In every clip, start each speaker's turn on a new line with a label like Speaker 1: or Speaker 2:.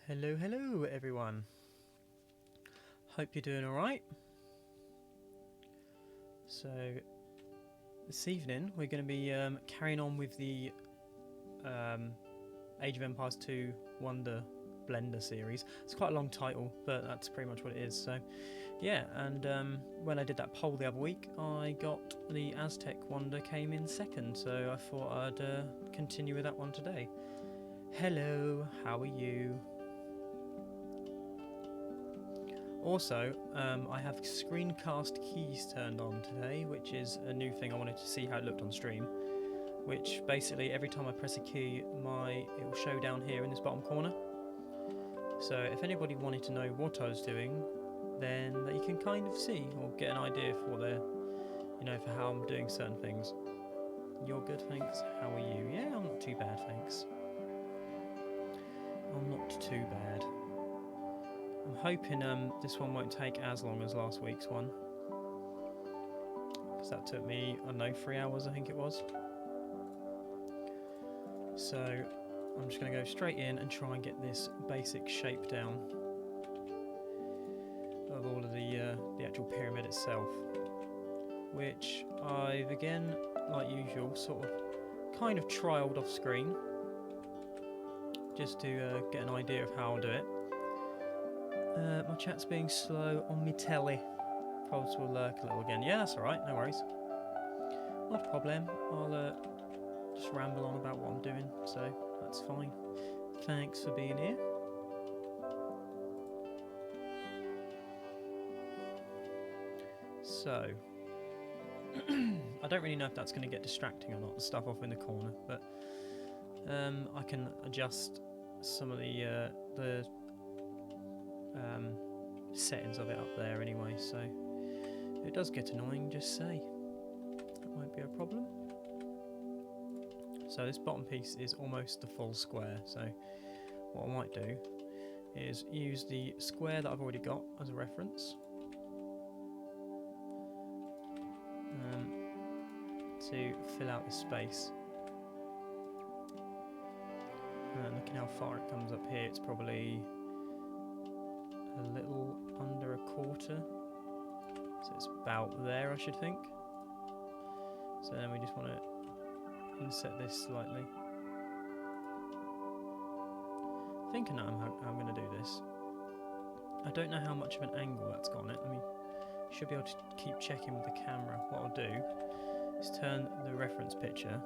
Speaker 1: Hello, hello everyone. Hope you're doing alright. So, this evening we're going to be carrying on with the Age of Empires 2 Wonder Blender series. It's quite a long title, but that's pretty much what it is. So, yeah, and when I did that poll the other week, I got the Aztec Wonder came in second, so I thought I'd continue with that one today. Hello, how are you? Also, I have Screencast Keys turned on today, which is a new thing. I wanted to see how it looked on stream, which basically every time I press a key, it will show down here in this bottom corner. So if anybody wanted to know what I was doing, then you can kind of see or get an idea for for how I'm doing certain things. You're good, thanks. How are you? Yeah, I'm not too bad, thanks. I'm not too bad. I'm hoping this one won't take as long as last week's one, because that took me, I don't know, 3 hours I think it was. So I'm just going to go straight in and try and get this basic shape down of all of the actual pyramid itself, which I've again, like usual, sort of kind of trialled off screen just to get an idea of how I'll do it. My chat's being slow on me telly. Probs will lurk a little again. Yeah, that's alright, no worries. Not a problem. I'll just ramble on about what I'm doing, so that's fine. Thanks for being here. So, I don't really know if that's going to get distracting or not, the stuff off in the corner, but I can adjust some of the settings of it up there anyway, so if it does get annoying, just say. That won't be a problem. So this bottom piece is almost the full square, so what I might do is use the square that I've already got as a reference to fill out the space. And looking how far it comes up here, it's probably a little under a quarter, so it's about there I should think. So then we just want to inset this slightly. I think I know how I'm going to do this. I don't know how much of an angle that's got on it. I mean, you should be able to keep checking with the camera. What I'll do is turn the reference picture.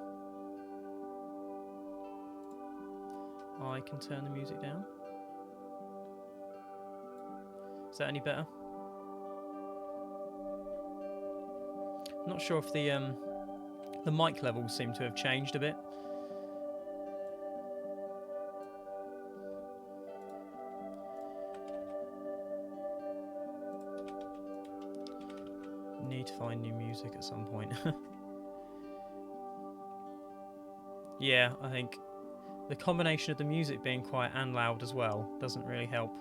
Speaker 1: I can turn the music down. Is that any better? I'm not sure if the mic levels seem to have changed a bit. Need to find new music at some point. Yeah, I think the combination of the music being quiet and loud as well doesn't really help.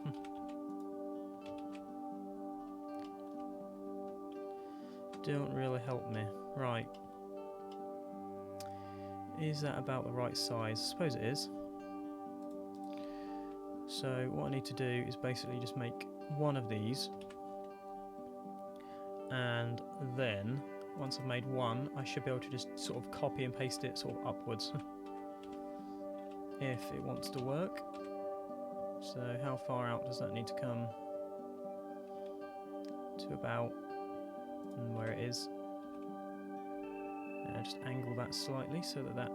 Speaker 1: Don't really help me. Right. Is that about the right size? I suppose it is. So what I need to do is basically just make one of these. And then, once I've made one, I should be able to just sort of copy and paste it sort of upwards. If it wants to work. So how far out does that need to come? To about where it is. Just angle that slightly so that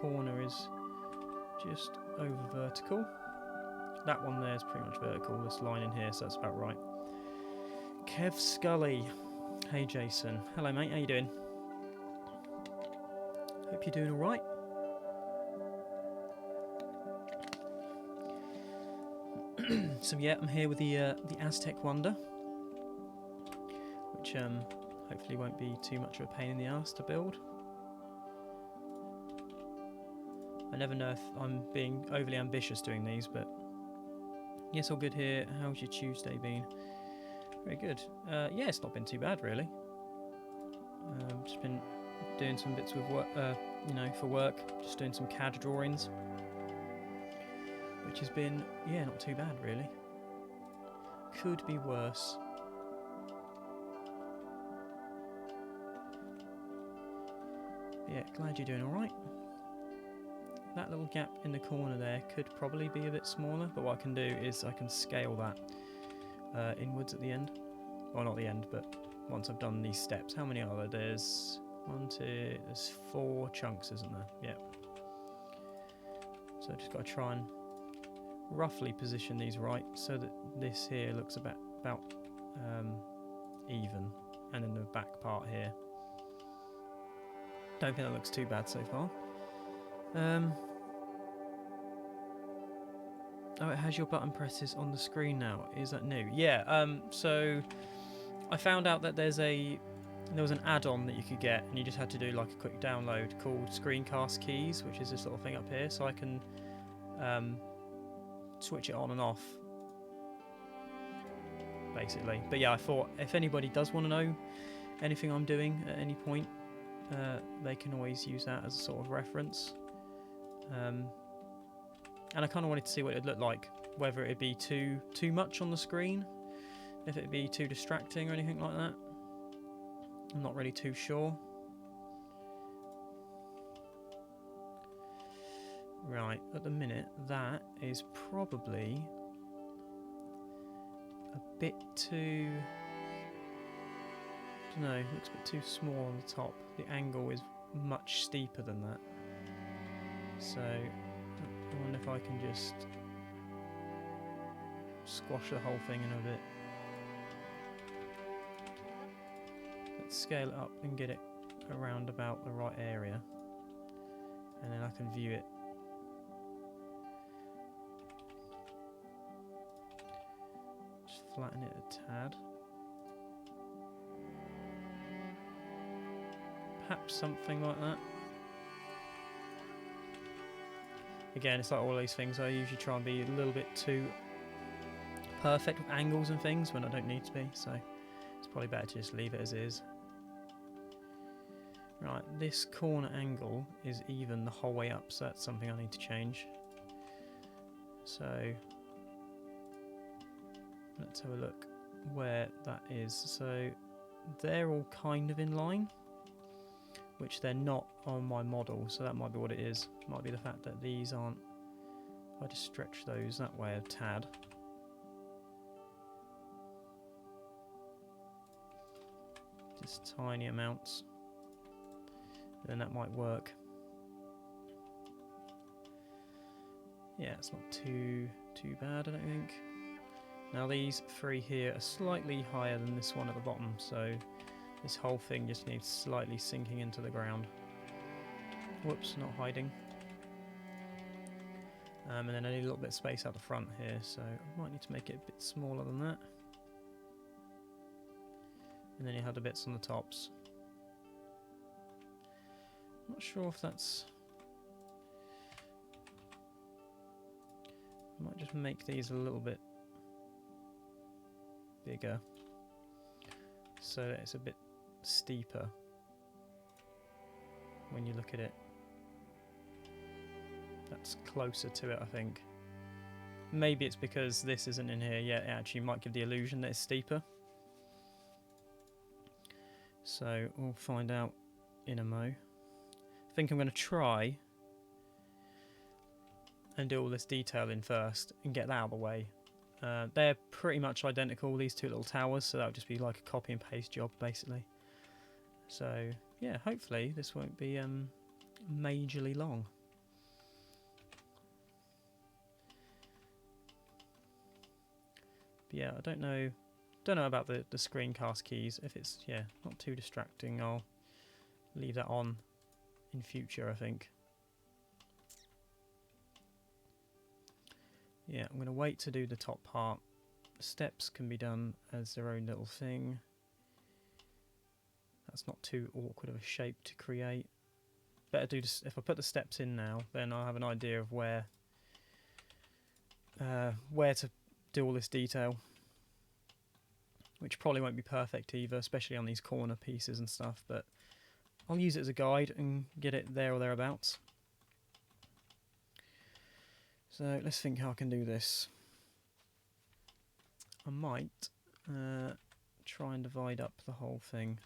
Speaker 1: corner is just over vertical. That one there is pretty much vertical, this line in here, so that's about right. Kev Scully. Hey Jason. Hello mate, how you doing? Hope you're doing alright. So yeah, I'm here with the Aztec Wonder, which hopefully won't be too much of a pain in the arse to build. I never know if I'm being overly ambitious doing these, but yes, all good here. How's your Tuesday been? Very good. Yeah, it's not been too bad really. Just been doing some bits with work, for work. Just doing some CAD drawings. which has been, yeah, not too bad really. Could be worse. Yeah, glad you're doing alright. That little gap in the corner there could probably be a bit smaller, but what I can do is I can scale that inwards at the end. Well, not the end, but once I've done these steps. How many are there? There's 1, 2, there's 4 chunks, isn't there? Yeah. So I've just got to try and roughly position these right so that this here looks about even, and then the back part here. Don't think that looks too bad so far. Oh, it has your button presses on the screen now. Is that new? Yeah. So I found out that there was an add-on that you could get, and you just had to do like a quick download called Screencast Keys, which is this little thing up here. So I can switch it on and off, basically. But yeah, I thought if anybody does want to know anything I'm doing at any point, they can always use that as a sort of reference. And I kind of wanted to see what it'd look like, whether it'd be too much on the screen, if it'd be too distracting or anything like that. I'm not really too sure. Right, at the minute, that is probably a bit too... I don't know, it looks a bit too small on the top. The angle is much steeper than that. So I wonder if I can just squash the whole thing in a bit. Let's scale it up and get it around about the right area, and then I can view it. Just flatten it a tad. Perhaps something like that. Again, it's like all these things, I usually try and be a little bit too perfect with angles and things when I don't need to be, so it's probably better to just leave it as is. Right, this corner angle is even the whole way up, so that's something I need to change. So let's have a look where that is. So they're all kind of in line, which they're not on my model, so that might be what it is. Might be the fact that these aren't. If I just stretch those that way a tad. Just tiny amounts. Then that might work. Yeah, it's not too bad, I don't think. Now these 3 here are slightly higher than this one at the bottom, so this whole thing just needs slightly sinking into the ground. Whoops, not hiding. And then I need a little bit of space out the front here, so I might need to make it a bit smaller than that. And then you have the bits on the tops. Not sure if that's... I might just make these a little bit bigger, so that it's a bit steeper when you look at it. That's closer to it, I think. Maybe it's because this isn't in here yet, it actually might give the illusion that it's steeper. So we'll find out in a mo. I think I'm going to try and do all this detailing first and get that out of the way. They're pretty much identical, these 2 little towers, so that would just be like a copy and paste job basically. So yeah, hopefully this won't be majorly long. But yeah, I don't know about the screencast keys. If it's, yeah, not too distracting, I'll leave that on in future, I think. Yeah, I'm going to wait to do the top part. The steps can be done as their own little thing. That's not too awkward of a shape to create. Better do this, if I put the steps in now, then I'll have an idea of where to do all this detail. Which probably won't be perfect either, especially on these corner pieces and stuff, but I'll use it as a guide and get it there or thereabouts. So let's think how I can do this. I might try and divide up the whole thing.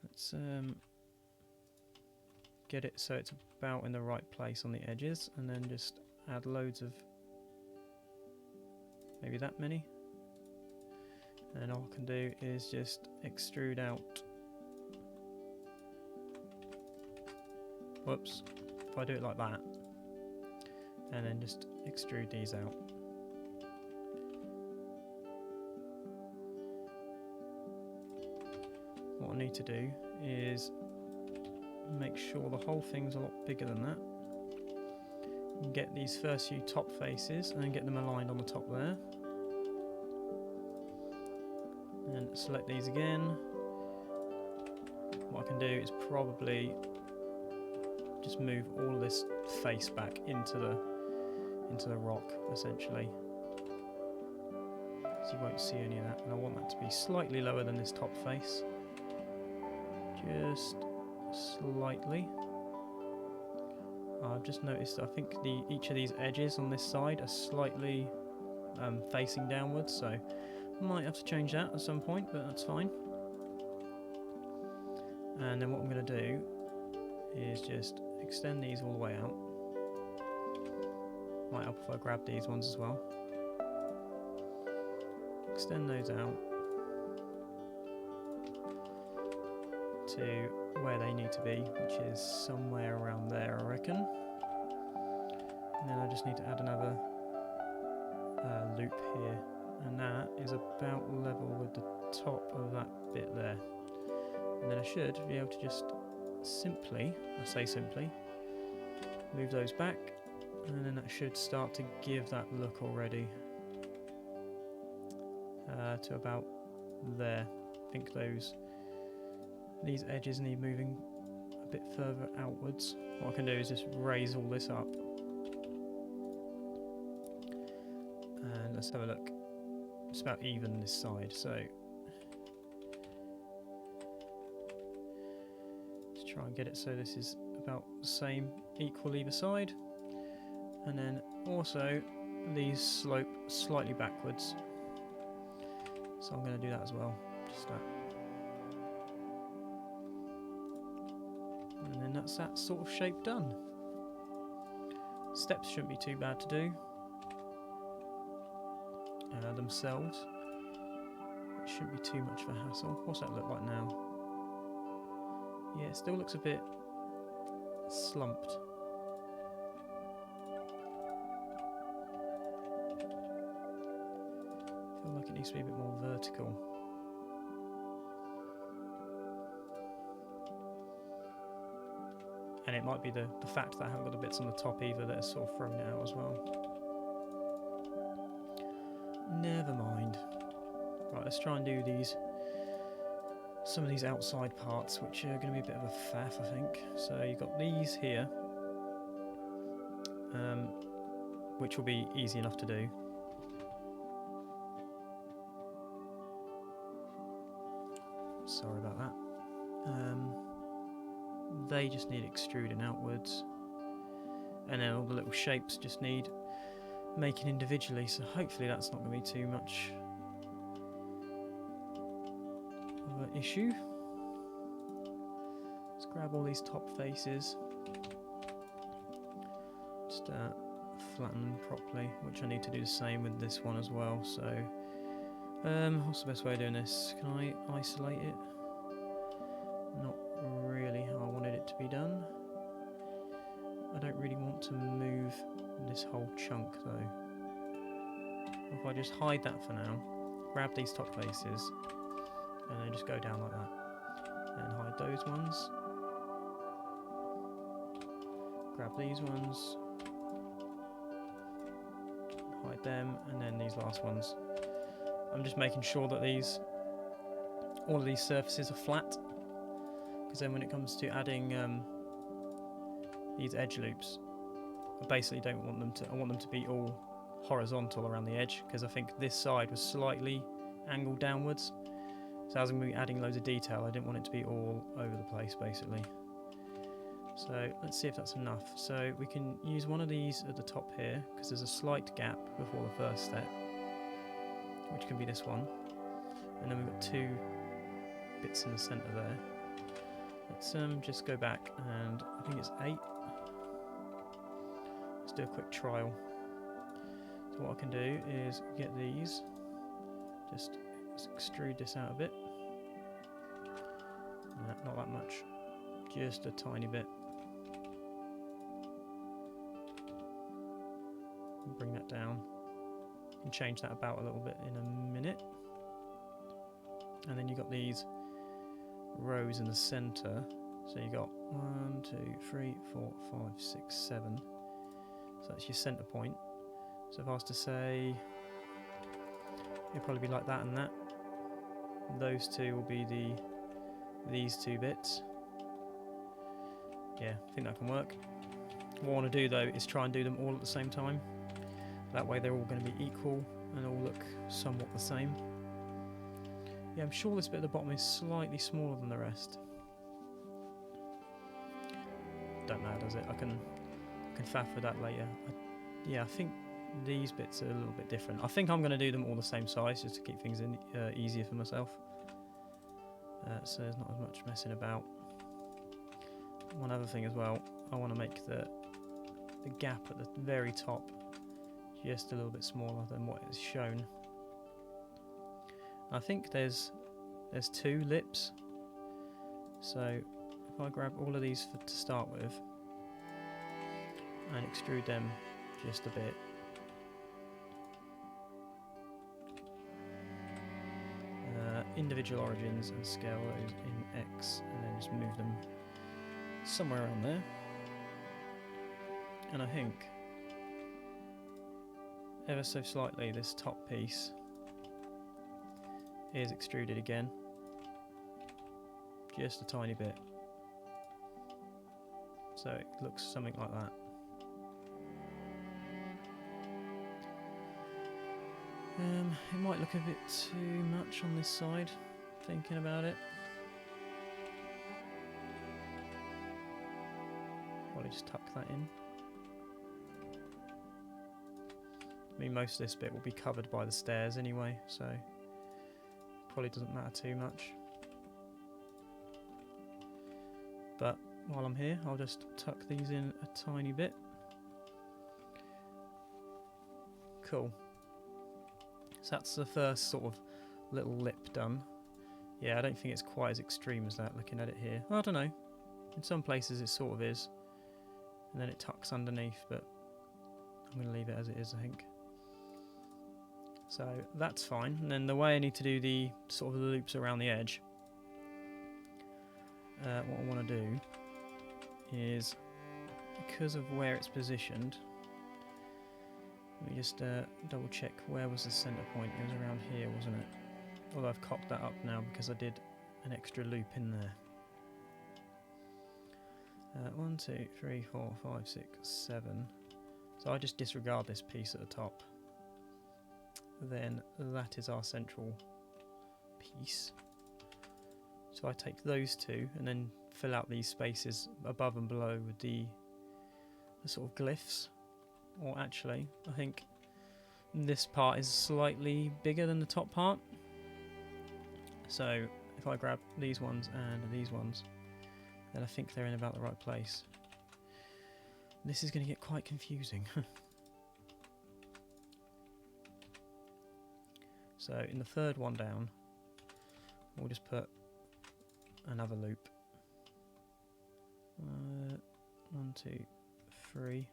Speaker 1: Let's get it so it's about in the right place on the edges, and then just add loads of, maybe that many. And all I can do is just extrude out. Whoops. If I do it like that, and then just extrude these out. What I need to do is make sure the whole thing's a lot bigger than that. And get these first few top faces and then get them aligned on the top there. And select these again. What I can do is probably just move all this face back into the rock, essentially. So you won't see any of that. And I want that to be slightly lower than this top face. Just slightly. I've just noticed I think each of these edges on this side are slightly facing downwards, so I might have to change that at some point, but that's fine. And then what I'm going to do is just extend these all the way out. Might help if I grab these ones as well. Extend those out to where they need to be, which is somewhere around there, I reckon. And then I just need to add another loop here, and that is about level with the top of that bit there. And then I should be able to just simply, I say simply, move those back, and then that should start to give that look already to about there. I think these edges need moving a bit further outwards. What I can do is just raise all this up. And let's have a look. It's about even this side, so let's try and get it so this is about the same, equal either side. And then also these slope slightly backwards. So I'm going to do that as well. Just that. And then that's that sort of shape done. Steps shouldn't be too bad to do themselves. It shouldn't be too much of a hassle. What's that look like now? Yeah, it still looks a bit slumped. I feel like it needs to be a bit more vertical. And it might be the fact that I haven't got the bits on the top either that are sort of throwing it out as well. Never mind. Right, let's try and do some of these outside parts, which are going to be a bit of a faff, I think. So you've got these here, which will be easy enough to do. Sorry about that. They just need extruding outwards, and then all the little shapes just need making individually, so hopefully that's not going to be too much of an issue. Let's grab all these top faces, just flatten them properly, which I need to do the same with this one as well. So what's the best way of doing this? Can I isolate it? Not really how I wanted it to be done. I don't really want to move this whole chunk though. If I just hide that for now, grab these top faces, and then just go down like that. And hide those ones. Grab these ones. Hide them, and then these last ones. I'm just making sure that all of these surfaces are flat, because then when it comes to adding these edge loops, I basically don't want them to. I want them to be all horizontal around the edge, because I think this side was slightly angled downwards. So as I'm going to be adding loads of detail, I didn't want it to be all over the place, basically. So let's see if that's enough. So we can use one of these at the top here, because there's a slight gap before the first step, which can be this one. And then we've got 2 bits in the centre there. Let's just go back, and I think it's 8. Let's do a quick trial. So what I can do is get these, just extrude this out a bit. Not that much, just a tiny bit. Bring that down. You can change that about a little bit in a minute. And then you've got these rows in the centre. So you've got 1, 2, 3, 4, 5, 6, 7. So that's your centre point. So if I was to say, it'll probably be like that and that. Those 2 will be these 2 bits. Yeah, I think that can work. What I want to do though is try and do them all at the same time. That way they're all going to be equal and all look somewhat the same. Yeah, I'm sure this bit at the bottom is slightly smaller than the rest. Don't matter, does it? I can faff with that later. Yeah, I think these bits are a little bit different. I think I'm going to do them all the same size just to keep things easier for myself. So there's not as much messing about. One other thing as well, I want to make the gap at the very top just a little bit smaller than what is shown. I think there's 2 lips, so if I grab all of these to start with and extrude them just a bit, individual origins, and scale those in X, and then just move them somewhere around there. And I think ever so slightly this top piece is extruded again, just a tiny bit, so it looks something like that. It might look a bit too much on this side, thinking about it. Probably just tuck that in. I mean, most of this bit will be covered by the stairs anyway, so probably doesn't matter too much. But while I'm here, I'll just tuck these in a tiny bit. Cool. So that's the first sort of little lip done. Yeah, I don't think it's quite as extreme as that, looking at it here. I don't know. In some places it sort of is. And then it tucks underneath, but I'm going to leave it as it is, I think. So that's fine. And then the way I need to do the sort of the loops around the edge, what I want to do is, because of where it's positioned, let me just double check where was the centre point. It was around here, wasn't it? Although I've cocked that up now because I did an extra loop in there. 1, 2, 3, 4, 5, 6, 7. So I just disregard this piece at the top. Then that is our central piece. So I take those 2 and then fill out these spaces above and below with the sort of glyphs. Or actually, I think this part is slightly bigger than the top part. So if I grab these ones and these ones, then I think they're in about the right place. This is going to get quite confusing. So in the third one down, we'll just put another loop. 1, 2, 3.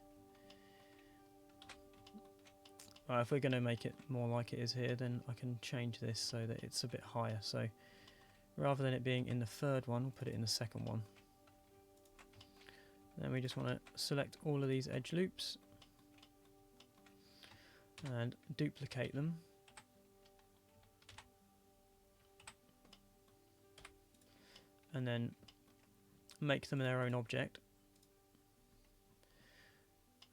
Speaker 1: Right, if we're going to make it more like it is here, then I can change this so that it's a bit higher. So rather than it being in the third one, we'll put it in the second one. Then we just want to select all of these edge loops and duplicate them. And then make them their own object.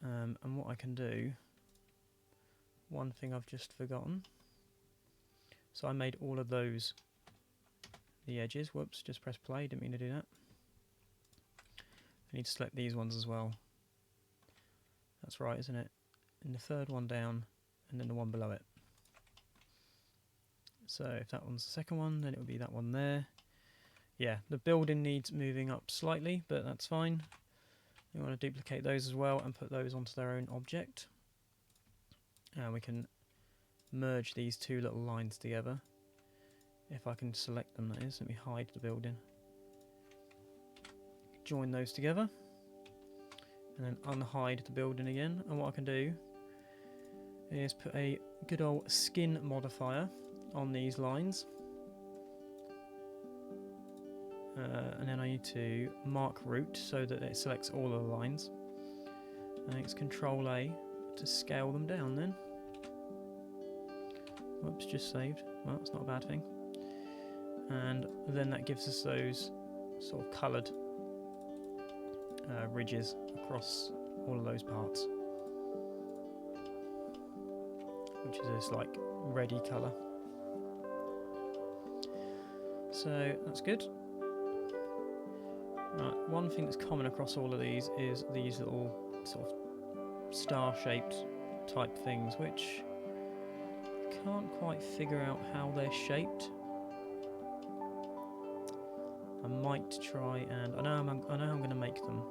Speaker 1: And what I can do, one thing I've just forgotten. So I made all of those the edges. Whoops, just press play, didn't mean to do that. I need to select these ones as well. That's right, isn't it? And the third one down, and then the one below it. So if that one's the second one, then it would be that one there. Yeah, the building needs moving up slightly, but that's fine. We want to duplicate those as well and put those onto their own object. And we can merge these two little lines together. If I can select them, that is. Let me hide the building. Join those together. And then unhide the building again. And what I can do is put a good old skin modifier on these lines. And then I need to mark root so that it selects all of the lines. And it's Control A to scale them down then. Whoops, just saved. Well, it's not a bad thing. And then that gives us those sort of coloured ridges across all of those parts, which is this like reddy colour. So that's good. Right, one thing that's common across all of these is these little sort of star-shaped type things, which I can't quite figure out how they're shaped. I might try and I know I'm going to make them.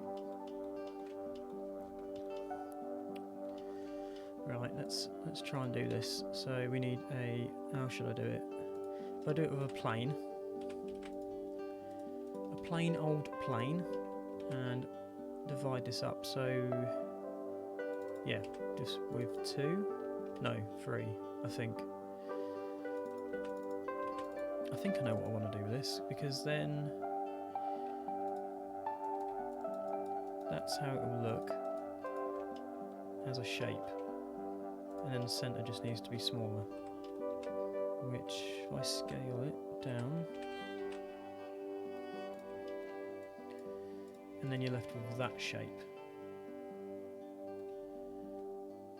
Speaker 1: Right, let's try and do this. So we need a, how should I do it? If I do it with a plain old plane, and divide this up. So yeah, just with 3, I think. I know what I want to do with this, because then that's how it will look as a shape, and then the centre just needs to be smaller, which if I scale it down, and then you're left with that shape,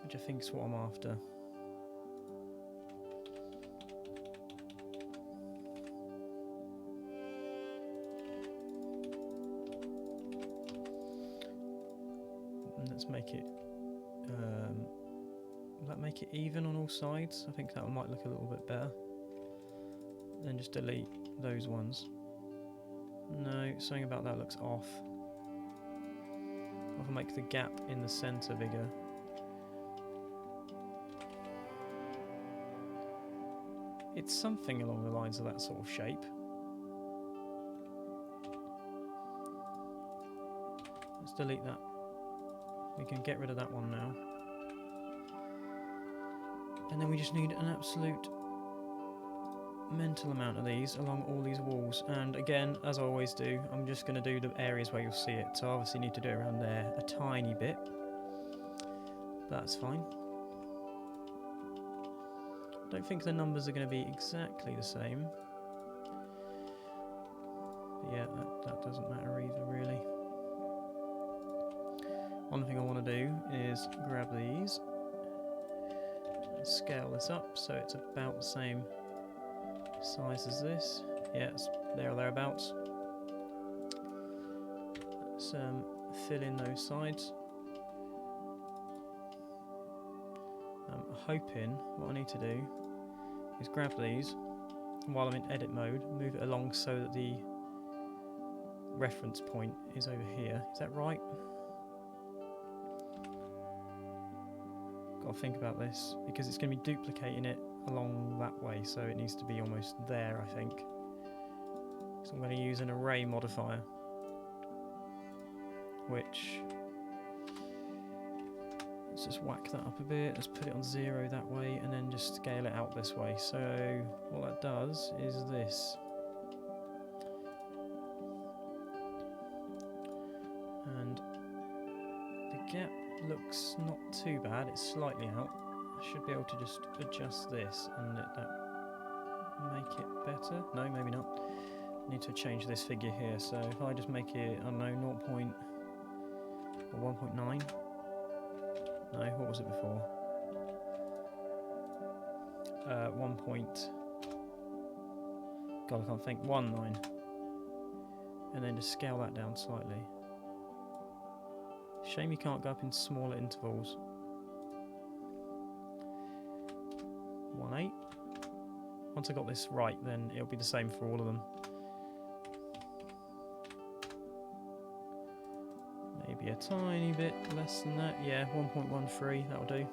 Speaker 1: which I think is what I'm after. And let's make it, will that make it even on all sides? I think that might look a little bit better. Then just delete those ones. No, something about that looks off. I'll make the gap in the centre bigger. It's something along the lines of that sort of shape. Let's delete that. We can get rid of that one now. And then we just need an absolute mental amount of these along all these walls, and again, as I always do, I'm just going to do the areas where you'll see it, so I obviously need to do it around there a tiny bit. That's fine. Don't think the numbers are going to be exactly the same, but yeah, that doesn't matter either really. One thing I want to do is grab these and scale this up so it's about the same size as this. Yeah, it's there or thereabouts. Let's fill in those sides. I'm hoping what I need to do is grab these while I'm in edit mode, move it along so that the reference point is over here. Is that right? Got to think about this because it's going to be duplicating it along that way, so it needs to be almost there, I think. So I'm going to use an array modifier, which, let's just whack that up a bit, let's put it on 0 that way, and then just scale it out this way. So what that does is this. And the gap looks not too bad, it's slightly out. I should be able to just adjust this and let that make it better. No, maybe not. I need to change this figure here, so if I just make it, I don't know, 0. Or 1.9. No, what was it before? 1. God, I can't think. 19. And then just scale that down slightly. Shame you can't go up in smaller intervals. 1/8. Once I got this right, then it'll be the same for all of them. Maybe a tiny bit less than that. Yeah, 1.13, that'll do.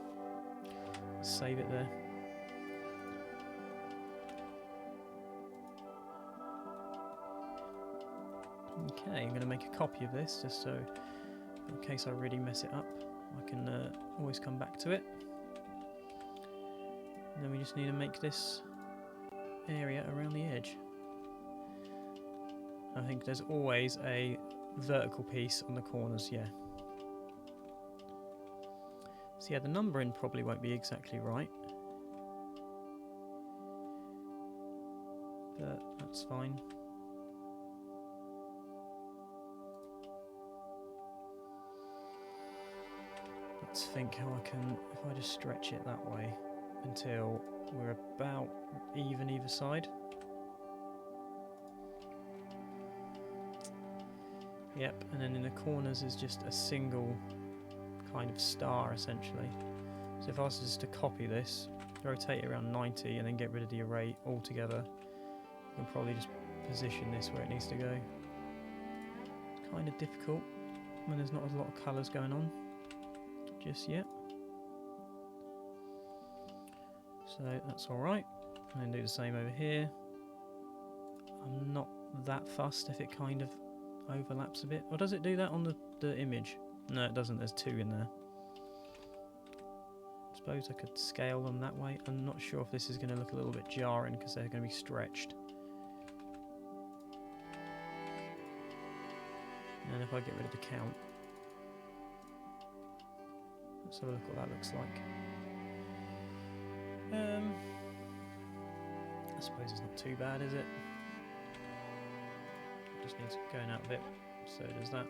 Speaker 1: Save it there. Okay, I'm going to make a copy of this just so in case I really mess it up I can always come back to it. And then we just need to make this area around the edge. I think there's always a vertical piece on the corners, yeah. So yeah, the numbering probably won't be exactly right, but that's fine. Let's think how I can, if I just stretch it that way until we're about even either side. Yep, and then in the corners is just a single kind of star essentially. So if I was just to copy this, rotate it around 90 and then get rid of the array altogether, I can probably just position this where it needs to go. It's kind of difficult when there's not a lot of colours going on just yet. So that's alright. And then do the same over here. I'm not that fussed if it kind of overlaps a bit. Or does it do that on the image? No, it doesn't. There's 2 in there. I suppose I could scale them that way. I'm not sure if this is going to look a little bit jarring because they're going to be stretched. And if I get rid of the count, let's have a look what that looks like. I suppose it's not too bad, is it? Just needs going out a bit, so does that.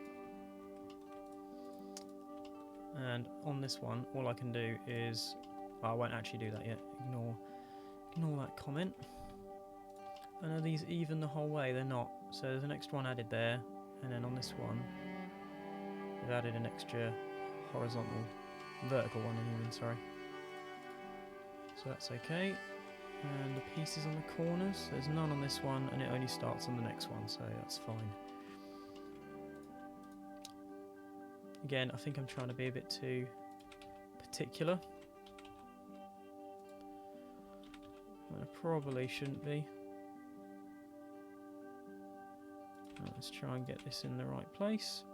Speaker 1: And on this one, all I can do is, well, I won't actually do that yet. Ignore that comment. And are these even the whole way? They're not. So there's an extra one added there, and then on this one, we've added an extra vertical one even, sorry. So that's okay. And the pieces on the corners, there's none on this one, and it only starts on the next one, so that's fine. Again, I think I'm trying to be a bit too particular. I probably shouldn't be. Let's try and get this in the right place.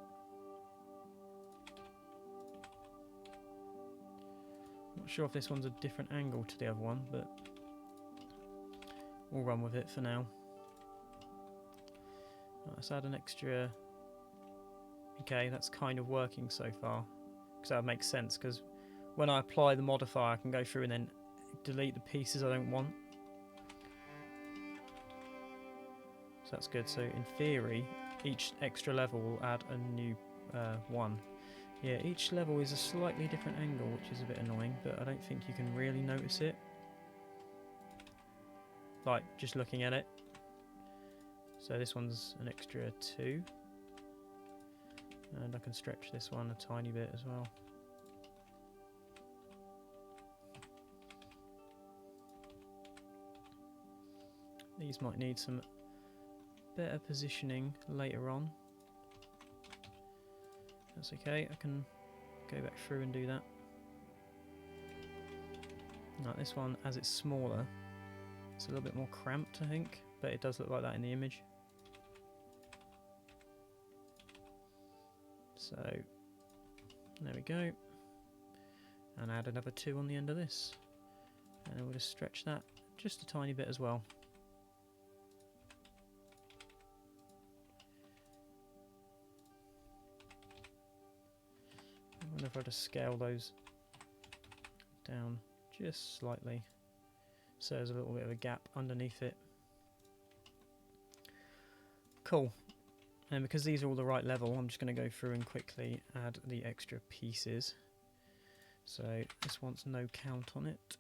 Speaker 1: Not sure if this one's a different angle to the other one, but we'll run with it for now. Right, let's add an extra. Okay, that's kind of working so far, because that makes sense, because when I apply the modifier I can go through and then delete the pieces I don't want. So that's good. So in theory each extra level will add a new one. Yeah, each level is a slightly different angle, which is a bit annoying, but I don't think you can really notice it, like just looking at it. So this one's an extra 2, and I can stretch this one a tiny bit as well. These might need some better positioning later on. That's okay, I can go back through and do that. Now this one, as it's smaller, it's a little bit more cramped I think, but it does look like that in the image. So there we go, and add another 2 on the end of this, and we'll just stretch that just a tiny bit as well. I wonder if I just scale those down just slightly so there's a little bit of a gap underneath it. Cool. And because these are all the right level, I'm just going to go through and quickly add the extra pieces. So this wants no count on it.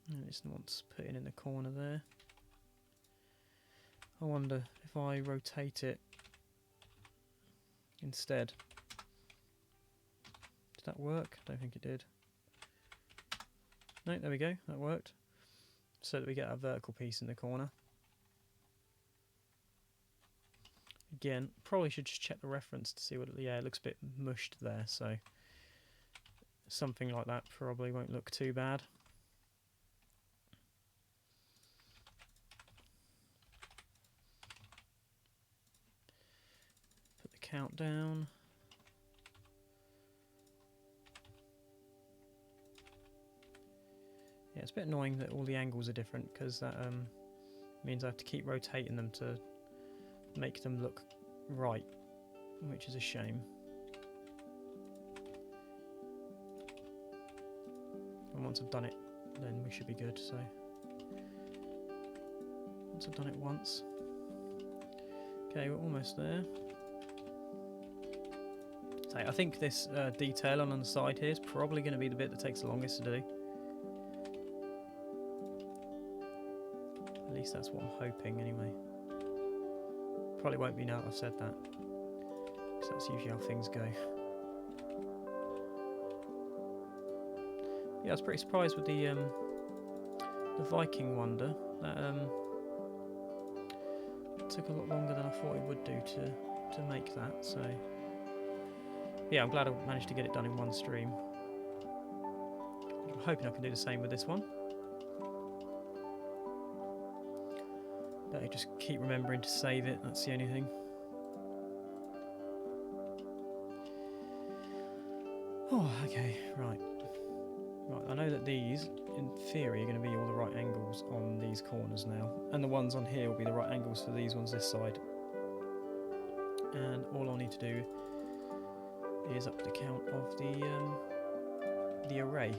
Speaker 1: And this wants putting in the corner there. I wonder if I rotate it instead. Did that work? I don't think it did. No, there we go, that worked. So that we get a vertical piece in the corner. Again, probably should just check the reference to see what yeah, it looks a bit mushed there, so something like that probably won't look too bad. Put the count down. Yeah, it's a bit annoying that all the angles are different, because that means I have to keep rotating them to make them look right, which is a shame. And once I've done it, then we should be good. So once I've done it once, okay, we're almost there. So I think this detail on the side here is probably going to be the bit that takes the longest to do. At least that's what I'm hoping, anyway. Probably won't be now that I've said that, because that's usually how things go. Yeah, I was pretty surprised with the Viking Wonder. That took a lot longer than I thought it would do to make that. So yeah, I'm glad I managed to get it done in one stream. I'm hoping I can do the same with this one. Better just keep remembering to save it, that's the only thing. Oh, okay, right. Right, I know that these, in theory, are going to be all the right angles on these corners now. And the ones on here will be the right angles for these ones this side. And all I'll need to do is up the count of the array.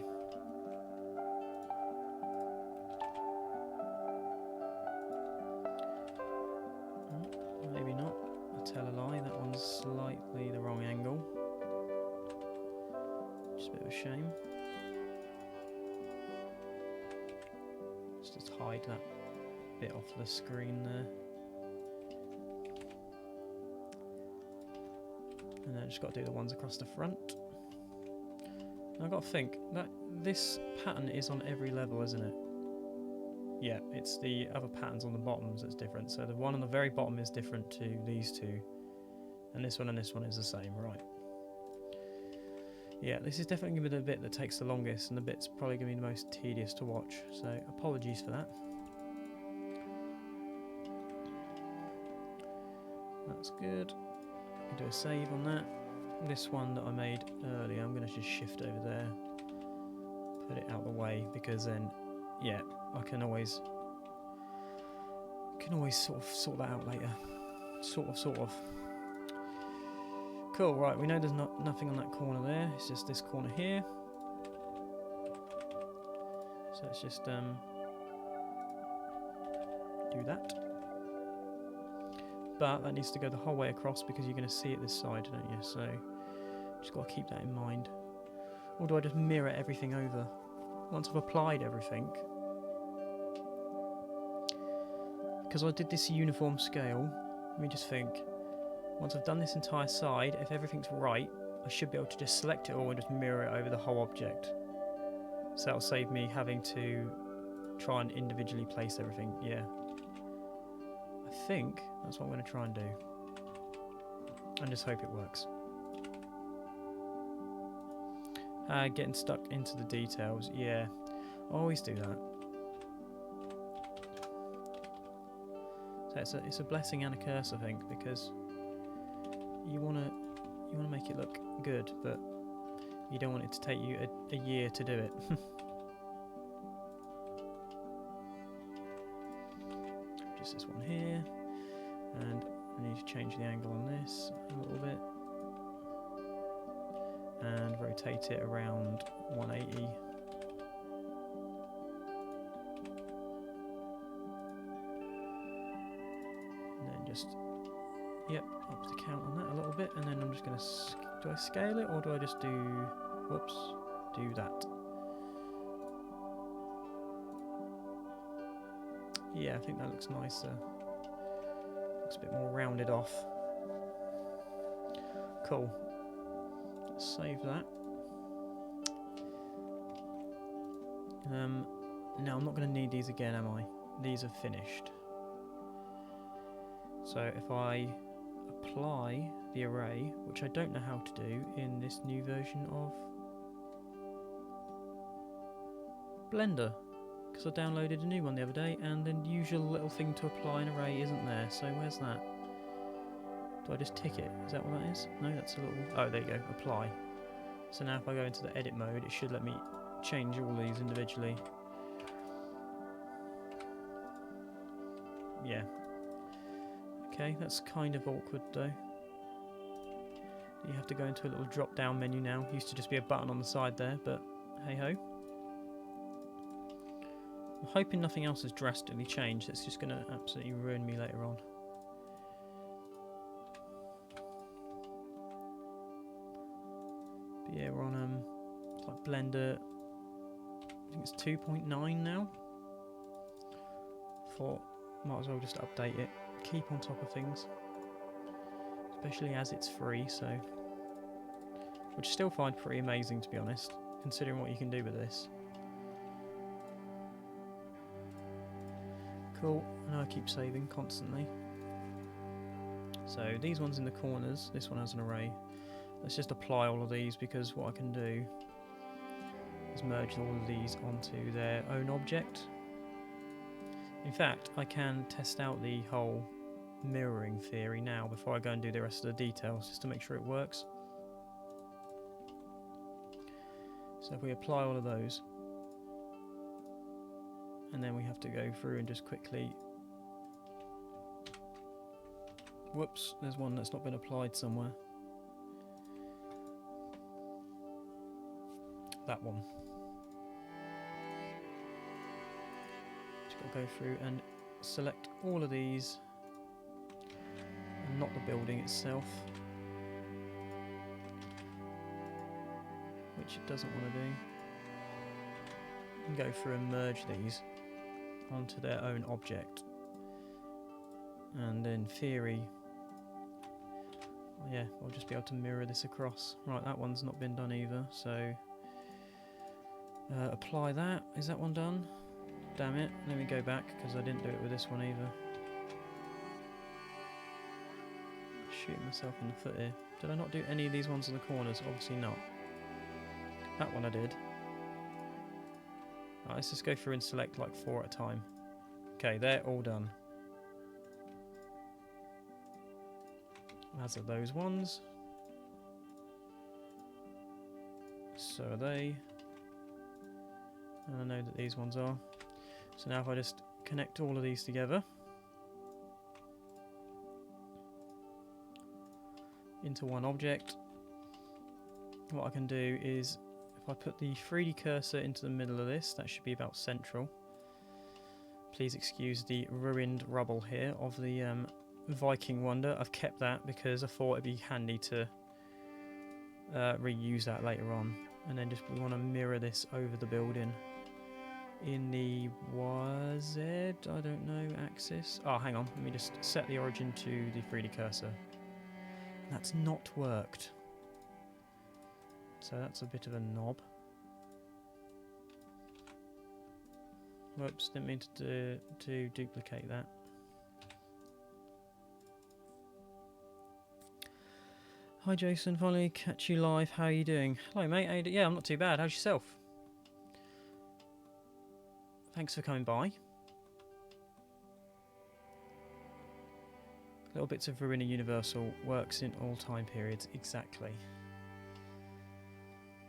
Speaker 1: Maybe not. I tell a lie, that one's slightly the wrong angle. Just a bit of a shame. Just to hide that bit off the screen there. And then I've just got to do the ones across the front. And I've got to think that this pattern is on every level, isn't it? Yeah, it's the other patterns on the bottoms that's different. So the one on the very bottom is different to these two. And this one is the same, right. Yeah, this is definitely going to be the bit that takes the longest, and the bit's probably going to be the most tedious to watch. So apologies for that. That's good. I can do a save on that. This one that I made earlier, I'm going to just shift over there. Put it out the way, because then, yeah, I can always sort that out later. Sort of. Cool, right, we know there's nothing on that corner there, it's just this corner here. So let's just do that. But that needs to go the whole way across, because you're going to see it this side, don't you? So just got to keep that in mind. Or do I just mirror everything over? Once I've applied everything, because I did this uniform scale, let me just think. Once I've done this entire side, if everything's right, I should be able to just select it all and just mirror it over the whole object. So that'll save me having to try and individually place everything, yeah. I think that's what I'm going to try and do. And just hope it works. Getting stuck into the details, yeah. I always do that. So it's a blessing and a curse, I think, because you want to make it look good, but you don't want it to take you a year to do it. Just this one here, and I need to change the angle on this a little bit, and rotate it around 180. And then just, yep, up the count on that a little bit, and then I'm just going to, do I scale it, or do I just do, whoops, do that? Yeah, I think that looks nicer. Looks a bit more rounded off. Cool. Let's save that. Now I'm not going to need these again, am I? These are finished. So if I apply the array, which I don't know how to do in this new version of Blender, because I downloaded a new one the other day and the usual little thing to apply an array isn't there, so where's that? Do I just tick it? Is that what that is? No, that's a little... Oh, there you go, apply. So now if I go into the edit mode, it should let me change all these individually. Yeah. Okay, that's kind of awkward though. You have to go into a little drop down menu now. Used to just be a button on the side there, but hey ho. I'm hoping nothing else has drastically changed. It's just going to absolutely ruin me later on. But yeah, we're on it's like Blender. I think it's 2.9 now. Thought might as well just update it. Keep on top of things, especially as it's free. So, which I still find pretty amazing to be honest, considering what you can do with this. Cool, and I keep saving constantly. So these ones in the corners, this one has an array. Let's just apply all of these because what I can do is merge all of these onto their own object. In fact, I can test out the whole mirroring theory now before I go and do the rest of the details, just to make sure it works. So if we apply all of those, and then we have to go through and just quickly... Whoops, there's one that's not been applied somewhere. That one. Just got to go through and select all of these, and not the building itself, which it doesn't want to do. And go through and merge these onto their own object, and in theory, well, yeah, I'll just be able to mirror this across. Right, that one's not been done either, so apply that. Is that one done? Damn it, let me go back because I didn't do it with this one either. Shooting myself in the foot here. Did I not do any of these ones in the corners? Obviously not. That one I did. Right, let's just go through and select like 4 at a time. Okay, they're all done. As are those ones. So are they. And I know that these ones are. So now if I just connect all of these together into one object, what I can do is, if I put the 3D cursor into the middle of this, that should be about central. Please excuse the ruined rubble here of the Viking Wonder. I've kept that because I thought it'd be handy to reuse that later on. And then just we want to mirror this over the building in the YZ, I don't know, axis. Oh, hang on, let me just set the origin to the 3D cursor. That's not worked. So that's a bit of a knob. Whoops, didn't mean to duplicate that. Hi Jason, finally catch you live. How are you doing? Hello mate, yeah, I'm not too bad. How's yourself? Thanks for coming by. Little bits of Ruiner Universal works in all time periods, exactly.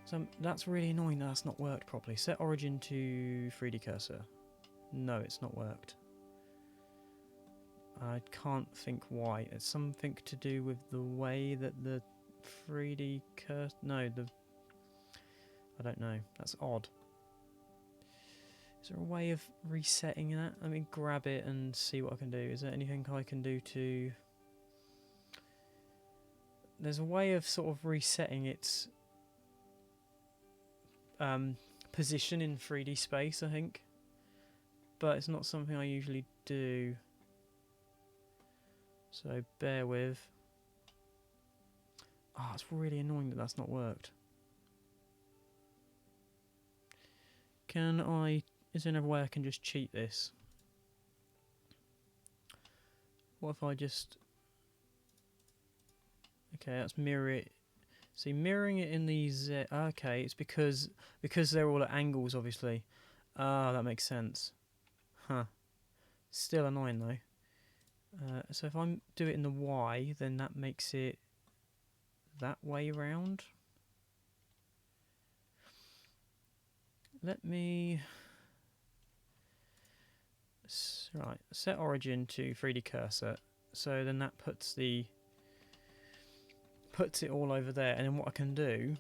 Speaker 1: So that's really annoying that that's not worked properly. Set origin to 3D cursor. No, it's not worked. I can't think why. It's something to do with the way that the 3D cursor... No, I don't know. That's odd. Is there a way of resetting that? Let me grab it and see what I can do. Is there anything I can do to... There's a way of sort of resetting its position in 3D space, I think. But it's not something I usually do. So bear with. Ah, it's really annoying that that's not worked. Can I... Is there another way I can just cheat this? What if I just... Okay, that's mirror it. See, mirroring it in these... okay, it's because they're all at angles, obviously. Ah, that makes sense. Huh. Still annoying, though. So if I do it in the Y, then that makes it that way round. Let me... Right, set origin to 3D cursor. So then that puts it all over there. And then what I can do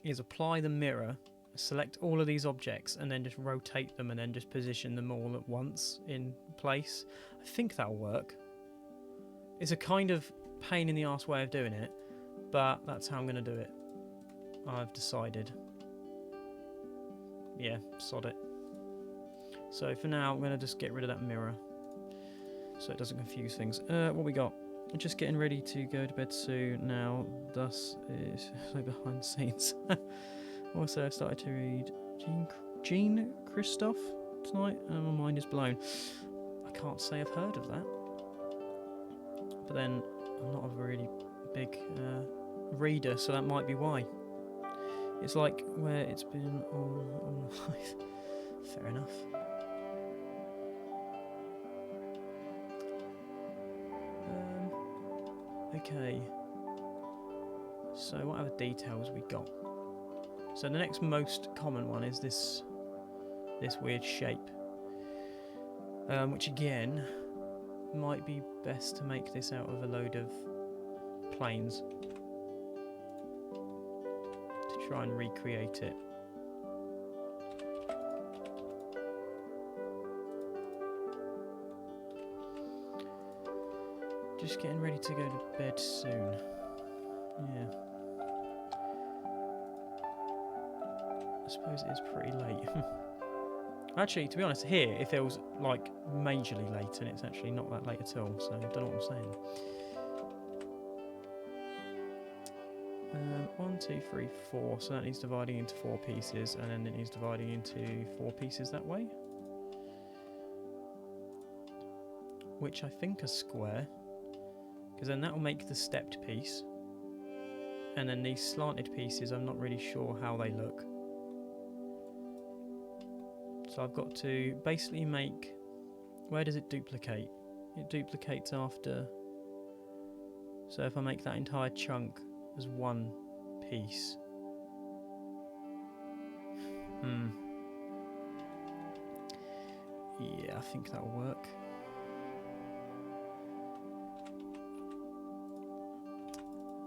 Speaker 1: is apply the mirror, select all of these objects, and then just rotate them and then just position them all at once in place. I think that'll work. It's a kind of pain in the arse way of doing it, but that's how I'm going to do it. I've decided. Yeah, sod it. So for now, I'm going to just get rid of that mirror so it doesn't confuse things. What we got? Just getting ready to go to bed soon now. Thus is like behind the scenes. Also, I started to read Jean Christophe tonight, and my mind is blown. I can't say I've heard of that, but then I'm not a really big reader, so that might be why. It's like where it's been all my life. Fair enough. Okay. So what other details we got? So the next most common one is this weird shape, which again might be best to make this out of a load of planes to try and recreate it. Just getting ready to go to bed soon. Yeah. I suppose it is pretty late. Actually, to be honest, here it feels like majorly late, and it's actually not that late at all, so I don't know what I'm saying. 1, 2, 3, 4, so that needs dividing into 4 pieces, and then it needs dividing into 4 pieces that way. Which I think are square, because then that will make the stepped piece. And then these slanted pieces, I'm not really sure how they look. So I've got to basically make... Where does it duplicate? It duplicates after... So if I make that entire chunk as one piece... Yeah, I think that'll work.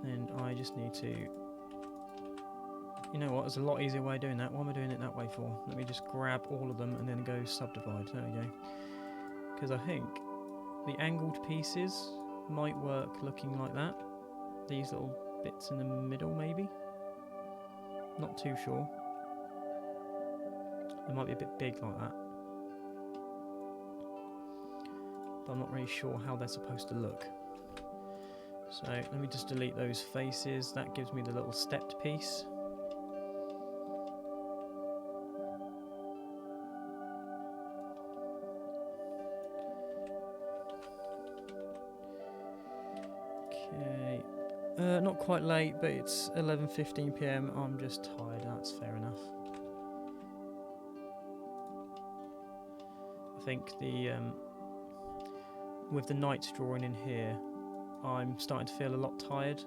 Speaker 1: And I just need to... You know what, there's a lot easier way of doing that. What am I doing it that way for? Let me just grab all of them and then go subdivide. There we go. Because I think the angled pieces might work looking like that. These little bits in the middle, maybe? Not too sure. They might be a bit big like that. But I'm not really sure how they're supposed to look. So let me just delete those faces. That gives me the little stepped piece. Okay. Not quite late, but it's 11:15 PM. I'm just tired. That's fair enough. I think with the nights drawing in here, I'm starting to feel a lot tired.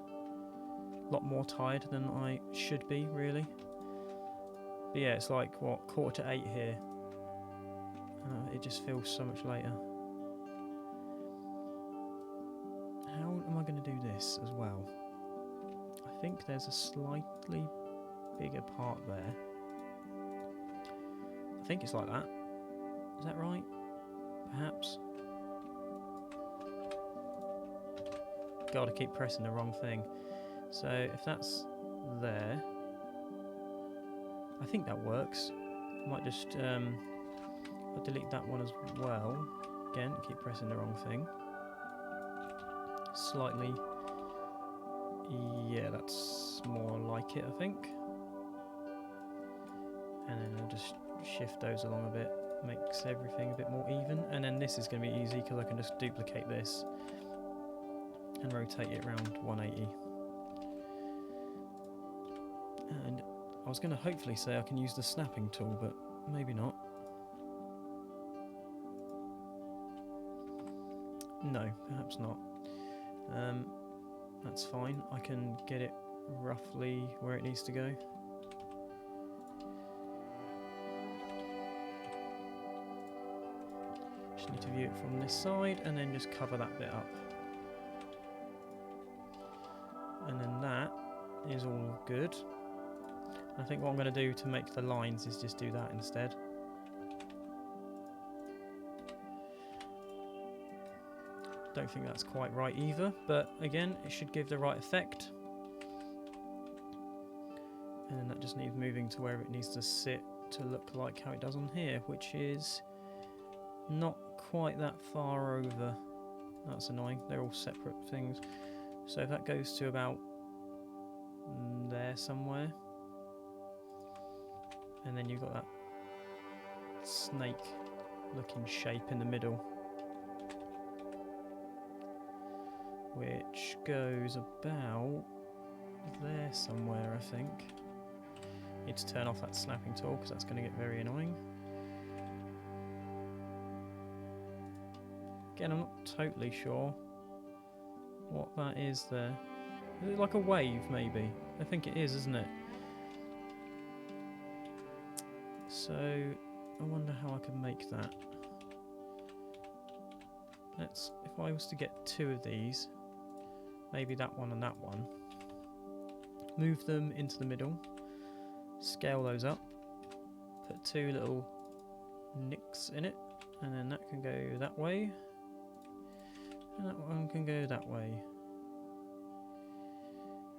Speaker 1: A lot more tired than I should be, really. But yeah, it's like, what, 7:45 here. It just feels so much later. How am I going to do this as well? I think there's a slightly bigger part there. I think it's like that. Is that right? Perhaps? God, I keep pressing the wrong thing. So if that's there, I think that works. I might just I'll delete that one as well. Again, keep pressing the wrong thing. Slightly, Yeah, that's more like it, I think. And then I'll just shift those along a bit, makes everything a bit more even. And then this is going to be easy because I can just duplicate this and rotate it around 180. And I was going to hopefully say I can use the snapping tool, but maybe not. No, perhaps not. That's fine. I can get it roughly where it needs to go. Just need to view it from this side and then just cover that bit up. And then that is all good. I think what I'm going to do to make the lines is just do that instead. Don't think that's quite right either, but again, it should give the right effect. And then that just needs moving to where it needs to sit to look like how it does on here, which is not quite that far over. That's annoying, they're all separate things. So if that goes to about there somewhere, and then you've got that snake looking shape in the middle, which goes about there somewhere, I think. Need to turn off that snapping tool because that's going to get very annoying. Again, I'm not totally sure what that is there. Is it like a wave, maybe? I think it is, isn't it? So, I wonder how I can make that. Let's, if I was to get two of these, maybe that one and that one, move them into the middle, scale those up, put two little nicks in it, and then that can go that way, and that one can go that way.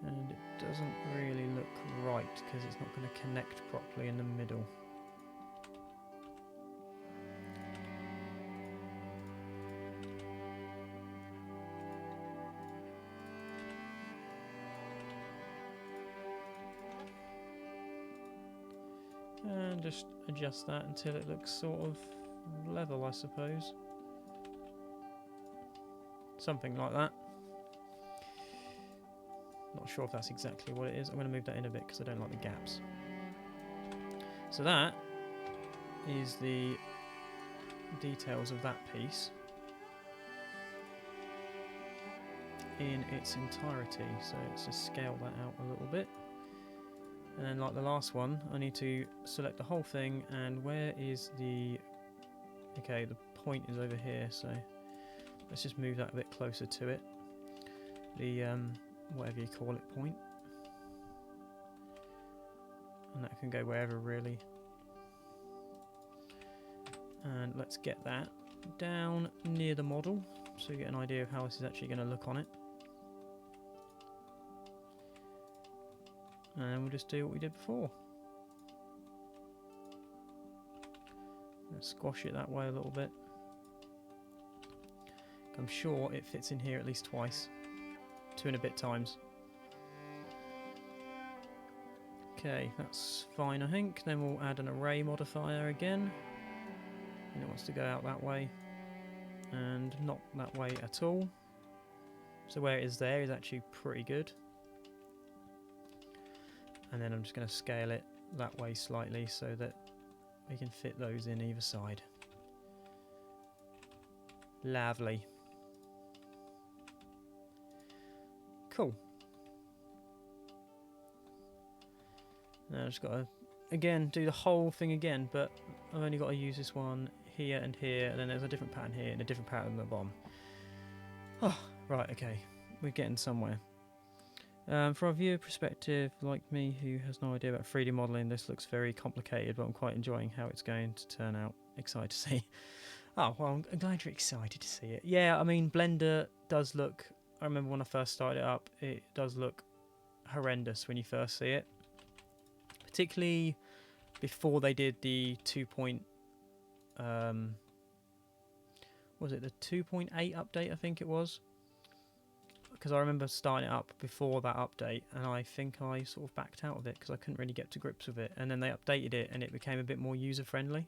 Speaker 1: And it doesn't really look right because it's not going to connect properly in the middle. And just adjust that until it looks sort of level, I suppose. Something like that. Not sure if that's exactly what it is. I'm going to move that in a bit because I don't like the gaps. So that is the details of that piece in its entirety. So let's just scale that out a little bit. And then like the last one, I need to select the whole thing, and where is the... Okay, the point is over here, so let's just move that a bit closer to it. The, whatever you call it, point. And that can go wherever, really. And let's get that down near the model, so you get an idea of how this is actually going to look on it. And then we'll just do what we did before. Let's squash it that way a little bit. I'm sure it fits in here at least twice. 2 and a bit times. Okay, that's fine, I think. Then we'll add an array modifier again. And it wants to go out that way. And not that way at all. So where it is there is actually pretty good. And then I'm just going to scale it that way slightly so that we can fit those in either side. Lovely. Cool. Now I've just got to, again, do the whole thing again, but I've only got to use this one here and here, and then there's a different pattern here and a different pattern at the bottom. Oh, right, okay. We're getting somewhere. From a viewer perspective, like me, who has no idea about 3D modelling, this looks very complicated, but I'm quite enjoying how it's going to turn out. Excited to see. Oh, well, I'm glad you're excited to see it. Yeah, I mean, Blender does look... I remember when I first started it up, it does look horrendous when you first see it. Particularly before they did the 2. Was it the 2.8 update, I think it was? because I remember starting it up before that update, and I think I sort of backed out of it because I couldn't really get to grips with it, and then they updated it and it became a bit more user friendly.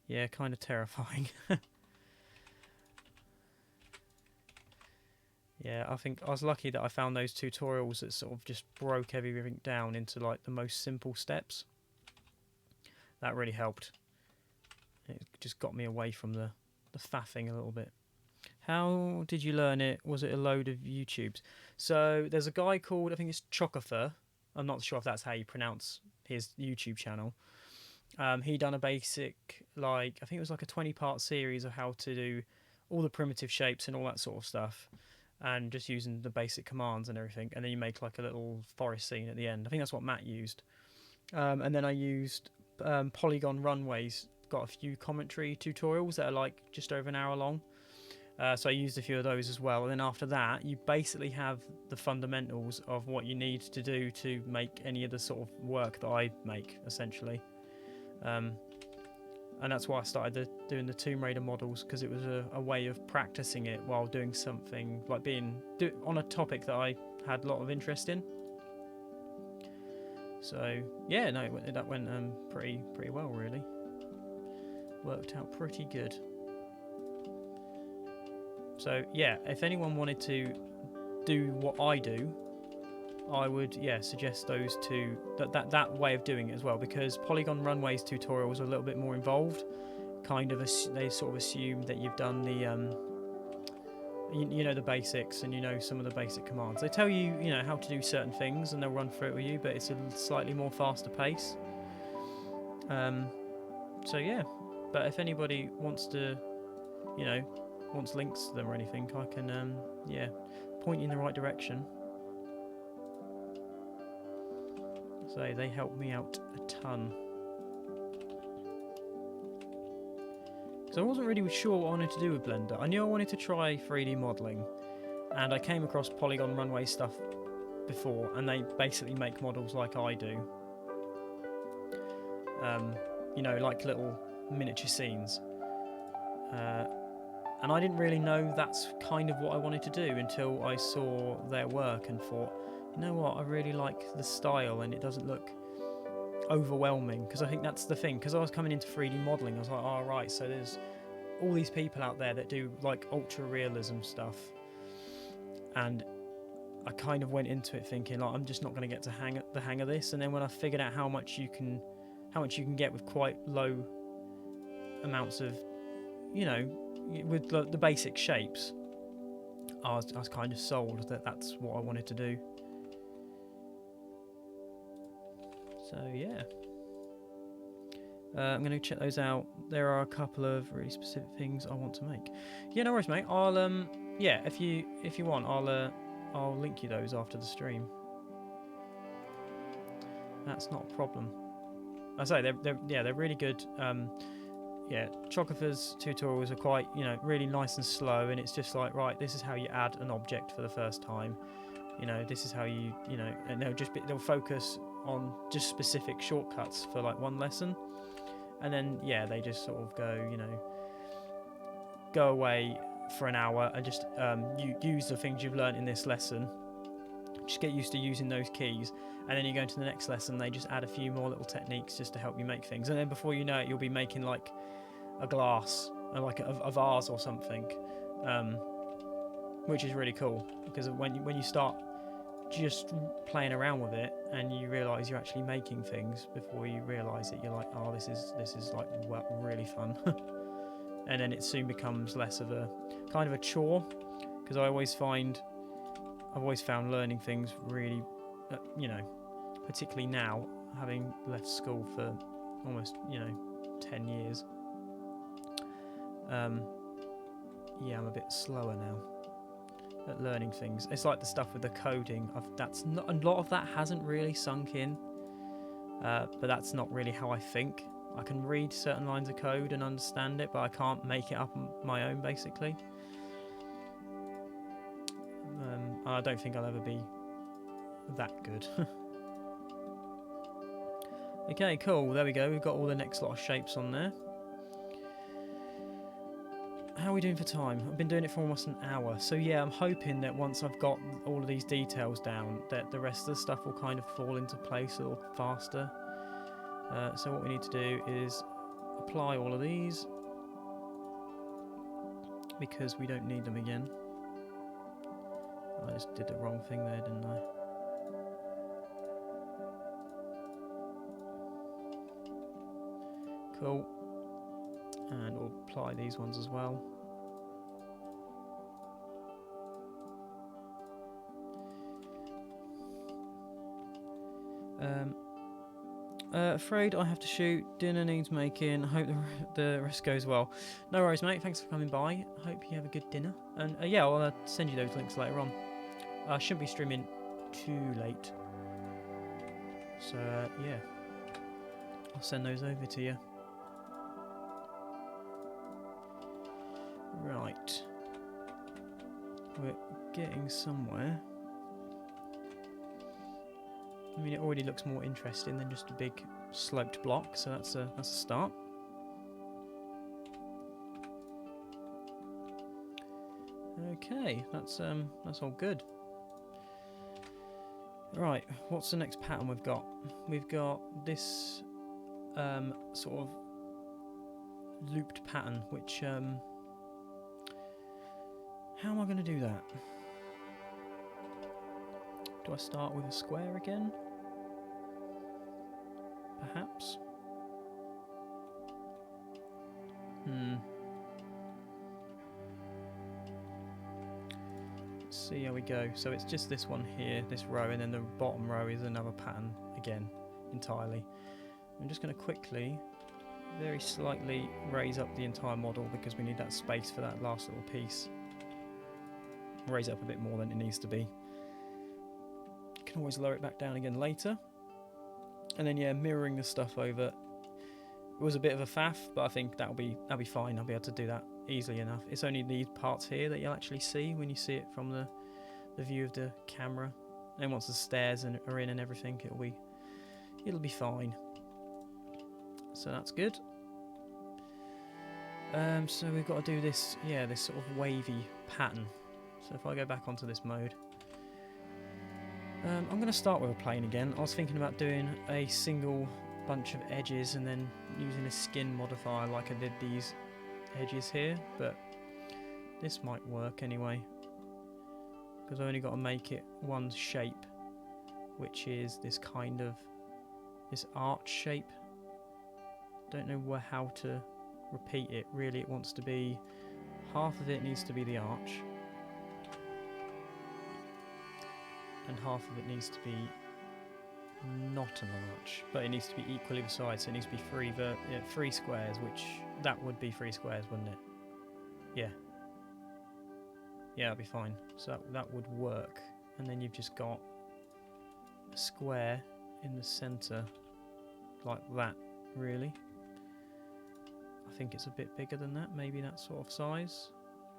Speaker 1: Yeah, kind of terrifying. Yeah, I think I was lucky that I found those tutorials that sort of just broke everything down into like the most simple steps. That really helped. It just got me away from the faffing a little bit. How did you learn it? Was it a load of YouTubes? So there's a guy called, I think it's Chocofer. I'm not sure if that's how you pronounce his YouTube channel. He done a basic, like, I think it was like a 20-part series of how to do all the primitive shapes and all that sort of stuff, and just using the basic commands and everything, and then you make like a little forest scene at the end. I think that's what Matt used. And then I used Polygon Runways, got a few commentary tutorials that are like just over an hour long. So I used a few of those as well, and then after that you basically have the fundamentals of what you need to do to make any of the sort of work that I make, essentially. And that's why I started doing the Tomb Raider models, because it was a way of practicing it while doing something, like on a topic that I had a lot of interest in. So yeah, no, that went pretty well, really. Worked out pretty good. So yeah, if anyone wanted to do what I do, I would suggest those two, that way of doing it as well, because Polygon Runways tutorials are a little bit more involved. Kind of they sort of assume that you've done the you know the basics, and you know some of the basic commands. They tell you how to do certain things, and they'll run through it with you, but it's a slightly more faster pace. So yeah, but if anybody wants to, wants links to them or anything, I can point you in the right direction. So they helped me out a ton. So I wasn't really sure what I wanted to do with Blender. I knew I wanted to try 3D modelling, and I came across Polygon Runway stuff before, and they basically make models like I do. Like little miniature scenes. And I didn't really know that's kind of what I wanted to do until I saw their work and thought, you know what, I really like the style and it doesn't look overwhelming, because I think that's the thing, because I was coming into 3D modelling, I was like, oh right, so there's all these people out there that do like ultra realism stuff, and I kind of went into it thinking like, I'm just not going to get to the hang of this. And then when I figured out how much you can get with quite low amounts of, with the basic shapes, I was kind of sold that that's what I wanted to do. So yeah, I'm going to check those out. There are a couple of really specific things I want to make. Yeah, no worries, mate. I'll if you want, I'll link you those after the stream. That's not a problem. I say they're really good. Chocofer's tutorials are quite really nice and slow, and it's just like, right, this is how you add an object for the first time. This is how you and they'll focus on just specific shortcuts for like one lesson, and then they just sort of go away for an hour and just you use the things you've learned in this lesson. Just get used to using those keys, and then you go into the next lesson, they just add a few more little techniques just to help you make things, and then before you know it, you'll be making like a glass or like a vase or something, which is really cool, because when you start just playing around with it and you realise you're actually making things before you realise it, you're like, oh, this is like really fun. And then it soon becomes less of a kind of a chore, because I've always found learning things really, particularly now, having left school for almost 10 years. I'm a bit slower now at learning things. It's like the stuff with the coding. A lot of that hasn't really sunk in, but that's not really how I think. I can read certain lines of code and understand it, but I can't make it up on my own, basically. I don't think I'll ever be that good. Okay, cool. There we go. We've got all the next lot of shapes on there. how are we doing for time? I've been doing it for almost an hour. So yeah, I'm hoping that once I've got all of these details down, that the rest of the stuff will kind of fall into place a little faster. So what we need to do is apply all of these, because we don't need them again. I just did the wrong thing there, didn't I? Cool. And we'll apply these ones as well. Afraid I have to shoot. Dinner needs making. I hope the rest goes well. No worries, mate. Thanks for coming by. I hope you have a good dinner. And yeah, I'll send you those links later on. I shouldn't be streaming too late. So yeah, I'll send those over to you. Right. We're getting somewhere. I mean, it already looks more interesting than just a big sloped block, so that's a start. Okay, that's all good. Right, what's the next pattern we've got? We've got this sort of looped pattern, which how am I going to do that? Do I start with a square again? Perhaps? Let's see how we go. So it's just this one here, this row, and then the bottom row is another pattern again, entirely. I'm just going to quickly, very slightly raise up the entire model because we need that space for that last little piece. Raise it up a bit more than it needs to be. You can always lower it back down again later. And then yeah, mirroring the stuff over. It was a bit of a faff, but I think that'll be fine. I'll be able to do that easily enough. It's only these parts here that you'll actually see when you see it from the view of the camera. And once the stairs are in and everything, it'll be fine. So that's good. So we've got to do this, yeah, this sort of wavy pattern. So if I go back onto this mode, I'm going to start with a plane again. I was thinking about doing a single bunch of edges and then using a skin modifier like I did these edges here, but this might work anyway, because I've only got to make it one shape, which is this kind of, this arch shape. Don't know how to repeat it. Really, it wants to be, half of it needs to be the arch, and half of it needs to be not an arch, but it needs to be equally the size, so it needs to be three squares, which that would be 3 squares, wouldn't it? Yeah, that'd be fine. So that would work, and then you've just got a square in the centre like that, really. I think it's a bit bigger than that, maybe that sort of size.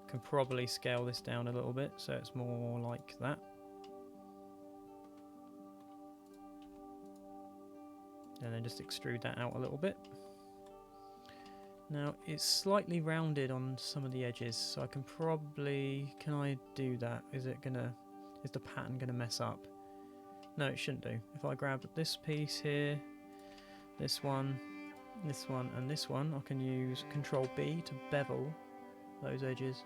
Speaker 1: Can probably scale this down a little bit so it's more like that. And then just extrude that out a little bit. Now it's slightly rounded on some of the edges, so I can probably, can I do that? Is the pattern gonna mess up? No, it shouldn't do. If I grab this piece here, this one, and this one, I can use Control B to bevel those edges,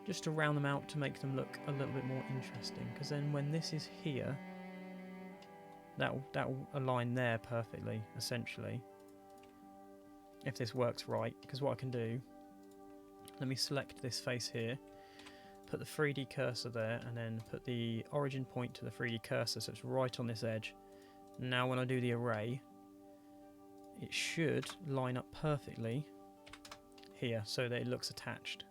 Speaker 1: just to round them out to make them look a little bit more interesting, because then when this is here, that'll align there perfectly, essentially, if this works right. Because what I can do, let me select this face here, put the 3D cursor there, and then put the origin point to the 3D cursor so it's right on this edge. Now when I do the array, it should line up perfectly here so that it looks attached.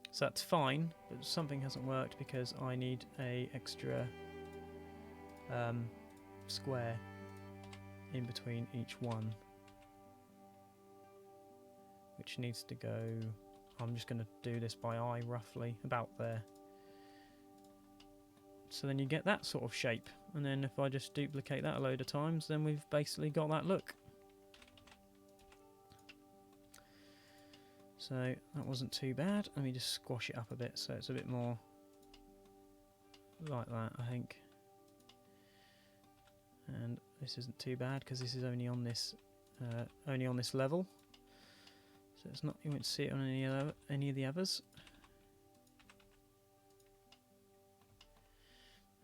Speaker 1: So that's fine, but something hasn't worked because I need a extra square in between each one, which needs to go, I'm just going to do this by eye roughly, about there. So then you get that sort of shape, and then if I just duplicate that a load of times, then we've basically got that look. So that wasn't too bad. Let me just squash it up a bit so it's a bit more like that, I think. And this isn't too bad because this is only on this level, so it's not, you won't see it on any of the others.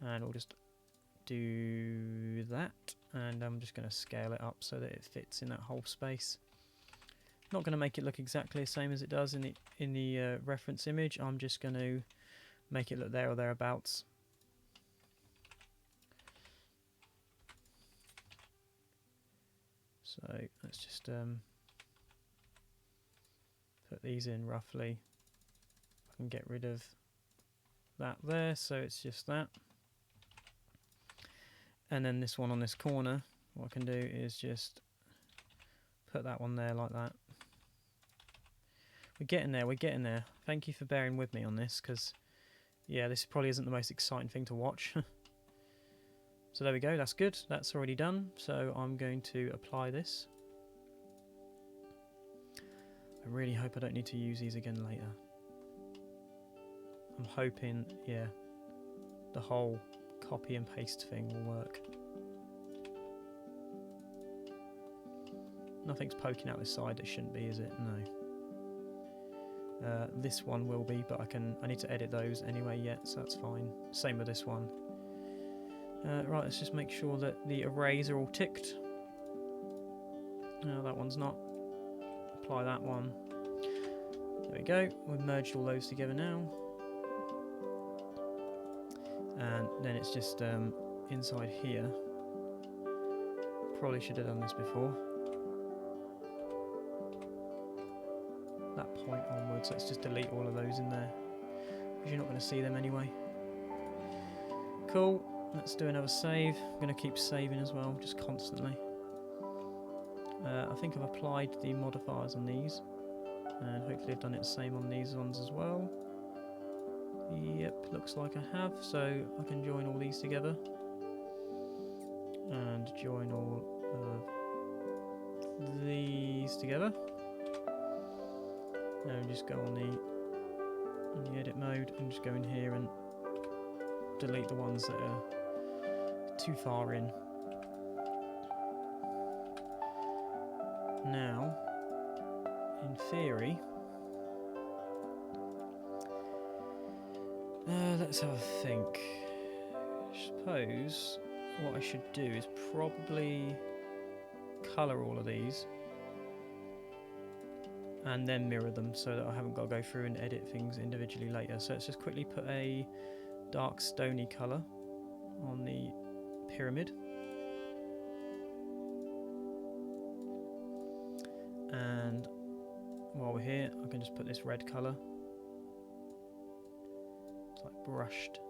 Speaker 1: And we'll just do that, and I'm just going to scale it up so that it fits in that whole space. Not going to make it look exactly the same as it does in the reference image. I'm just going to make it look there or thereabouts. So let's just put these in roughly. I can get rid of that there, so it's just that. And then this one on this corner, what I can do is just put that one there like that. We're getting there, we're getting there. Thank you for bearing with me on this, because yeah, this probably isn't the most exciting thing to watch. So there we go, that's good, that's already done. So I'm going to apply this. I really hope I don't need to use these again later. I'm hoping, yeah, the whole copy and paste thing will work. Nothing's poking out this side that shouldn't be, is it? No. This one will be, but I need to edit those anyway yet, so that's fine. Same with this one. Right, let's just make sure that the arrays are all ticked. No, that one's not. Apply that one. There we go. We've merged all those together now. And then it's just inside here. Probably should have done this before. That point onwards, let's just delete all of those in there, because you're not going to see them anyway. Cool, let's do another save. I'm going to keep saving as well, just constantly. I think I've applied the modifiers on these, and hopefully I've done it the same on these ones as well. Yep, looks like I have, so I can join all these together and join all of these together. Now just go on the edit mode and just go in here and delete the ones that are too far in. Now, in theory, let's have a think. I suppose what I should do is probably colour all of these and then mirror them so that I haven't got to go through and edit things individually later. So let's just quickly put a dark stony colour on the pyramid. And while we're here, I can just put this red colour. It's like brushed.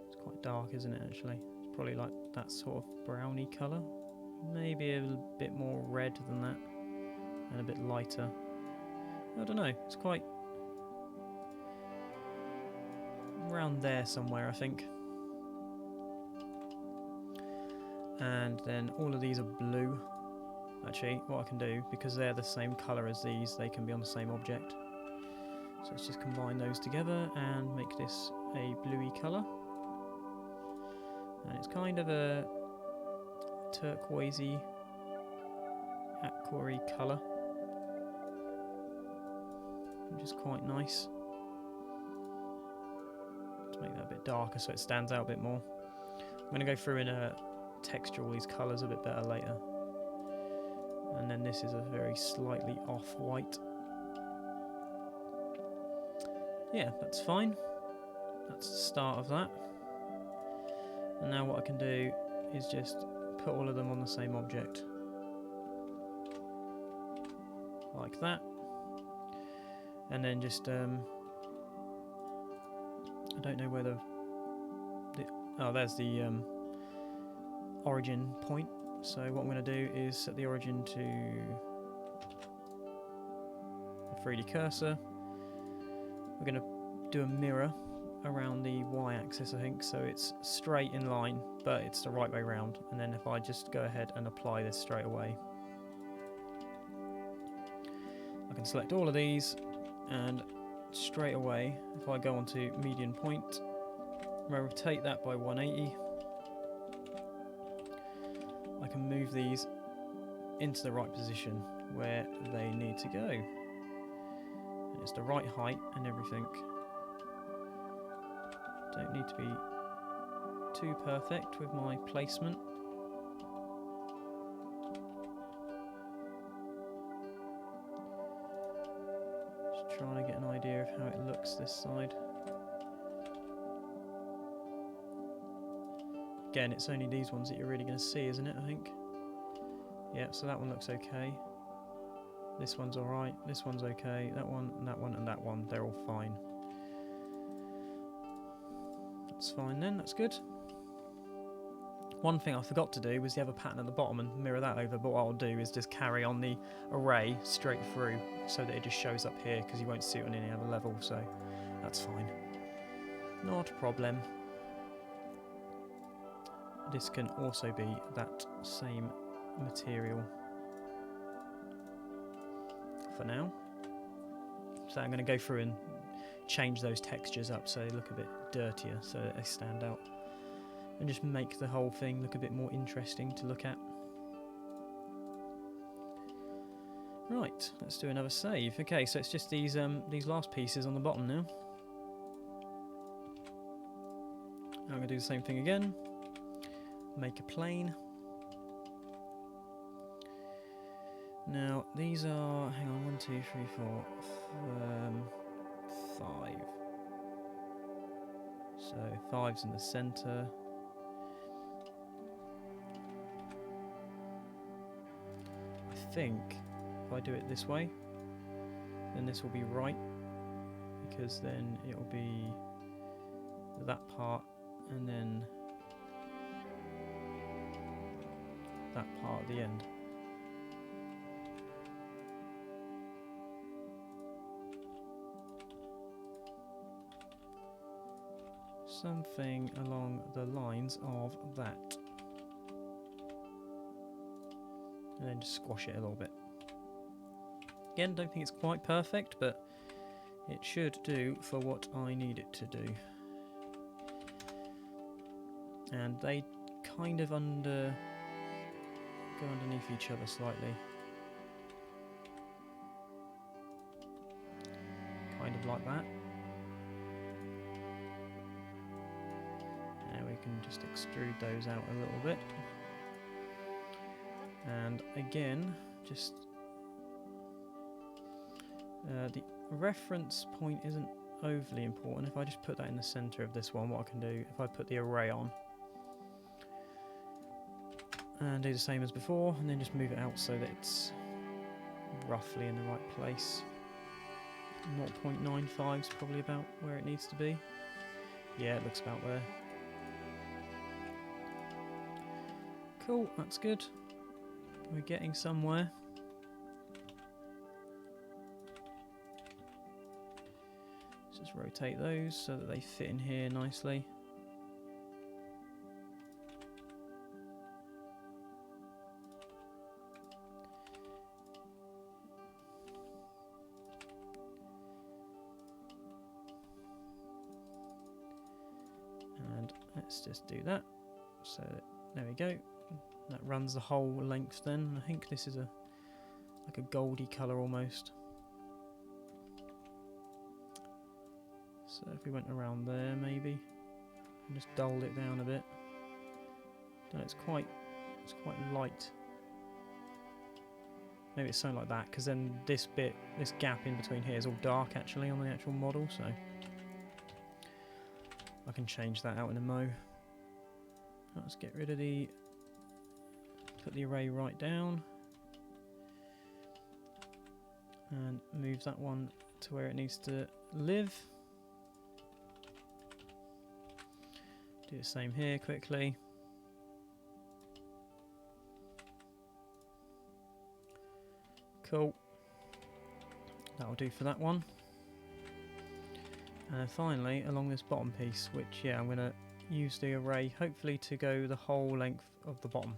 Speaker 1: It's quite dark, isn't it, actually? It's probably like that sort of browny colour. Maybe a little bit more red than that, and a bit lighter. I don't know, it's quite around there somewhere, I think. And then all of these are blue. Actually, what I can do, because they're the same colour as these, they can be on the same object. So let's just combine those together and make this a bluey colour. And it's kind of a turquoisey, aquary colour, which is quite nice. Let's make that a bit darker so it stands out a bit more. I'm going to go through and texture all these colours a bit better later. And then this is a very slightly off-white. Yeah, that's fine. That's the start of that. And now what I can do is just put all of them on the same object. Like that. And then just, I don't know where oh, there's the origin point. So what I'm going to do is set the origin to a 3D cursor. We're going to do a mirror around the y-axis, I think, so it's straight in line, but it's the right way round. And then if I just go ahead and apply this straight away, I can select all of these, and straight away, if I go onto median point, rotate that by 180, I can move these into the right position where they need to go. And it's the right height and everything. Don't need to be too perfect with my placement. Just trying to get an idea of how it looks this side. Again, it's only these ones that you're really going to see, isn't it, I think? Yeah, so that one looks okay. This one's alright, this one's okay, that one, and that one, and that one, they're all fine. That's fine then, that's good. One thing I forgot to do was the other pattern at the bottom and mirror that over, but what I'll do is just carry on the array straight through so that it just shows up here, because you won't see it on any other level, so that's fine. Not a problem. This can also be that same material for now. So I'm going to go through and change those textures up so they look a bit dirtier, so that they stand out, and just make the whole thing look a bit more interesting to look at. Right, let's do another save. Okay, so it's just these last pieces on the bottom now. I'm going to do the same thing again. Make a plane. Now these are, hang on, 1, 2, 3, 4, 5. So 5's in the centre. I think if I do it this way, then this will be right, because then it will be that part and then that part at the end. Something along the lines of that. And then just squash it a little bit. Again, don't think it's quite perfect, but it should do for what I need it to do. And they kind of go underneath each other slightly. Kind of like that. And we can just extrude those out a little bit. And again, just the reference point isn't overly important. If I just put that in the center of this one, what I can do, if I put the array on and do the same as before, and then just move it out so that it's roughly in the right place. 0.95 is probably about where it needs to be. Yeah, it looks about there. Cool, that's good. We're getting somewhere. Let's just rotate those so that they fit in here nicely. And let's just do that. So there we go. That runs the whole length then. I think this is like a goldy colour almost. So if we went around there maybe and just dulled it down a bit. No, it's quite light. Maybe it's something like that, because then this gap in between here is all dark actually on the actual model, so I can change that out in a mo. Let's get rid of put the array right down and move that one to where it needs to live. Do the same here quickly. Cool. That'll do for that one. And then finally along this bottom piece, which I'm going to use the array hopefully to go the whole length of the bottom.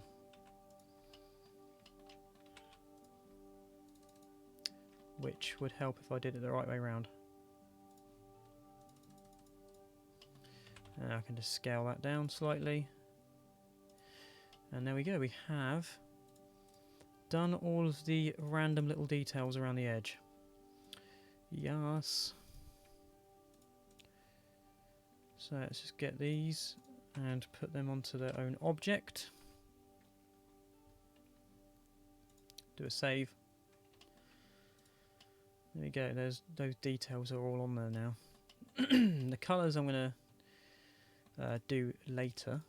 Speaker 1: which would help if I did it the right way around. I can just scale that down slightly. And there we go, we have done all of the random little details around the edge. Yes. So let's just get these and put them onto their own object. Do a save. There we go, those details are all on there now. The colours I'm going to do later.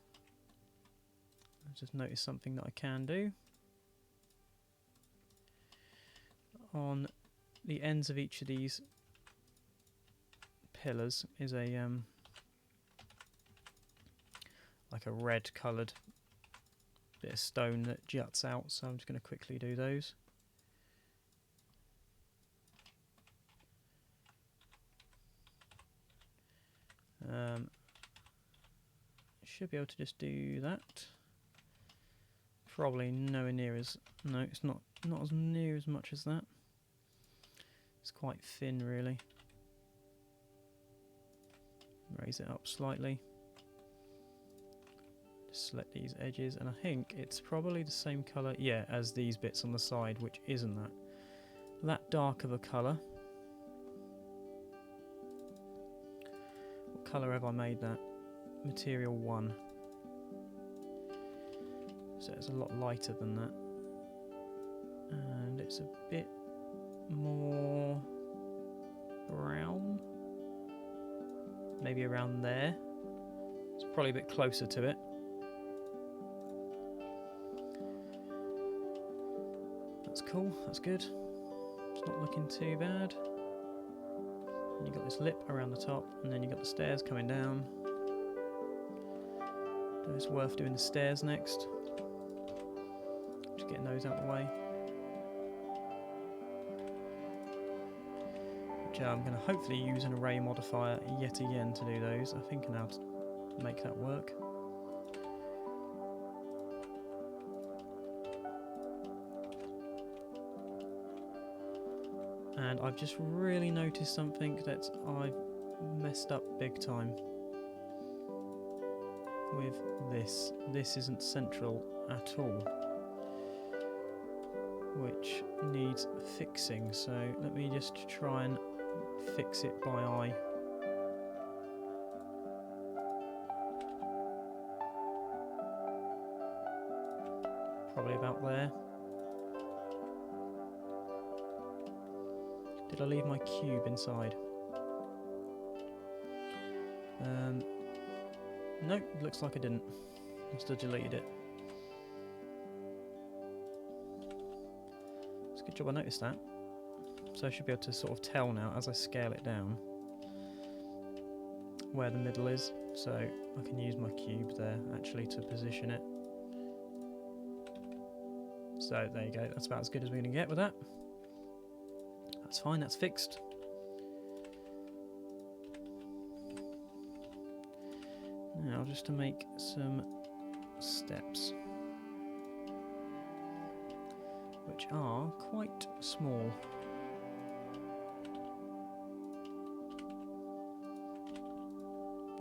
Speaker 1: I just noticed something that I can do. On the ends of each of these pillars is a like a red coloured bit of stone that juts out, so I'm just going to quickly do those. Should be able to just do that. Probably nowhere near as... no, it's not as near as much as that. It's quite thin, really. Raise it up slightly. Just select these edges, and I think it's probably the same colour, yeah, as these bits on the side, which isn't that dark of a colour. What colour have I made that? Material 1. So it's a lot lighter than that. And it's a bit more brown. Maybe around there. It's probably a bit closer to it. That's cool, that's good. It's not looking too bad. And you've got this lip around the top, and then you've got the stairs coming down. So it's worth doing the stairs next. Just getting those out of the way. Which I'm going to hopefully use an array modifier yet again to do those. I think now to make that work. And I've just really noticed something that I've messed up big time with this. This isn't central at all, which needs fixing. So let me just try and fix it by eye. Probably about there. Did I leave my cube inside? Nope, looks like I didn't. Must have deleted it. It's a good job I noticed that. So I should be able to sort of tell now as I scale it down where the middle is. So I can use my cube there actually to position it. So there you go, that's about as good as we're going to get with that. That's fine, that's fixed. Now just to make some steps, which are quite small.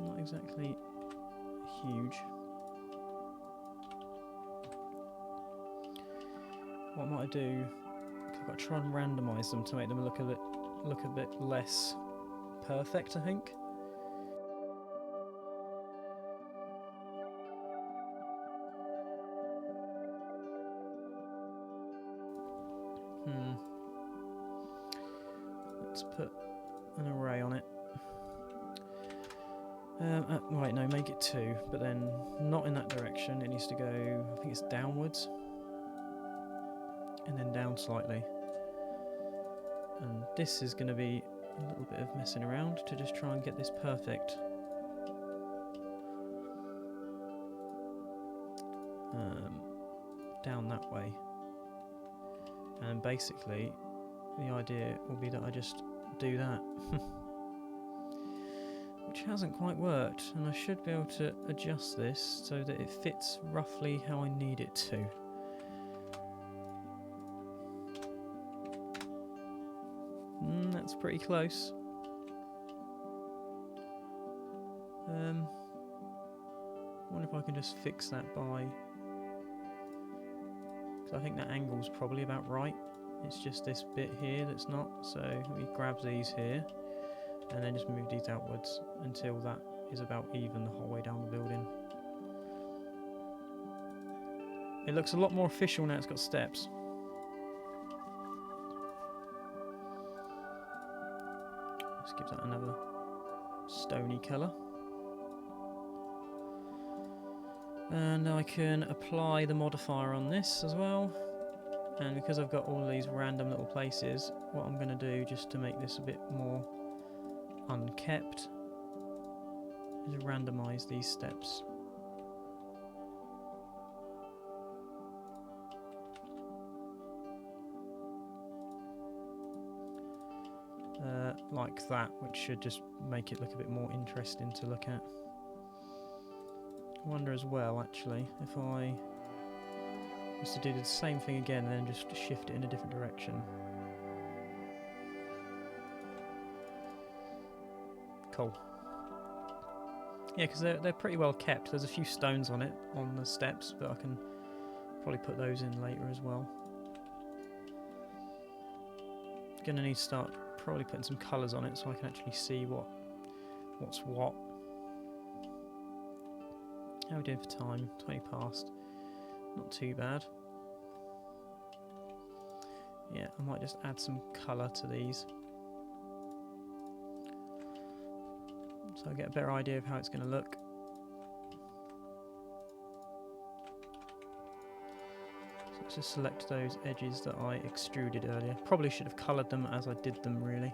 Speaker 1: Not exactly huge. What might I do? I've got to try and randomise them to make them look a bit less perfect, I think. Let's put an array on it. Right, no, make it 2, but then not in that direction. It needs to go, I think it's downwards, and then down slightly. And this is going to be a little bit of messing around to just try and get this perfect. Down that way. And basically, the idea will be that I just do that. Which hasn't quite worked, and I should be able to adjust this so that it fits roughly how I need it to. That's pretty close. I wonder if I can just fix that by... because I think that angle's probably about right. It's just this bit here that's not. So let me grab these here and then just move these outwards until that is about even the whole way down the building. It looks a lot more official now it's got steps. Let's give that another stony colour. And I can apply the modifier on this as well. And because I've got all of these random little places, what I'm going to do just to make this a bit more unkept is randomise these steps. Like that, which should just make it look a bit more interesting to look at. I wonder as well, actually, if I was to do the same thing again and then just shift it in a different direction. Cool. Yeah, because they're pretty well kept. There's a few stones on it, on the steps, but I can probably put those in later as well. Gonna need to start probably putting some colours on it so I can actually see what's what. How are we doing for time? 20 past. Not too bad. Yeah, I might just add some colour to these, so I get a better idea of how it's going to look. So let's just select those edges that I extruded earlier. Probably should have coloured them as I did them, really,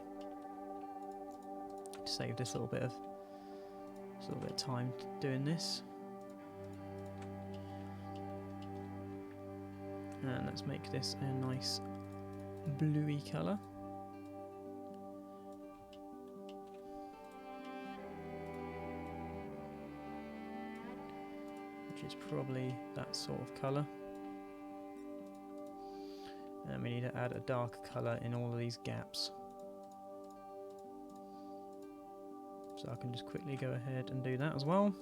Speaker 1: to save this little bit of time doing this. And let's make this a nice bluey colour. Which is probably that sort of colour. And we need to add a dark colour in all of these gaps. So I can just quickly go ahead and do that as well.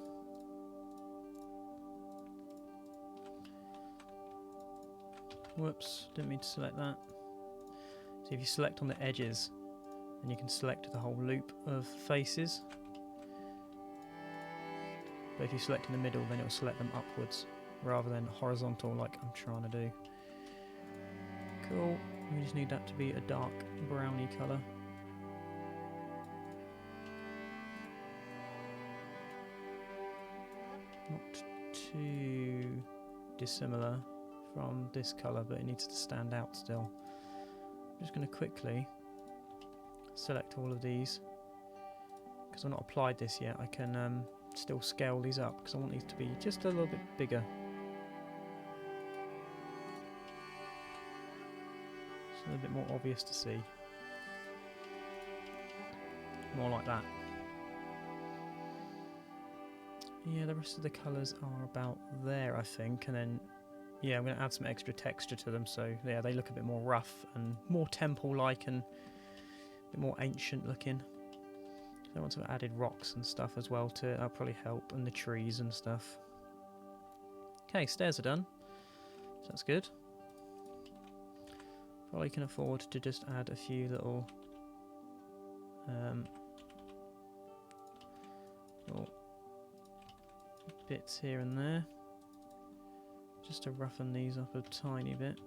Speaker 1: Whoops, didn't mean to select that. So if you select on the edges, then you can select the whole loop of faces. But if you select in the middle, then it will select them upwards rather than horizontal like I'm trying to do. Cool, we just need that to be a dark browny colour. Not too dissimilar from this colour, but it needs to stand out still. I'm just going to quickly select all of these. Because I've not applied this yet, I can still scale these up because I want these to be just a little bit bigger. So they're a bit more obvious to see. More like that. Yeah, the rest of the colours are about there, I think, and then yeah, I'm going to add some extra texture to them, so yeah, they look a bit more rough and more temple-like and a bit more ancient looking. So once I've added rocks and stuff as well to it, that'll probably help, and the trees and stuff. Okay, stairs are done, so that's good. Probably can afford to just add a few little bits here and there, just to roughen these up a tiny bit.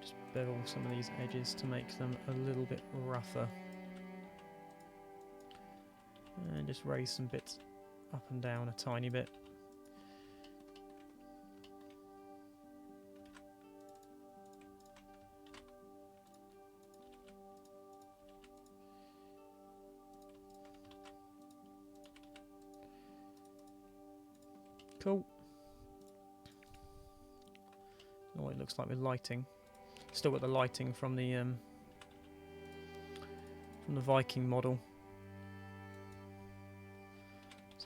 Speaker 1: Just bevel some of these edges to make them a little bit rougher. And just raise some bits up and down a tiny bit. Cool. Oh, it looks like with lighting. Still got the lighting from the Viking model.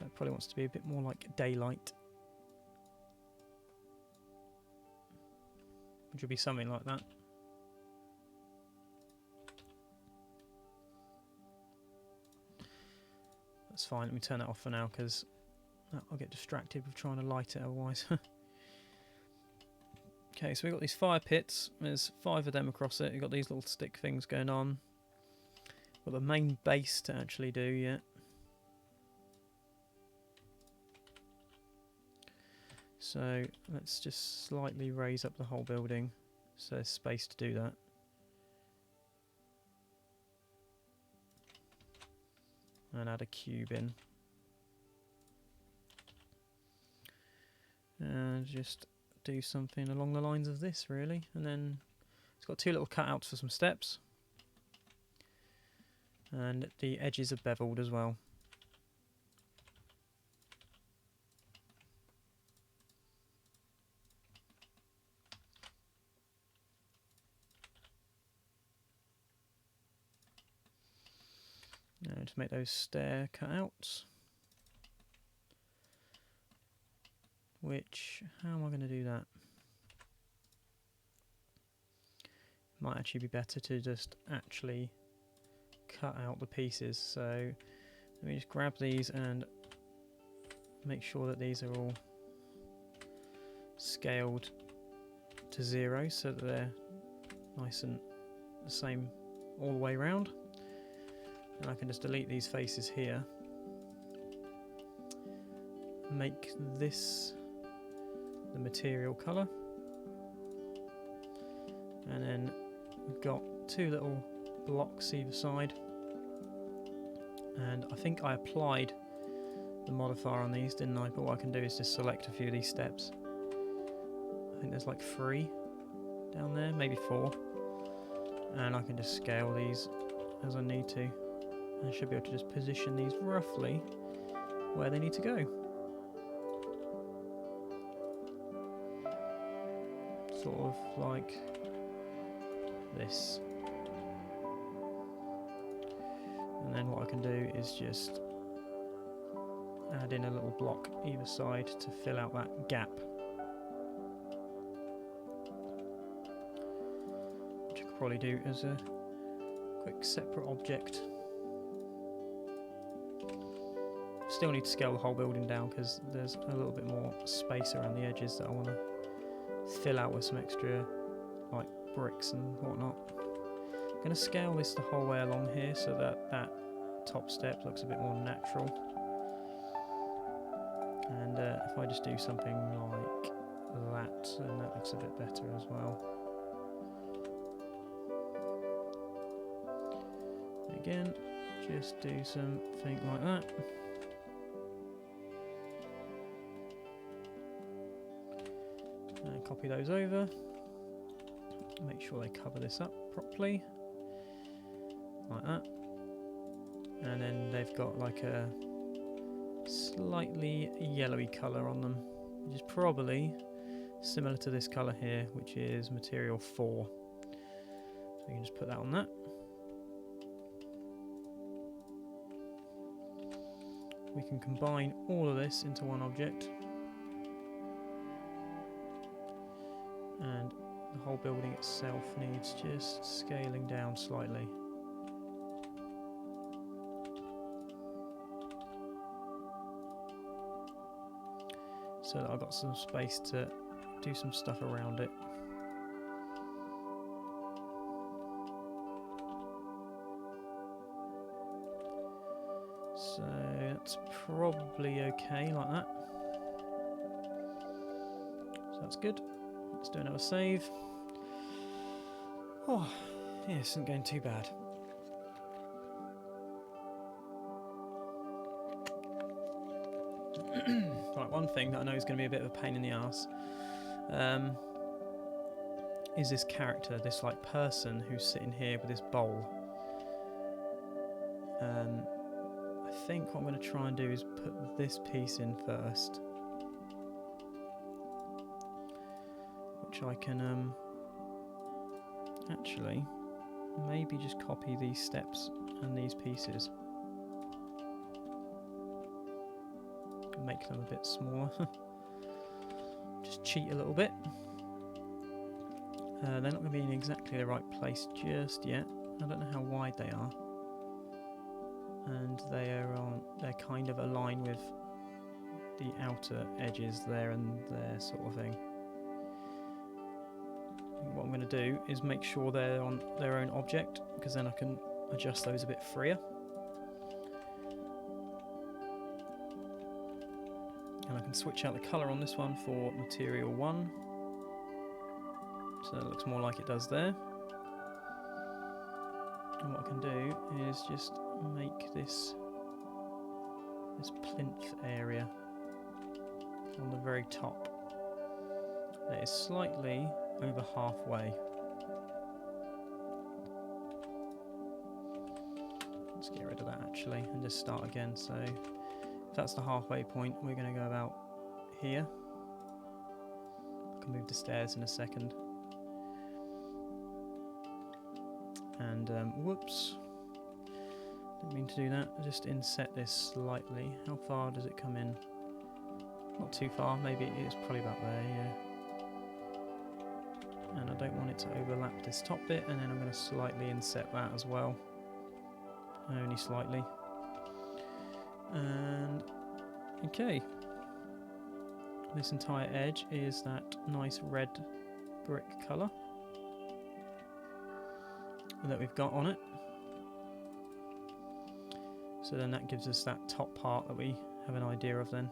Speaker 1: So it probably wants to be a bit more like daylight. Which would be something like that. That's fine, let me turn that off for now because I'll get distracted with trying to light it otherwise. Okay, so we've got these fire pits. There's 5 of them across it. You've got these little stick things going on. Got the main base to actually do yet. So let's just slightly raise up the whole building so there's space to do that. And add a cube in. And just do something along the lines of this really, and then it's got 2 little cutouts for some steps, and the edges are beveled as well. Now just make those stair cutouts. Which, how am I going to do that? Might actually be better to just actually cut out the pieces. So let me just grab these and make sure that these are all scaled to 0 so that they're nice and the same all the way around. And I can just delete these faces here. Make this the material colour, and then we've got 2 little blocks either side, and I think I applied the modifier on these, didn't I? But what I can do is just select a few of these steps. I think there's like 3 down there, maybe 4, and I can just scale these as I need to, and I should be able to just position these roughly where they need to go. Sort of like this. And then what I can do is just add in a little block either side to fill out that gap. Which I could probably do as a quick separate object. Still need to scale the whole building down because there's a little bit more space around the edges that I want to fill out with some extra like bricks and whatnot. I'm going to scale this the whole way along here so that that top step looks a bit more natural. And if I just do something like that, then that looks a bit better as well. Again, just do something like that. And copy those over. Make sure they cover this up properly. Like that. And then they've got like a slightly yellowy colour on them, which is probably similar to this colour here, which is material 4. So you can just put that on that. We can combine all of this into one object, and the whole building itself needs just scaling down slightly. So that I've got some space to do some stuff around it. So that's probably okay like that. So that's good. Let's do another save. Oh, yeah, this isn't going too bad. Right, one thing that I know is going to be a bit of a pain in the arse is this character, this like person who's sitting here with this bowl. I think what I'm going to try and do is put this piece in first, which I can actually maybe just copy these steps and these pieces. Make them a bit smaller. Just cheat a little bit. They're not going to be in exactly the right place just yet. I don't know how wide they are. And they're kind of aligned with the outer edges there and there, sort of thing. What I'm going to do is make sure they're on their own object, because then I can adjust those a bit freer. And I can switch out the colour on this one for material 1. So it looks more like it does there. And what I can do is just make this plinth area on the very top that is slightly over halfway. Let's get rid of that actually and just start again. So if that's the halfway point, we're going to go about here. I can move the stairs in a second. And whoops, didn't mean to do that. I just inset this slightly. How far does it come in? Not too far, maybe it's probably about there, yeah. And I don't want it to overlap this top bit, and then I'm going to slightly inset that as well. Only slightly. And okay, this entire edge is that nice red brick colour that we've got on it. So then that gives us that top part that we have an idea of then.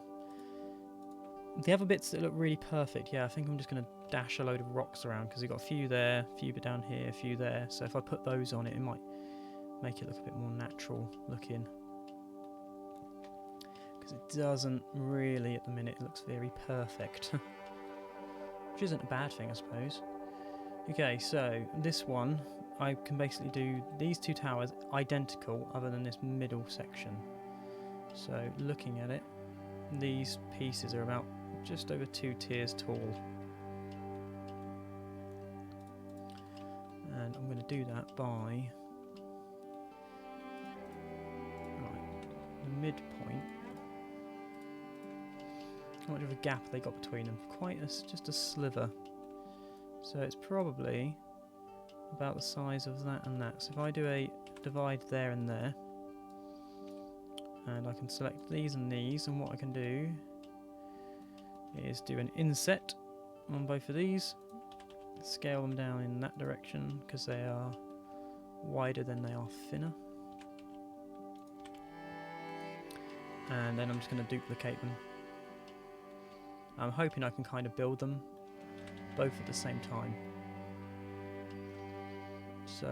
Speaker 1: The other bits that look really perfect, yeah, I think I'm just going to dash a load of rocks around, because we've got a few there, a few down here, a few there. So if I put those on it, it might make it look a bit more natural looking. Because it doesn't really at the minute, it looks very perfect. Which isn't a bad thing, I suppose. Okay, so this one, I can basically do these two towers identical other than this middle section. So looking at it, these pieces are about just over 2 tiers tall. And I'm going to do that by the midpoint. How much of a gap have they got between them? Just a sliver. So it's probably about the size of that and that. So if I do a divide there and there, and I can select these and these, and what I can do is do an inset on both of these, scale them down in that direction because they are wider than they are thinner, and then I'm just going to duplicate them. I'm hoping I can kind of build them both at the same time. So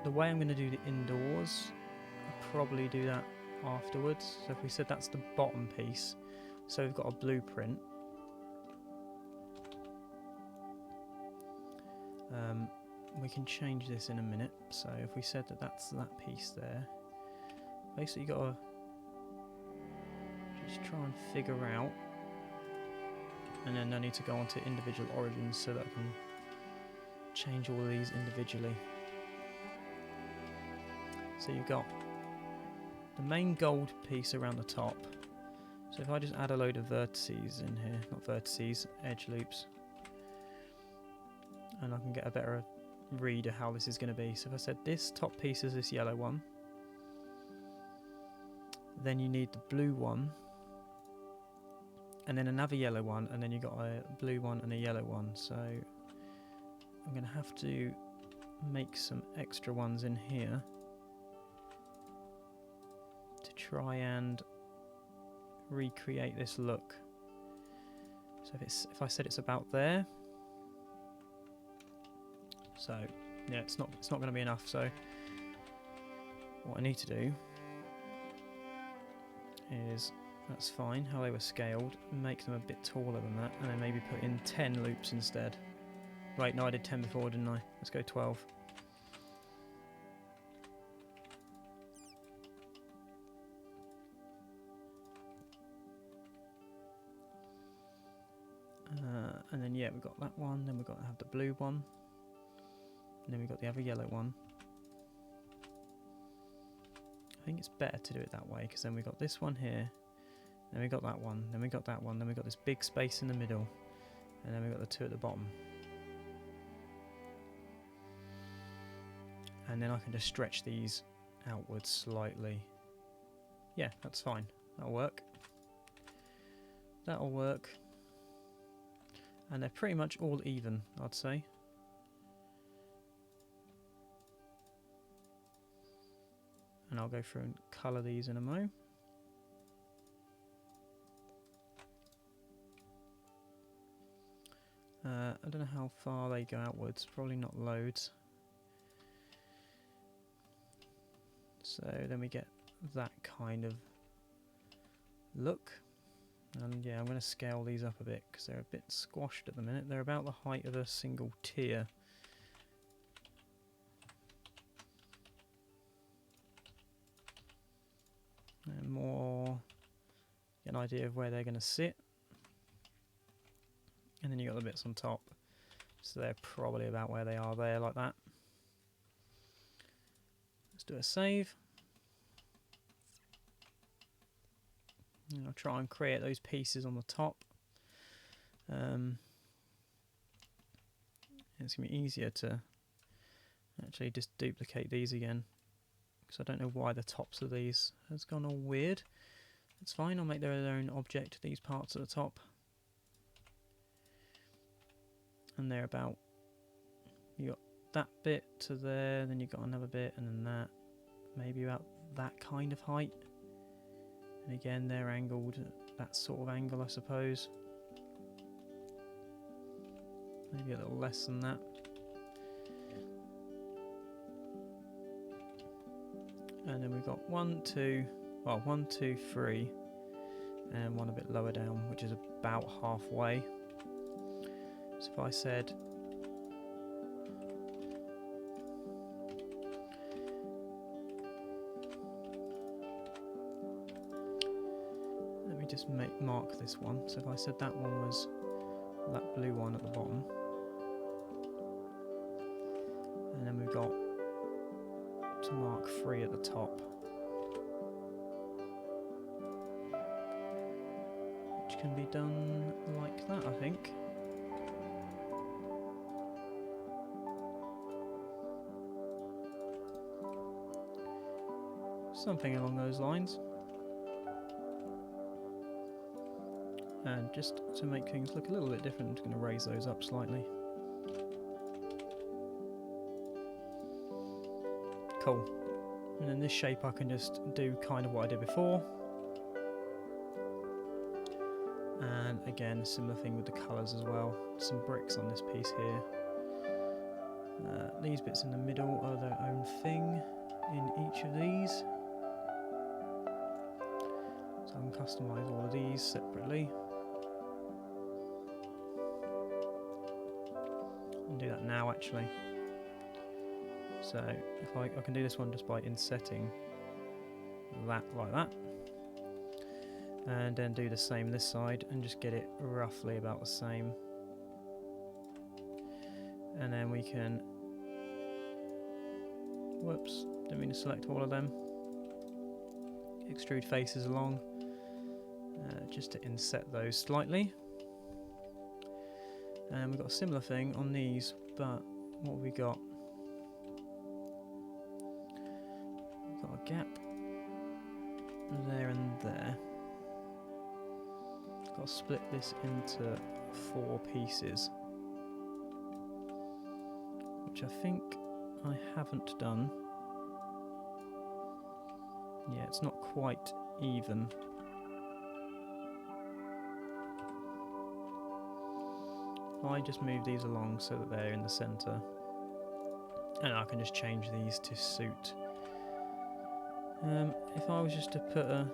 Speaker 1: the way I'm going to do the indoors, I'll probably do that afterwards. So if we said that's the bottom piece, so we've got a blueprint. We can change this in a minute. So if we said that that's that piece there, basically you've got to just try and figure out, and then I need to go on to individual origins so that I can change all of these individually. So you've got the main gold piece around the top. So if I just add a load of vertices in here, not vertices, edge loops, and I can get a better read of how this is going to be. So if I said this top piece is this yellow one, then you need the blue one, and then another yellow one, and then you've got a blue one and a yellow one. So I'm going to have to make some extra ones in here to try and recreate this look. So if I said it's about there, so yeah, it's not going to be enough. So what I need to do is, that's fine how they were scaled, make them a bit taller than that, and then maybe put in 10 loops instead. Wait, no, I did 10 before, didn't I? Let's go 12. And then yeah, we've got that one, then we've got to have the blue one, and then we've got the other yellow one. I think it's better to do it that way, because then we've got this one here, Then we got that one, then we got that one, then we got this big space in the middle, and then we got the two at the bottom. And then I can just stretch these outwards slightly. Yeah, that's fine. That'll work. That'll work. And they're pretty much all even, I'd say. And I'll go through and colour these in a mo. I don't know how far they go outwards, probably not loads. So then we get that kind of look. And yeah, I'm going to scale these up a bit because they're a bit squashed at the minute. They're about the height of a single tier. And more get an idea of where they're going to sit. And then you got the bits on top. So they're probably about where they are there, like that. Let's do a save. And I'll try and create those pieces on the top. It's going to be easier to actually just duplicate these again, because I don't know why the tops of these has gone all weird. It's fine, I'll make their own object, these parts at the top. And they're about, you got that bit to there, then you got another bit, and then that, maybe about that kind of height. And again, they're angled at that sort of angle, I suppose. Maybe a little less than that. And then we've got 1, 2, 3, and one a bit lower down, which is about halfway. So if I said let me just mark this one. So if I said that one was that blue one at the bottom, and then we've got to mark 3 at the top, which can be done like that, I think. Something along those lines. And just to make things look a little bit different, I'm just going to raise those up slightly. Cool. And in this shape I can just do kind of what I did before. And again, a similar thing with the colours as well. Some bricks on this piece here. These bits in the middle are their own thing in each of these. So I can customise all of these separately. And do that now actually. So if I can do this one just by insetting that like that. And then do the same this side and just get it roughly about the same. And then we can, whoops, didn't mean to select all of them. Extrude faces along, just to inset those slightly. And we've got a similar thing on these, but what have we got? We've got a gap there and there. Got to split this into 4 pieces, which I think I haven't done. Yeah, it's not quite even. I just move these along so that they're in the centre, and I can just change these to suit. If I was just to put a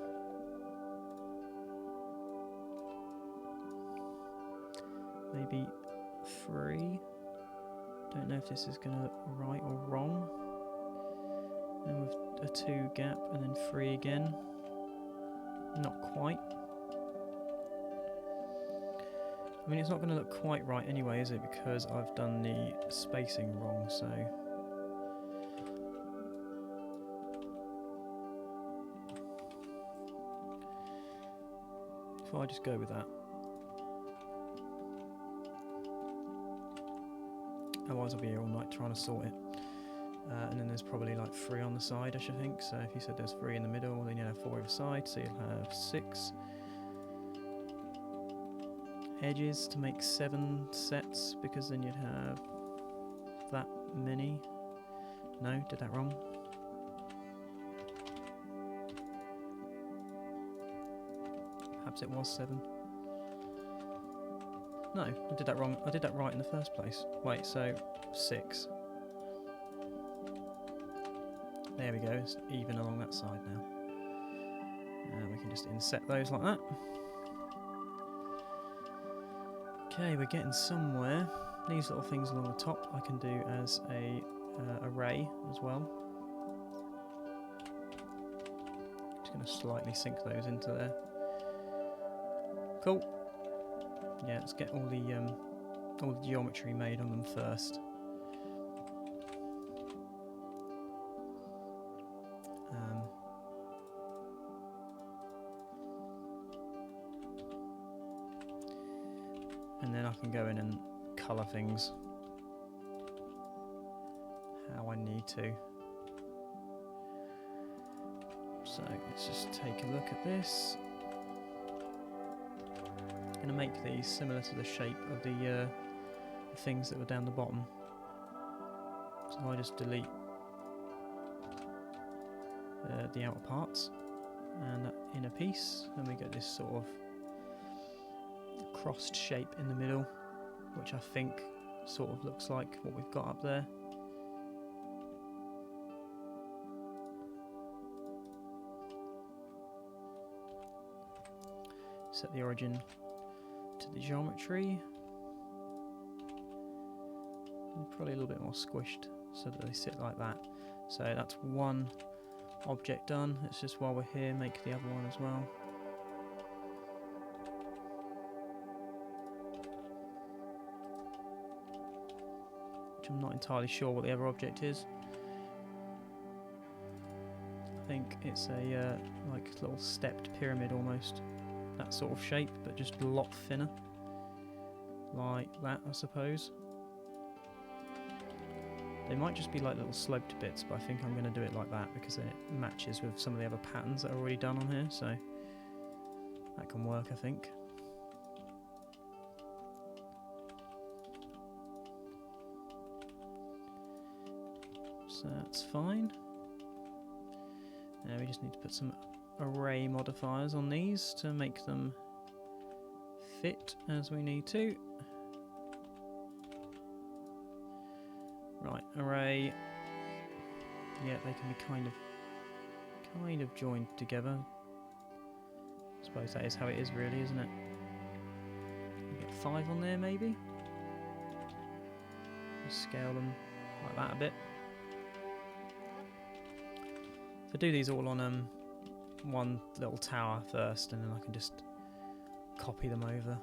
Speaker 1: maybe 3, don't know if this is going to look right or wrong. And with a 2 gap and then 3 again. Not quite. I mean, it's not going to look quite right anyway, is it? Because I've done the spacing wrong, so. if I just go with that. Otherwise I'll be here all night trying to sort it. And then there's probably like 3 on the side, I should think. So if you said there's 3 in the middle, then you'll have 4 either side, so you'll have 6 edges to make 7 sets, because then you'd have that many. No, did that wrong. Perhaps it was 7. No, I did that wrong. I did that right in the first place. Wait, so 6. There we go, it's even along that side now. And we can just inset those like that. Okay, we're getting somewhere. These little things along the top I can do as a array as well. Just going to slightly sink those into there. Cool. Yeah, let's get all the geometry made on them first. And then I can go in and colour things how I need to. So let's just take a look at this. I'm going to make these similar to the shape of the things that were down the bottom. So I just delete the outer parts and that inner piece, and we get this sort of crossed shape in the middle, which I think sort of looks like what we've got up there. Set the origin to the geometry. And probably a little bit more squished so that they sit like that. So that's one object done. Let's just, while we're here, make the other one as well. Which I'm not entirely sure what the other object is. I think it's a like a little stepped pyramid almost. That sort of shape, but just a lot thinner. Like that, I suppose. They might just be like little sloped bits, but I think I'm going to do it like that because it matches with some of the other patterns that are already done on here, so that can work, I think. So that's fine. Now we just need to put some array modifiers on these to make them fit as we need to. Right, array. Yeah, they can be kind of joined together. I suppose that is how it is really, isn't it? We get 5 on there maybe. Just scale them like that a bit. So do these all on one little tower first, and then I can just copy them over.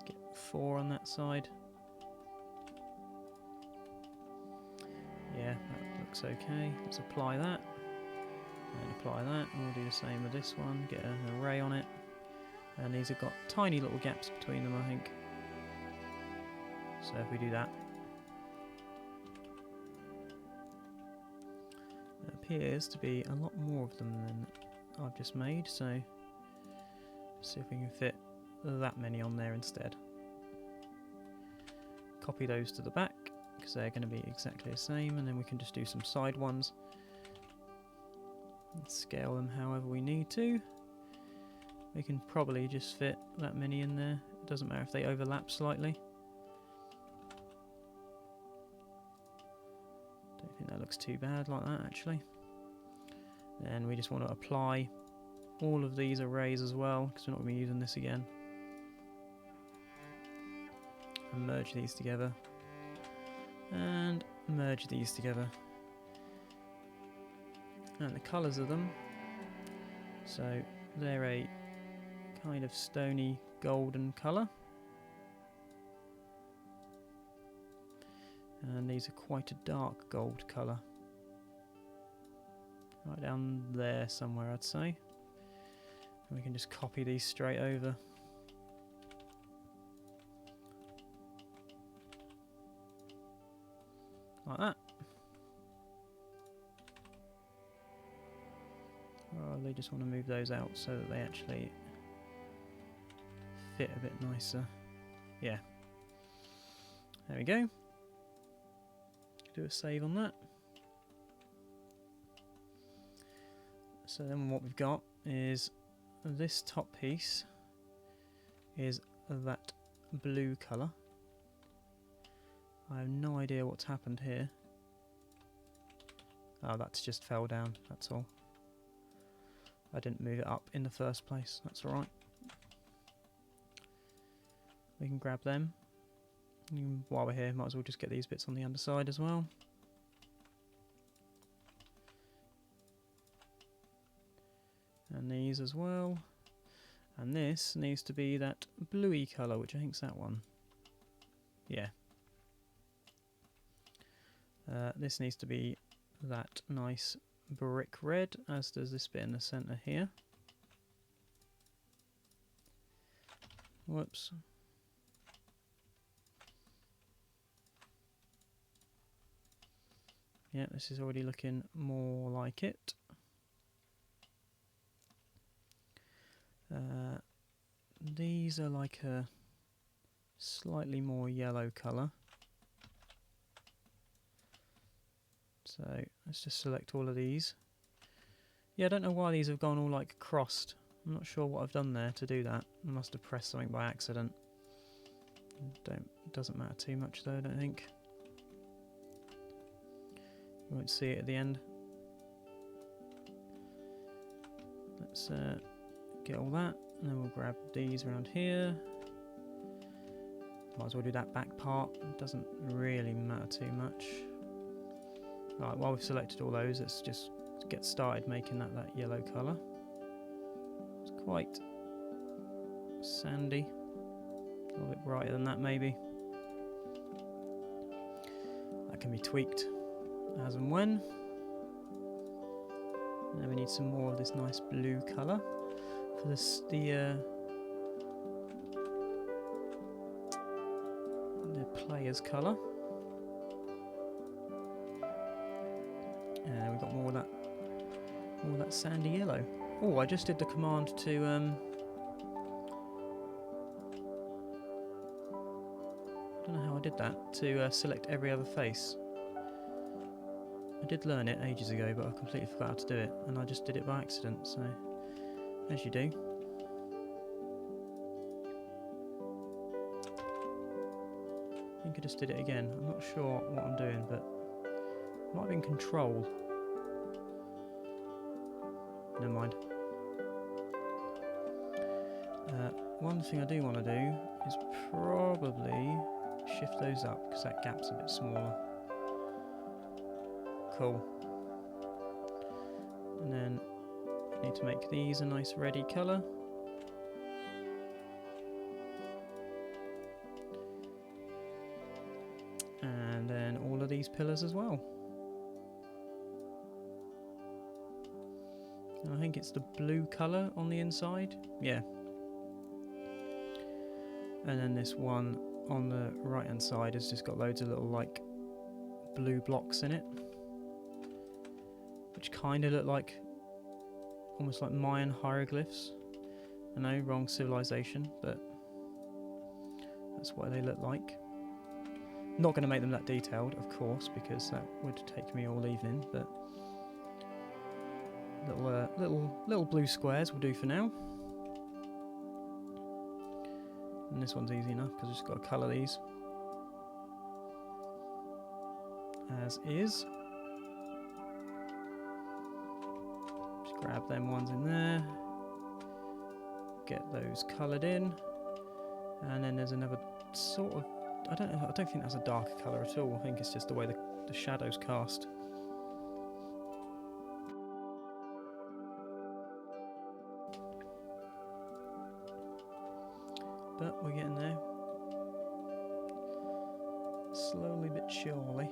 Speaker 1: Get 4 on that side. Yeah, that looks okay. Let's apply that. And apply that. And we'll do the same with this one. Get an array on it. And these have got tiny little gaps between them, I think. So if we do that, there appears to be a lot more of them than I've just made. So let's see if we can fit that many on there instead. Copy those to the back, because they're going to be exactly the same, and then we can just do some side ones and scale them however we need to. We can probably just fit that many in there. It doesn't matter if they overlap slightly. Don't think that looks too bad like that actually. Then we just want to apply all of these arrays as well, because we're not going to be using this again. And merge these together. And merge these together. And the colours of them, so they're a kind of stony golden colour, and these are quite a dark gold colour, right down there somewhere I'd say. We can just copy these straight over. Like that. Oh, they just want to move those out so that they actually fit a bit nicer. Yeah. There we go. Do a save on that. So then what we've got is this top piece is that blue colour. I have no idea what's happened here. Oh, that's just fell down, that's all. I didn't move it up in the first place, that's alright. We can grab them. And while we're here, might as well just get these bits on the underside as well. And these as well. And this needs to be that bluey colour, which I think's that one. Yeah. This needs to be that nice brick red, as does this bit in the centre here. Whoops. Yeah, this is already looking more like it. These are like a slightly more yellow colour. So let's just select all of these. Yeah, I don't know why these have gone all like crossed. I'm not sure what I've done there to do that. I must have pressed something by accident. Doesn't matter too much though, I don't think. You won't see it at the end. Let's get all that, and then we'll grab these around here. Might as well do that back part. It doesn't really matter too much. Right, while we've selected all those, let's just get started making that yellow colour. It's quite sandy. A little bit brighter than that maybe. That can be tweaked as and when. And then we need some more of this nice blue colour for this, the player's colour. And we've got more of that sandy yellow. Oh, I just did the command to I don't know how I did that, to select every other face. I did learn it ages ago, but I completely forgot how to do it, and I just did it by accident, so as you do. I think I just did it again. I'm not sure what I'm doing, but it might have been control. Never mind. One thing I do want to do is probably shift those up, because that gap's a bit smaller. Cool. And then I need to make these a nice reddy colour. And then all of these pillars as well. And I think it's the blue colour on the inside. Yeah. And then this one on the right hand side has just got loads of little like blue blocks in it, which kind of look like almost like Mayan hieroglyphs. I know, wrong civilization, but that's what they look like. Not going to make them that detailed, of course, because that would take me all evening, but little blue squares will do for now. And this one's easy enough because I've just got to colour these as is. Just grab them ones in there, get those coloured in, and then there's another sort of, I don't think that's a darker colour at all. I think it's just the way the shadows cast. But we're getting there. Slowly but surely.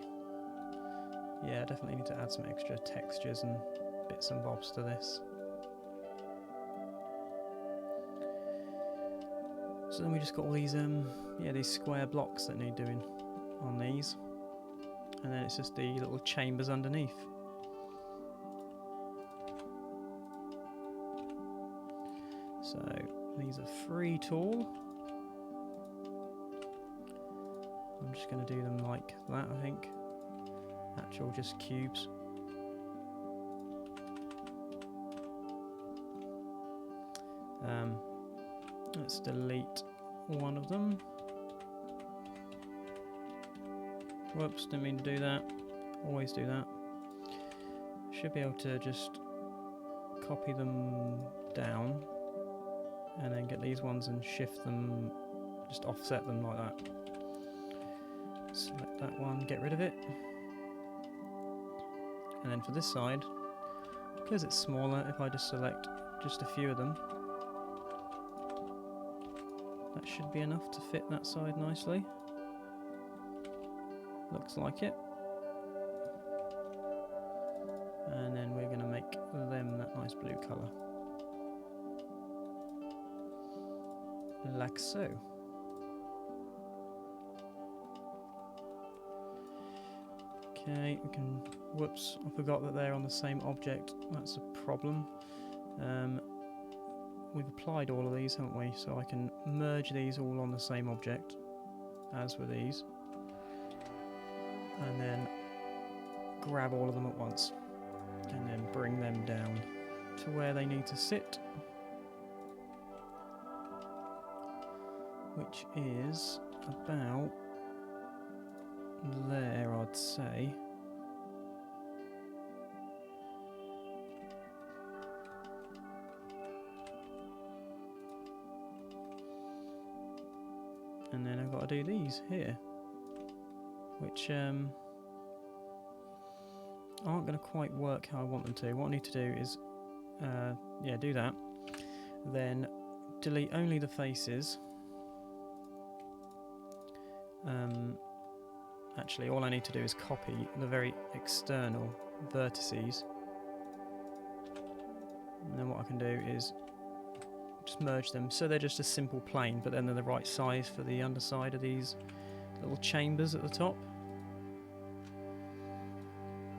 Speaker 1: Yeah, I definitely need to add some extra textures and bits and bobs to this. So then we just got all these yeah, these square blocks that need doing on these, and then it's just the little chambers underneath. So these are 3 tall. I'm just going to do them like that, I think. Actual just cubes. Let's delete one of them. Whoops, didn't mean to do that. Always do that. Should be able to just copy them down and then get these ones and shift them, just offset them like that. Select that one, get rid of it. And then for this side, because it's smaller, if I just select just a few of them, that should be enough to fit that side nicely. Looks like it. And then we're going to make them that nice blue colour. Like so. Okay, we can... Whoops, I forgot that they're on the same object. That's a problem. We've applied all of these, haven't we? So I can merge these all on the same object, as with these. And then grab all of them at once. And then bring them down to where they need to sit. Which is about there, I'd say. And then I've got to do these here, which aren't going to quite work how I want them to. What I need to do is, yeah, do that. Then delete only the faces. Actually, all I need to do is copy the very external vertices. And then what I can do is just merge them so they're just a simple plane, but then they're the right size for the underside of these little chambers at the top.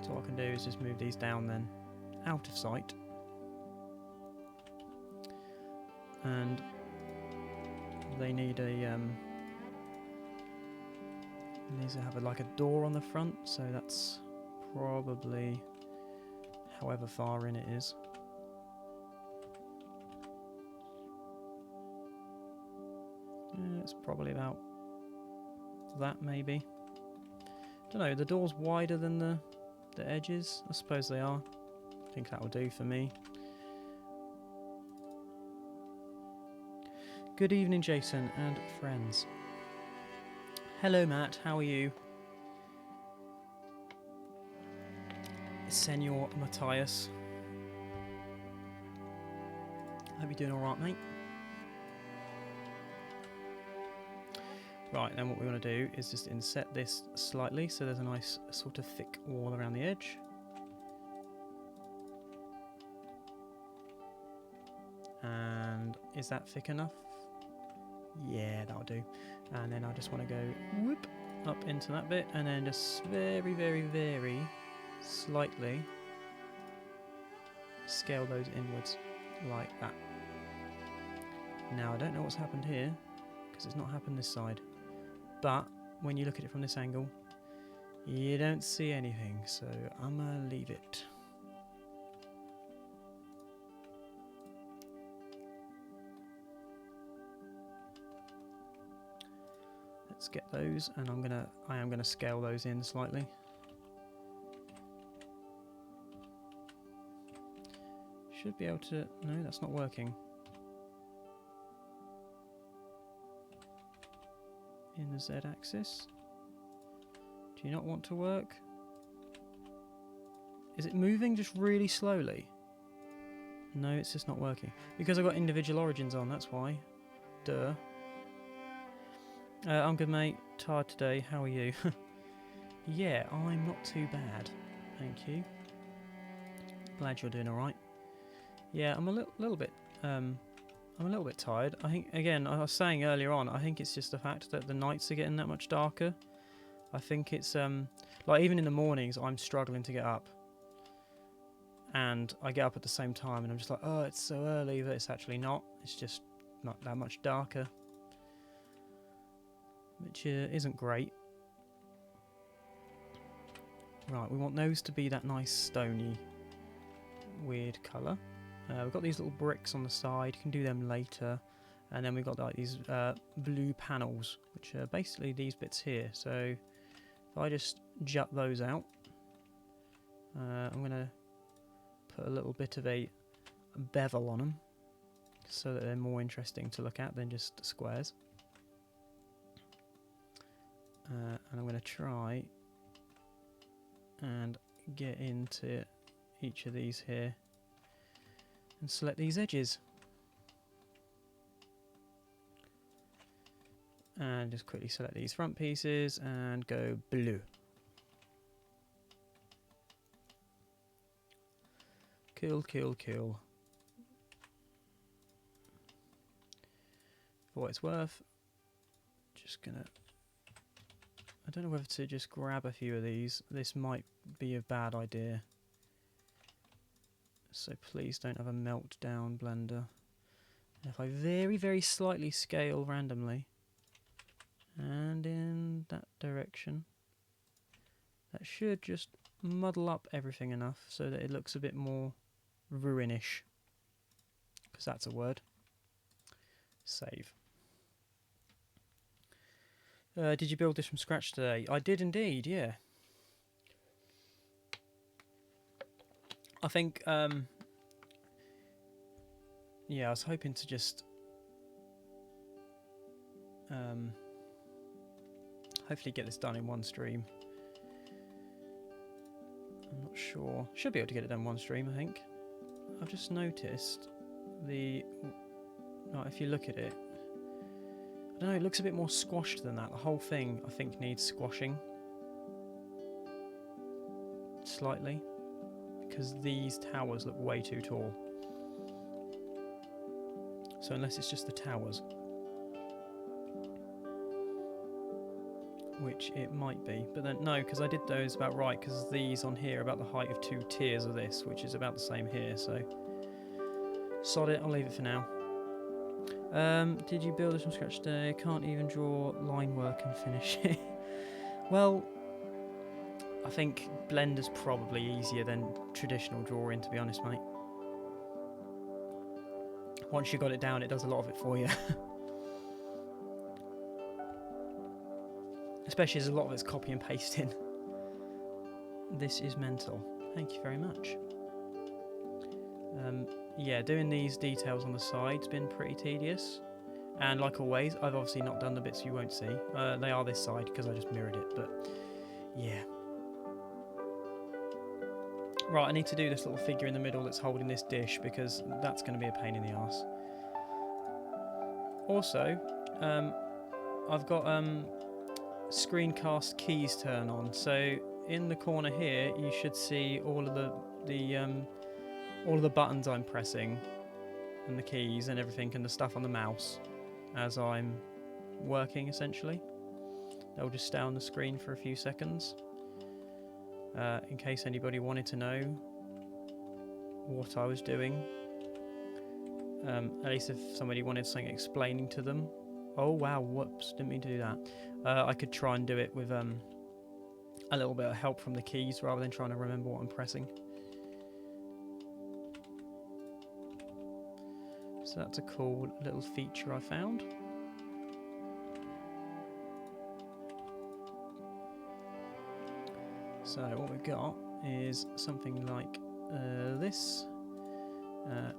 Speaker 1: So what I can do is just move these down then, out of sight. And they need a needs to have like a door on the front, so that's probably however far in it is. It's probably about that, maybe. Don't know, the door's wider than the edges. I suppose they are. I think that will do for me. Good evening, Jason and friends. Hello, Matt. How are you? Senor Matthias. Hope you're doing alright, mate. Right, then what we want to do is just inset this slightly so there's a nice sort of thick wall around the edge. And is that thick enough? Yeah, that'll do. And then I just want to go whoop up into that bit and then just very, very, very slightly scale those inwards like that. Now I don't know what's happened here because it's not happened this side, but when you look at it from this angle you don't see anything, so I'm gonna leave it. Let's get those, and I am gonna scale those in slightly. Should be able to. No, that's not working. In the Z-axis. Do you not want to work? Is it moving just really slowly? No, it's just not working. Because I've got individual origins on, that's why. Duh. I'm good, mate. Tired today. How are you? Yeah, I'm not too bad. Thank you. Glad you're doing alright. Yeah, I'm a little bit I'm a little bit tired. I think, again, I was saying earlier on, I think it's just the fact that the nights are getting that much darker. I think it's, like, even in the mornings, I'm struggling to get up. And I get up at the same time, and I'm just like, oh, it's so early, but it's actually not. It's just not that much darker. Which isn't great. Right, we want those to be that nice, stony, weird colour. We've got these little bricks on the side, you can do them later. And then we've got like these blue panels, which are basically these bits here. So if I just jut those out, I'm going to put a little bit of a bevel on them, so that they're more interesting to look at than just squares. And I'm going to try and get into each of these here and select these edges. And just quickly select these front pieces and go blue. Cool, cool, cool. For what it's worth, just gonna... I don't know whether to just grab a few of these. This might be a bad idea. So please don't have a meltdown, Blender. If I very, very slightly scale randomly, and in that direction, that should just muddle up everything enough so that it looks a bit more ruinish, because that's a word. Save. Did you build this from scratch today? I did indeed, yeah. I think, yeah, I was hoping to just hopefully get this done in one stream. I'm not sure. Should be able to get it done in one stream, I think. I've just noticed the... Right, if you look at it, I don't know, it looks a bit more squashed than that. The whole thing, I think, needs squashing. Slightly. Because these towers look way too tall. So unless it's just the towers, which it might be, but then no, because I did those about right, because these on here are about the height of 2 tiers of this, which is about the same here, so sod it, I'll leave it for now. Did you build this from scratch today? Can't even draw line work and finish it. Well, I think Blender's probably easier than traditional drawing, to be honest, mate. Once you got it down, it does a lot of it for you. Especially as a lot of it's copy and pasting. This is mental. Thank you very much. Yeah, doing these details on the side's been pretty tedious. And like always, I've obviously not done the bits you won't see. They are this side because I just mirrored it, but yeah. Right, I need to do this little figure in the middle that's holding this dish because that's going to be a pain in the arse. Also, I've got Screencast Keys turn on. So in the corner here, you should see all of the buttons I'm pressing, and the keys and everything, and the stuff on the mouse as I'm working. Essentially, they'll just stay on the screen for a few seconds. In case anybody wanted to know what I was doing. At least if somebody wanted something explaining to them. Oh wow, whoops, didn't mean to do that. I could try and do it with a little bit of help from the keys rather than trying to remember what I'm pressing. So that's a cool little feature I found. So what we've got is something like this.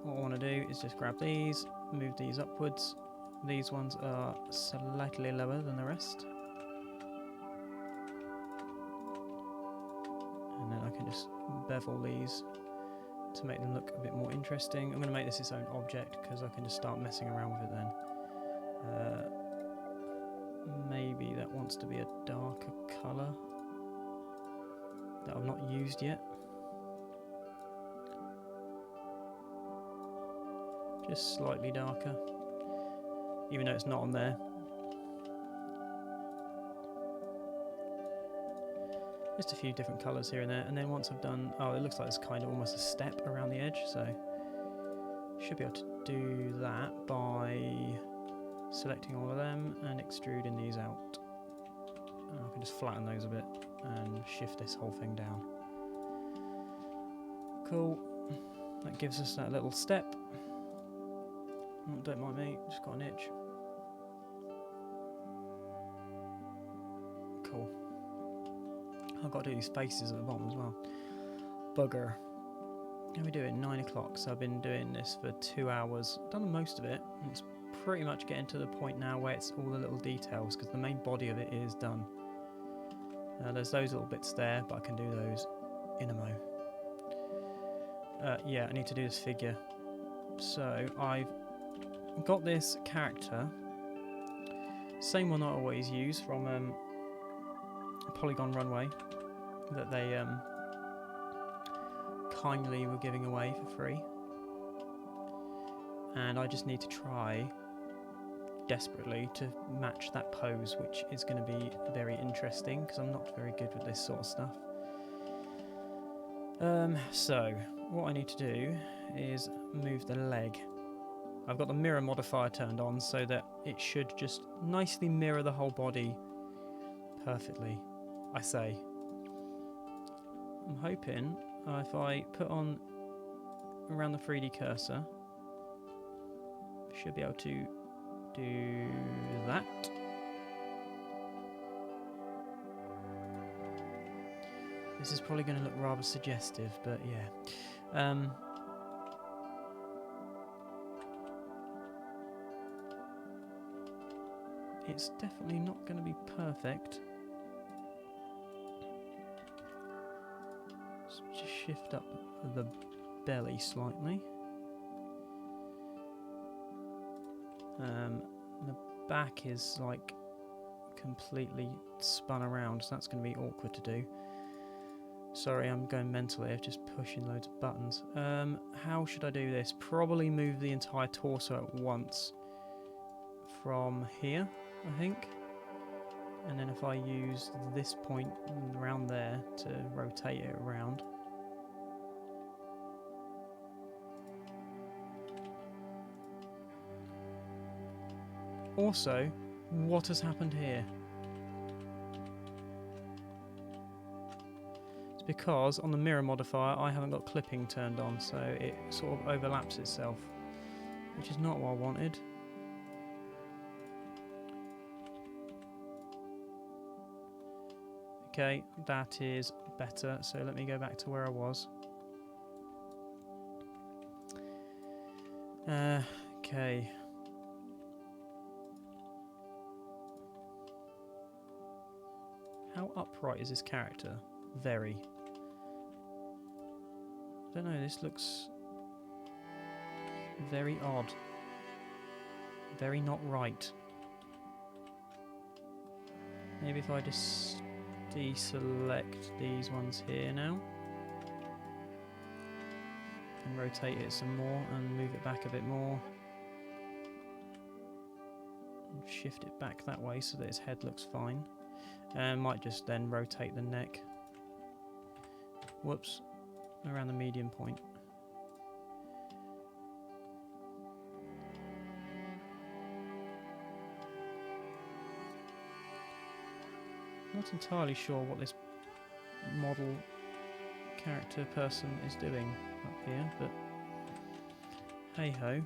Speaker 1: What I want to do is just grab these, move these upwards. These ones are slightly lower than the rest. And then I can just bevel these to make them look a bit more interesting. I'm going to make this its own object because I can just start messing around with it then. Maybe that wants to be a darker colour that I've not used yet. Just slightly darker, even though it's not on there. Just a few different colours here and there, and then once I've done, oh, it looks like it's kind of almost a step around the edge, so should be able to do that by selecting all of them and extruding these out. And I can just flatten those a bit and shift this whole thing down. Cool. That gives us that little step. Oh, don't mind me, just got an itch. Cool. I've got to do these faces at the bottom as well. Bugger. How are we doing? 9 o'clock, so I've been doing this for 2 hours. I've done most of it, and it's pretty much getting to the point now where it's all the little details, because the main body of it is done. There's those little bits there, but I can do those in a mo. Yeah, I need to do this figure. So I've got this character, same one I always use from Polygon Runway, that they kindly were giving away for free, and I just need to try desperately to match that pose, which is going to be very interesting because I'm not very good with this sort of stuff. So what I need to do is move the leg. I've got the mirror modifier turned on so that it should just nicely mirror the whole body perfectly, I say. I'm hoping if I put on around the 3D cursor, I should be able to do that. This is probably going to look rather suggestive, but yeah. It's definitely not going to be perfect. Let's just shift up the belly slightly. The back is like completely spun around, so that's going to be awkward to do. Sorry, I'm going mental here, just pushing loads of buttons. How should I do this? Probably move the entire torso at once from here, I think. And then if I use this point around there to rotate it around. Also, what has happened here? It's because on the mirror modifier I haven't got clipping turned on, so it sort of overlaps itself, which is not what I wanted. Okay, that is better, so let me go back to where I was. Okay. How upright is this character? Very. I don't know, this looks very odd. Very not right. Maybe if I just deselect these ones here now and rotate it some more and move it back a bit more. And shift it back that way so that its head looks fine. And might just then rotate the neck. Whoops. Around the medium point. Not entirely sure what this model character person is doing up here, but hey ho.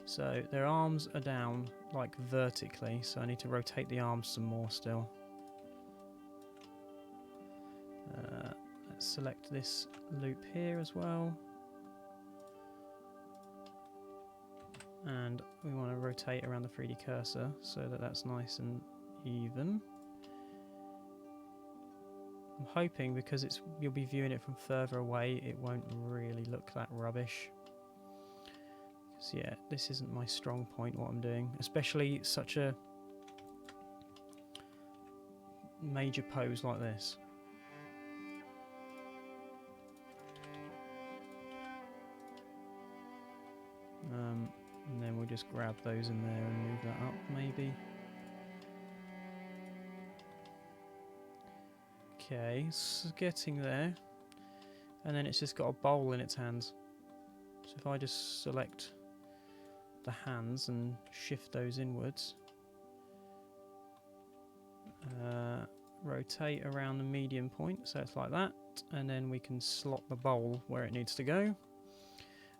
Speaker 1: So their arms are down like vertically, so I need to rotate the arms some more still. Let's select this loop here as well. And we want to rotate around the 3D cursor so that that's nice and even. I'm hoping because you'll be viewing it from further away, it won't really look that rubbish. Because yeah, this isn't my strong point, what I'm doing, especially such a major pose like this. we'll just grab those in there and move that up, maybe. Okay, it's getting there. And then it's just got a bowl in its hands. So if I just select the hands and shift those inwards, rotate around the medium point, so it's like that, and then we can slot the bowl where it needs to go.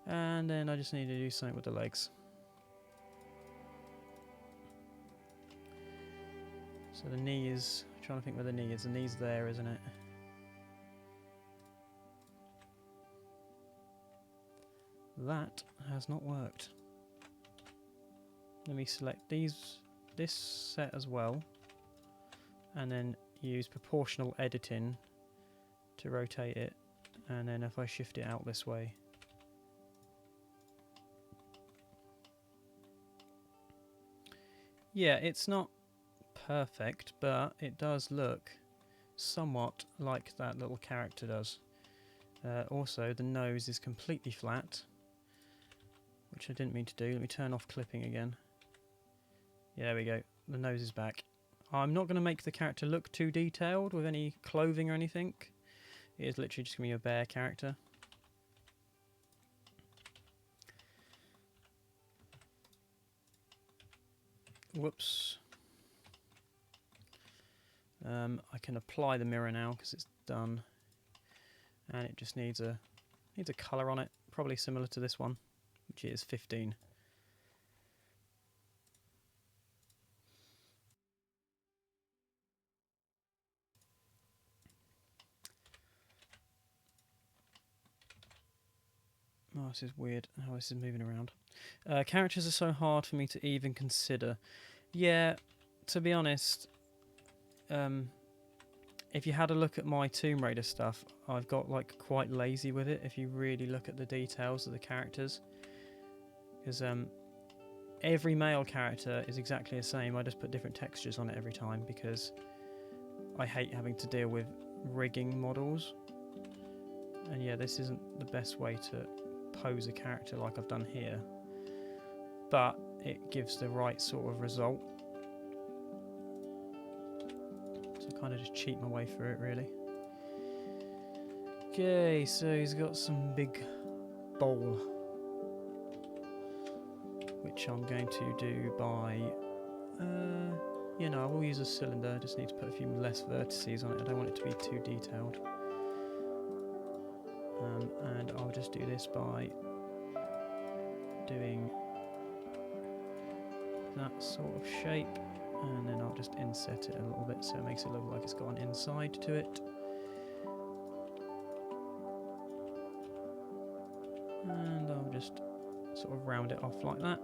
Speaker 1: And then I just need to do something with the legs. So the knee is, I'm trying to think where the knee is. The knee's there, isn't it? That has not worked. Let me select this set as well, and then use proportional editing to rotate it, and then if I shift it out this way. Yeah, it's not perfect, but it does look somewhat like that little character does. Also, the nose is completely flat, which I didn't mean to do. Let me turn off clipping again. Yeah, there we go. The nose is back. I'm not going to make the character look too detailed with any clothing or anything. It is literally just going to be a bare character. Whoops. I can apply the mirror now because it's done, and it just needs a colour on it, probably similar to this one, which is 15. Oh, this is weird how this is moving around. Characters are so hard for me to even consider. Yeah, to be honest, if you had a look at my Tomb Raider stuff, I've got like quite lazy with it if you really look at the details of the characters. Because every male character is exactly the same. I just put different textures on it every time because I hate having to deal with rigging models. And yeah, this isn't the best way to pose a character like I've done here, but it gives the right sort of result. So I kind of just cheat my way through it, really. Okay, so he's got some big bowl, which I'm going to do by, you know, I will use a cylinder. I just need to put a few less vertices on it. I don't want it to be too detailed. And I'll just do this by doing that sort of shape, and then I'll just inset it a little bit so it makes it look like it's got an inside to it. And I'll just sort of round it off like that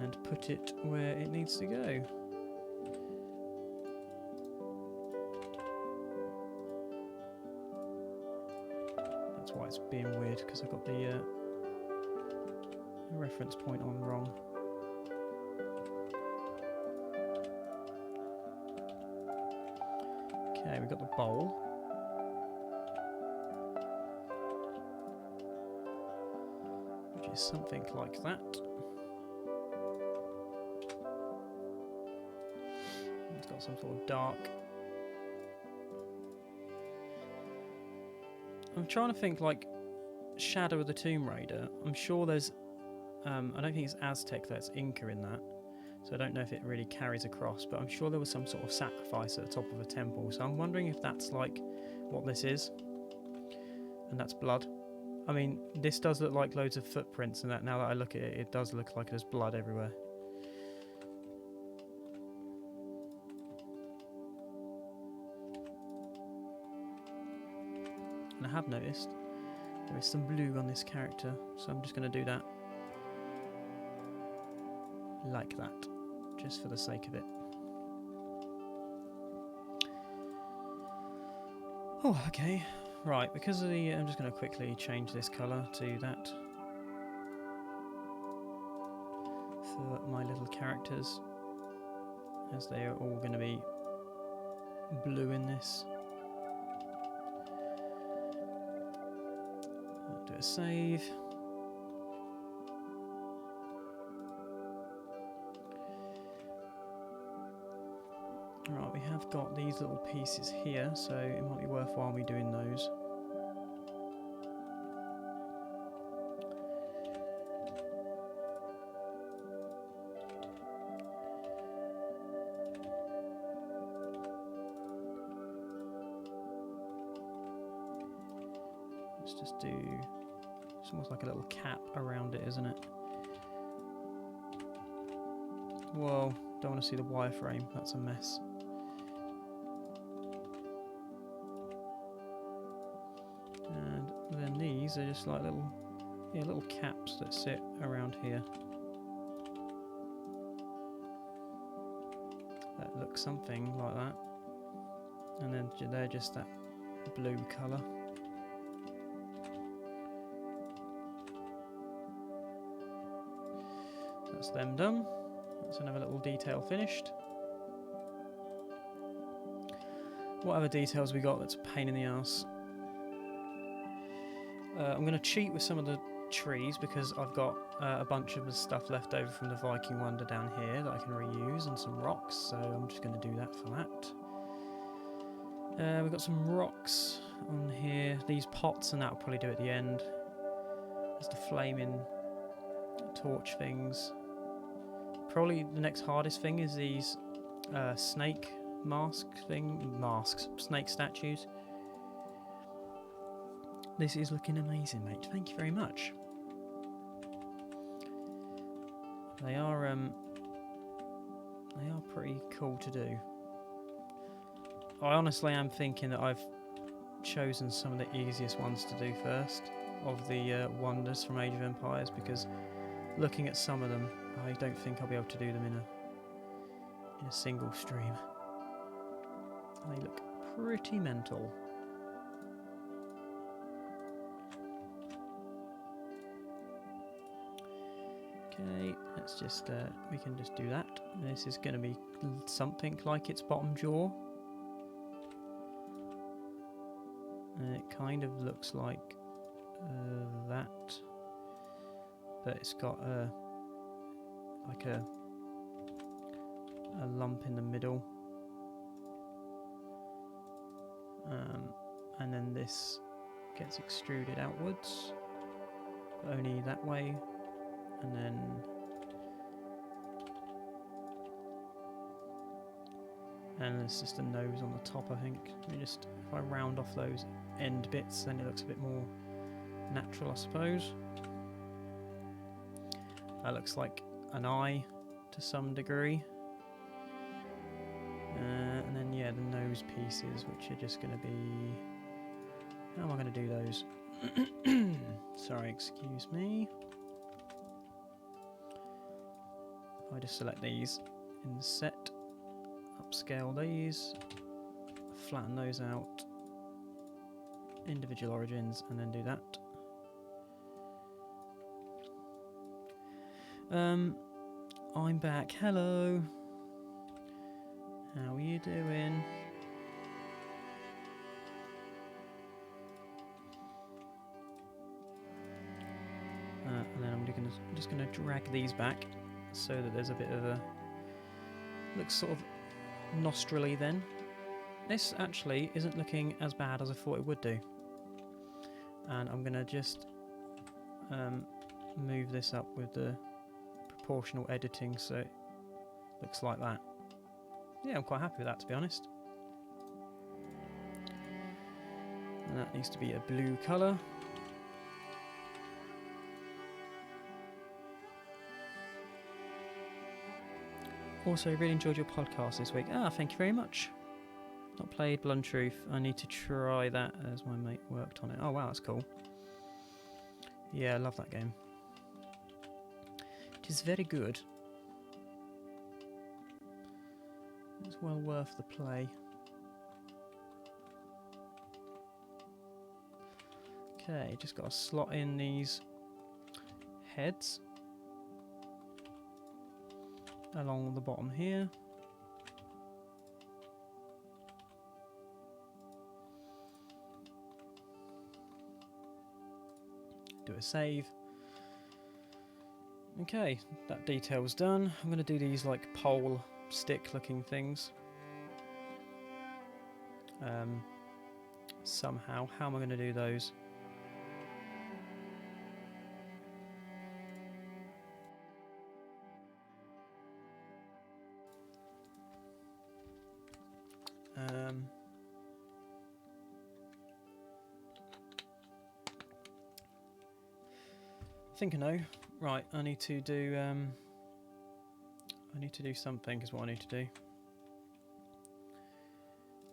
Speaker 1: and put it where it needs to go. That's why it's being weird, because I've got the reference point on wrong. Okay, we've got the bowl. Which is something like that. It's got some sort of dark. I'm trying to think, like Shadow of the Tomb Raider. I'm sure there's I don't think it's Aztec, that's Inca in that, so I don't know if it really carries across, but I'm sure there was some sort of sacrifice at the top of a temple, so I'm wondering if that's like what this is, and that's blood. I mean, this does look like loads of footprints and that. Now that I look at it, it does look like there's blood everywhere. And I have noticed there is some blue on this character, so I'm just going to do that. Like that, just for the sake of it. Oh, okay. Right, because of the... I'm just going to quickly change this colour to that for my little characters, as they are all going to be blue in this. I'll do a save. these little pieces here, so it might be worthwhile me doing those. Let's just do, it's almost like a little cap around it, isn't it? Whoa, don't want to see the wireframe, that's a mess. And then these are just like little caps that sit around here. That looks something like that. And then they're just that blue colour. That's them done. That's another little detail finished. What other details we got that's a pain in the arse? I'm going to cheat with some of the trees because I've got a bunch of the stuff left over from the Viking Wonder down here that I can reuse, and some rocks, so I'm just going to do that for that. We've got some rocks on here, these pots, and that'll probably do at the end. There's the flaming torch things. Probably the next hardest thing is these snake snake statues. This is looking amazing, mate. Thank you very much. They are pretty cool to do. I honestly am thinking that I've chosen some of the easiest ones to do first of the wonders from Age of Empires, because looking at some of them, I don't think I'll be able to do them in a single stream. They look pretty mental. Okay, let's just we can just do that. This is going to be something like its bottom jaw. And it kind of looks like that, but it's got like a lump in the middle, and then this gets extruded outwards, but only that way, and then there's just a nose on the top, I think. If I round off those end bits, then it looks a bit more natural, I suppose. That looks like an eye to some degree. And then, yeah, the nose pieces, which are just going to be... How am I going to do those? Sorry, excuse me. I just select these in the set, upscale these, flatten those out, individual origins, and then do that. I'm back. Hello. How are you doing? And then I'm just gonna drag these back so that there's a bit of a looks sort of nostrily. Then this actually isn't looking as bad as I thought it would do, and I'm gonna just move this up with the proportional editing so it looks like that. Yeah, I'm quite happy with that, to be honest. And that needs to be a blue colour. Also, really enjoyed your podcast this week. Thank you very much. Not played Blood and Truth. I need to try that as my mate worked on it. Oh wow, that's cool. Yeah, I love that game. It is very good. It's well worth the play. Okay, just got to slot in these heads along the bottom here. Do a save. Okay, that detail's done. I'm going to do these like pole stick looking things. somehow. How am I going to do those? I think I know. Right, I need to do something is what I need to do.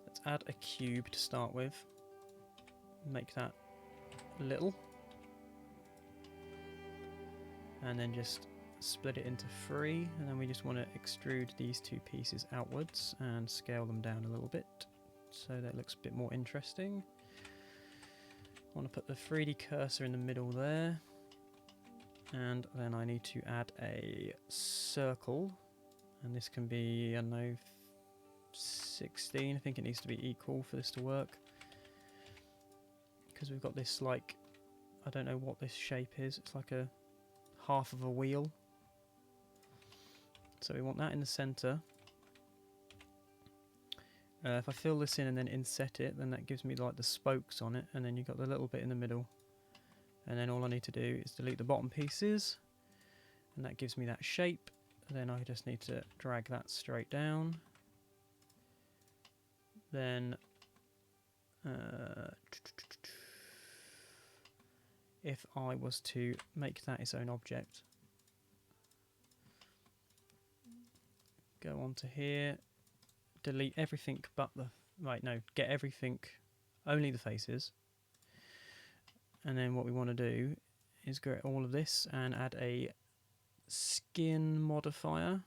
Speaker 1: Let's add a cube to start with. Make that little. And then just split it into 3, and then we just want to extrude these 2 pieces outwards and scale them down a little bit so that looks a bit more interesting. I want to put the 3D cursor in the middle there, and then I need to add a circle, and this can be, I don't know, 16. I think it needs to be equal for this to work, because we've got this, like, I don't know what this shape is, it's like a half of a wheel. So we want that in the centre. If I fill this in and then inset it, then that gives me like the spokes on it, and then you've got the little bit in the middle. And then all I need to do is delete the bottom pieces, and that gives me that shape. And then I just need to drag that straight down. Then if I was to make that its own object, go on to here, delete everything but the, get everything, only the faces. And then what we want to do is get all of this and add a skin modifier.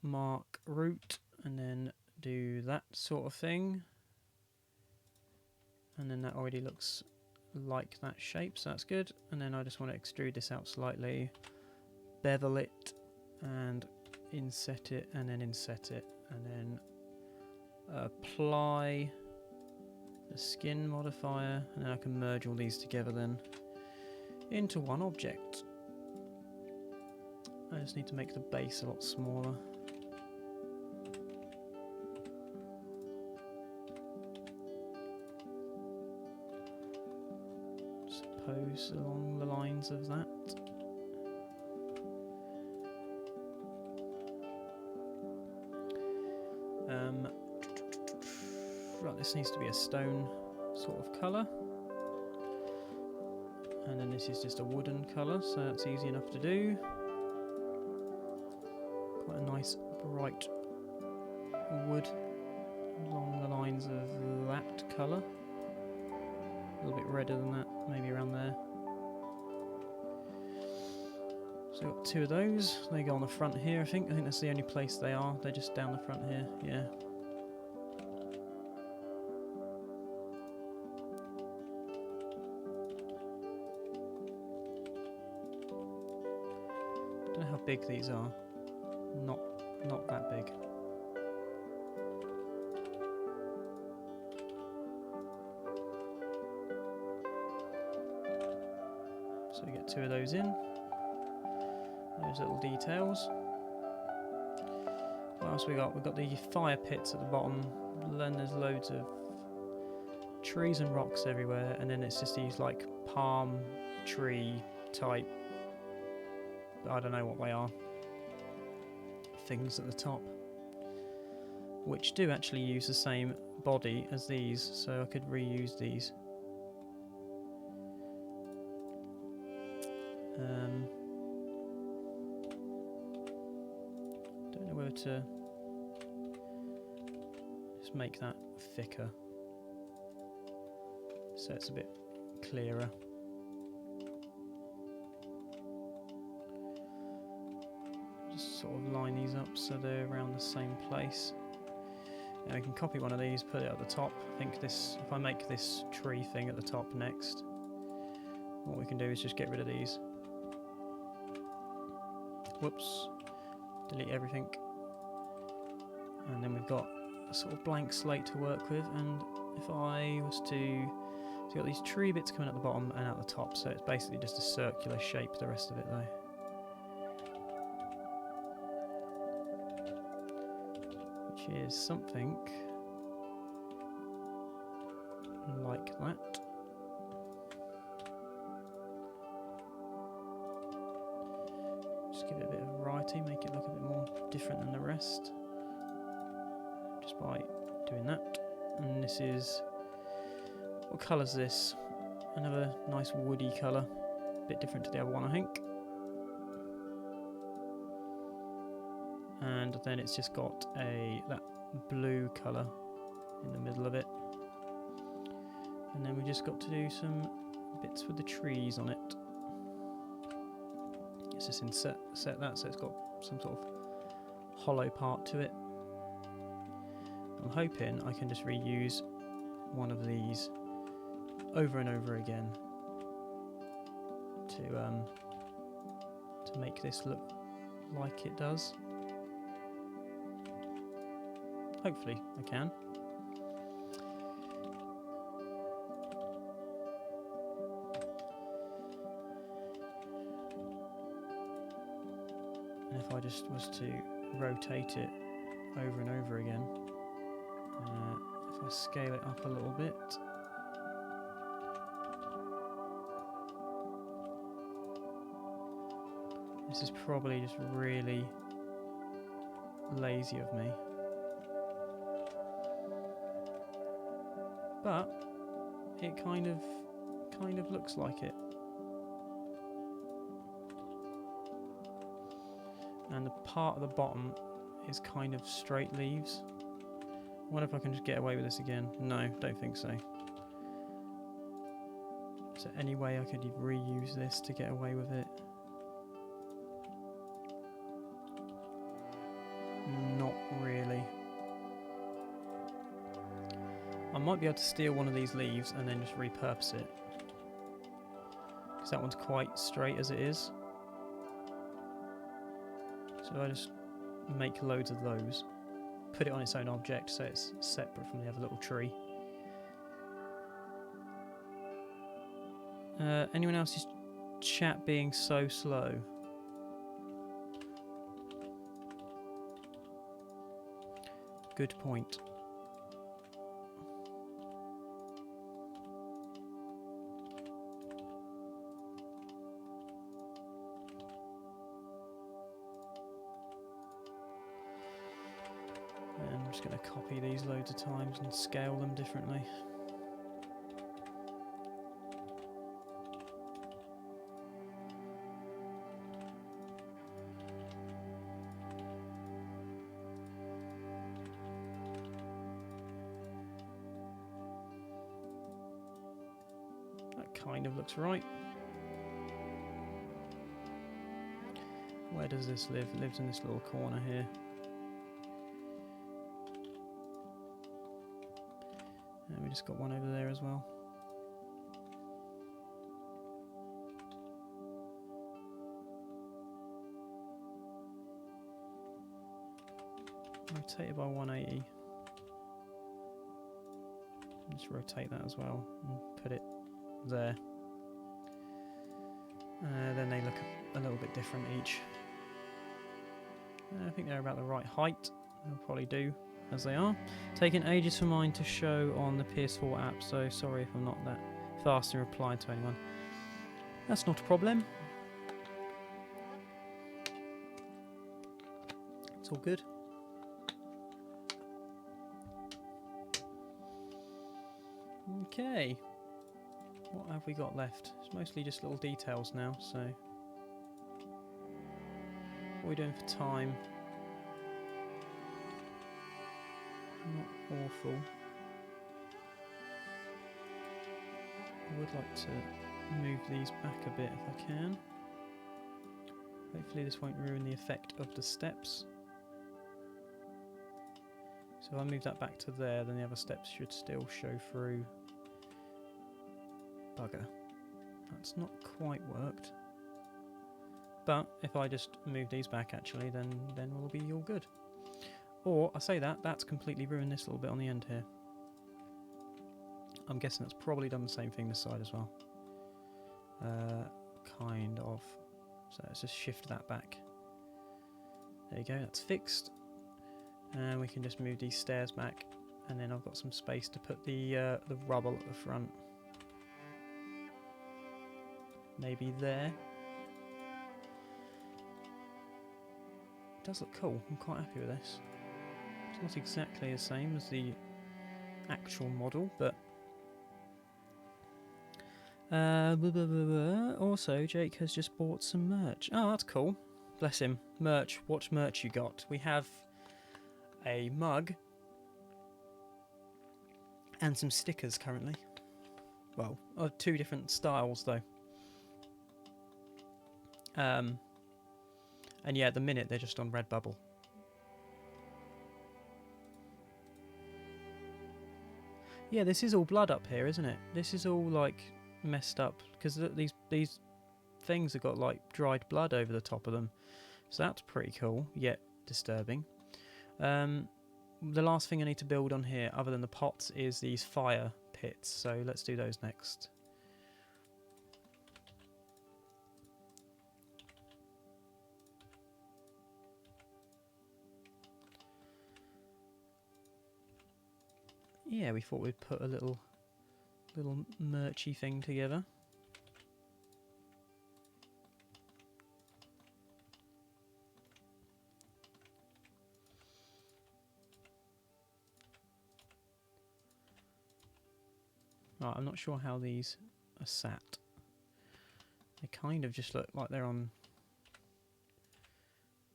Speaker 1: Mark root, and then do that sort of thing. And then that already looks like that shape, so that's good. And then I just want to extrude this out slightly, bevel it, and inset it, and then inset it, and then apply the skin modifier, and then I can merge all these together then into one object. I just need to make the base a lot smaller. Suppose along the lines of that. Right, this needs to be a stone sort of colour, and then this is just a wooden colour, so that's easy enough to do. Quite a nice bright wood along the lines of that colour. A little bit redder than that, maybe around there. So we've got 2 of those. They go on the front here, I think. I think that's the only place they are. They're just down the front here, yeah. Don't know how big these are. Not that big. So we get 2 of those in. Those little details. What else we got? We've got the fire pits at the bottom. Then there's loads of trees and rocks everywhere, and then it's just these like palm tree type, I don't know what they are, things at the top, which do actually use the same body as these, so I could reuse these. Don't know whether to just make that thicker so it's a bit clearer. Just sort of line these up so they're around the same place. Now we can copy one of these, put it at the top. I think this, if I make this tree thing at the top next, what we can do is just get rid of these. Whoops. Delete everything. And then we've got a sort of blank slate to work with, and if I was to, so you've got these tree bits coming at the bottom and at the top, so it's basically just a circular shape, the rest of it though. which is something like that. Just give it a bit of variety, make it look a bit more different than the rest, just by doing that. And this is, what colour is this? Another nice woody colour, a bit different to the other one, I think. And then it's just got that blue colour in the middle of it. And then we just got to do some bits with the trees on it. It's just set that so it's got some sort of hollow part to it. I'm hoping I can just reuse one of these over and over again to make this look like it does. Hopefully I can. And if I just was to rotate it over and over again, if I scale it up a little bit, this is probably just really lazy of me, but it kind of looks like it. And the part at the bottom is kind of straight leaves. I wonder if I can just get away with this again. No, don't think so. Is there any way I could reuse this to get away with it? Not really. I might be able to steal one of these leaves and then just repurpose it, because that one's quite straight as it is. So I just make loads of those, put it on its own object so it's separate from the other little tree. Anyone else's chat being so slow? Good point. I'm just going to copy these loads of times and scale them differently. That kind of looks right. Where does this live? It lives in this little corner here. And we just got one over there as well. Rotate it by 180. And just rotate that as well and put it there. Then they look a little bit different each. I think they're about the right height. They'll probably do as they are. Taking ages for mine to show on the PS4 app, so sorry if I'm not that fast in replying to anyone. That's not a problem. It's all good. Okay. What have we got left? It's mostly just little details now, so... What are we doing for time? Not awful. I would like to move these back a bit if I can. Hopefully this won't ruin the effect of the steps. So if I move that back to there, then the other steps should still show through. Bugger. That's not quite worked. But if I just move these back actually, then we'll be all good. Or, I say that's completely ruined this little bit on the end here. I'm guessing that's probably done the same thing this side as well. Kind of. So let's just shift that back. There you go, that's fixed. And we can just move these stairs back, and then I've got some space to put the rubble at the front. Maybe there. It does look cool. I'm quite happy with this. It's not exactly the same as the actual model, but also Jake has just bought some merch. Oh, that's cool. Bless him. Merch. What merch you got? We have a mug and some stickers currently. Well, of 2 different styles though. And yeah, at the minute they're just on Redbubble. Yeah, this is all blood up here, isn't it? This is all like messed up because these things have got like dried blood over the top of them. So that's pretty cool, yet disturbing. The last thing I need to build on here, other than the pots, is these fire pits. So let's do those next. Yeah, we thought we'd put a little merchy thing together. Right, I'm not sure how these are sat. They kind of just look like they're on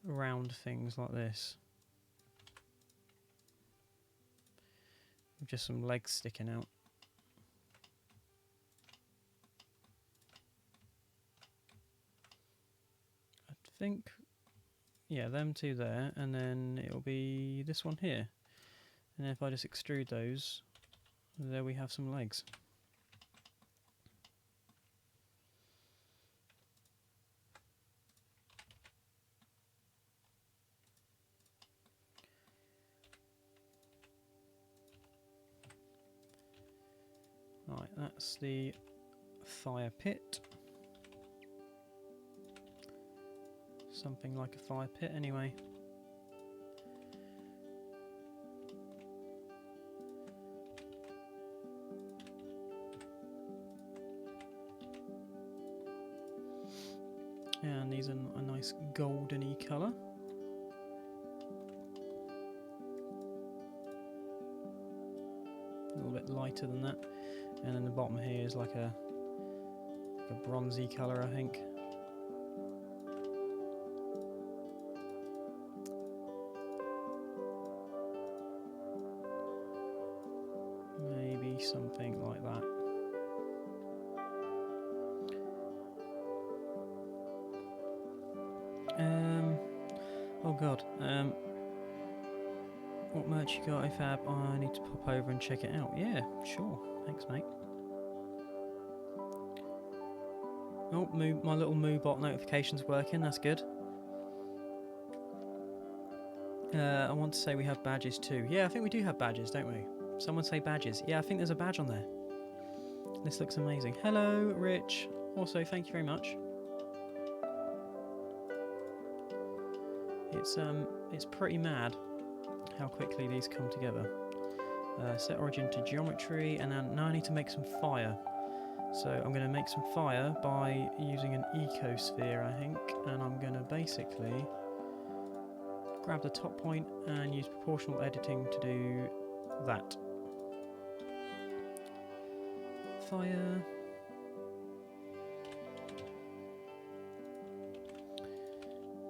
Speaker 1: round things like this. With just some legs sticking out. I think, yeah, them 2 there, and then it'll be this one here. And if I just extrude those, there we have some legs. Right, that's the fire pit. Something like a fire pit anyway. And these are a nice goldeny colour. A little bit lighter than that. And then the bottom here is like a bronzy colour, I think. Maybe something like that. Oh god. What merch you got, Fab? I need to pop over and check it out. Yeah, sure. Thanks, mate. Oh, my little MooBot notification's working. That's good. I want to say we have badges too. Yeah, I think we do have badges, don't we? Someone say badges. Yeah, I think there's a badge on there. This looks amazing. Hello, Rich. Also, thank you very much. It's pretty mad how quickly these come together. Set origin to geometry, and then now I need to make some fire. So I'm going to make some fire by using an ecosphere, I think, and I'm going to basically grab the top point and use proportional editing to do that. Fire.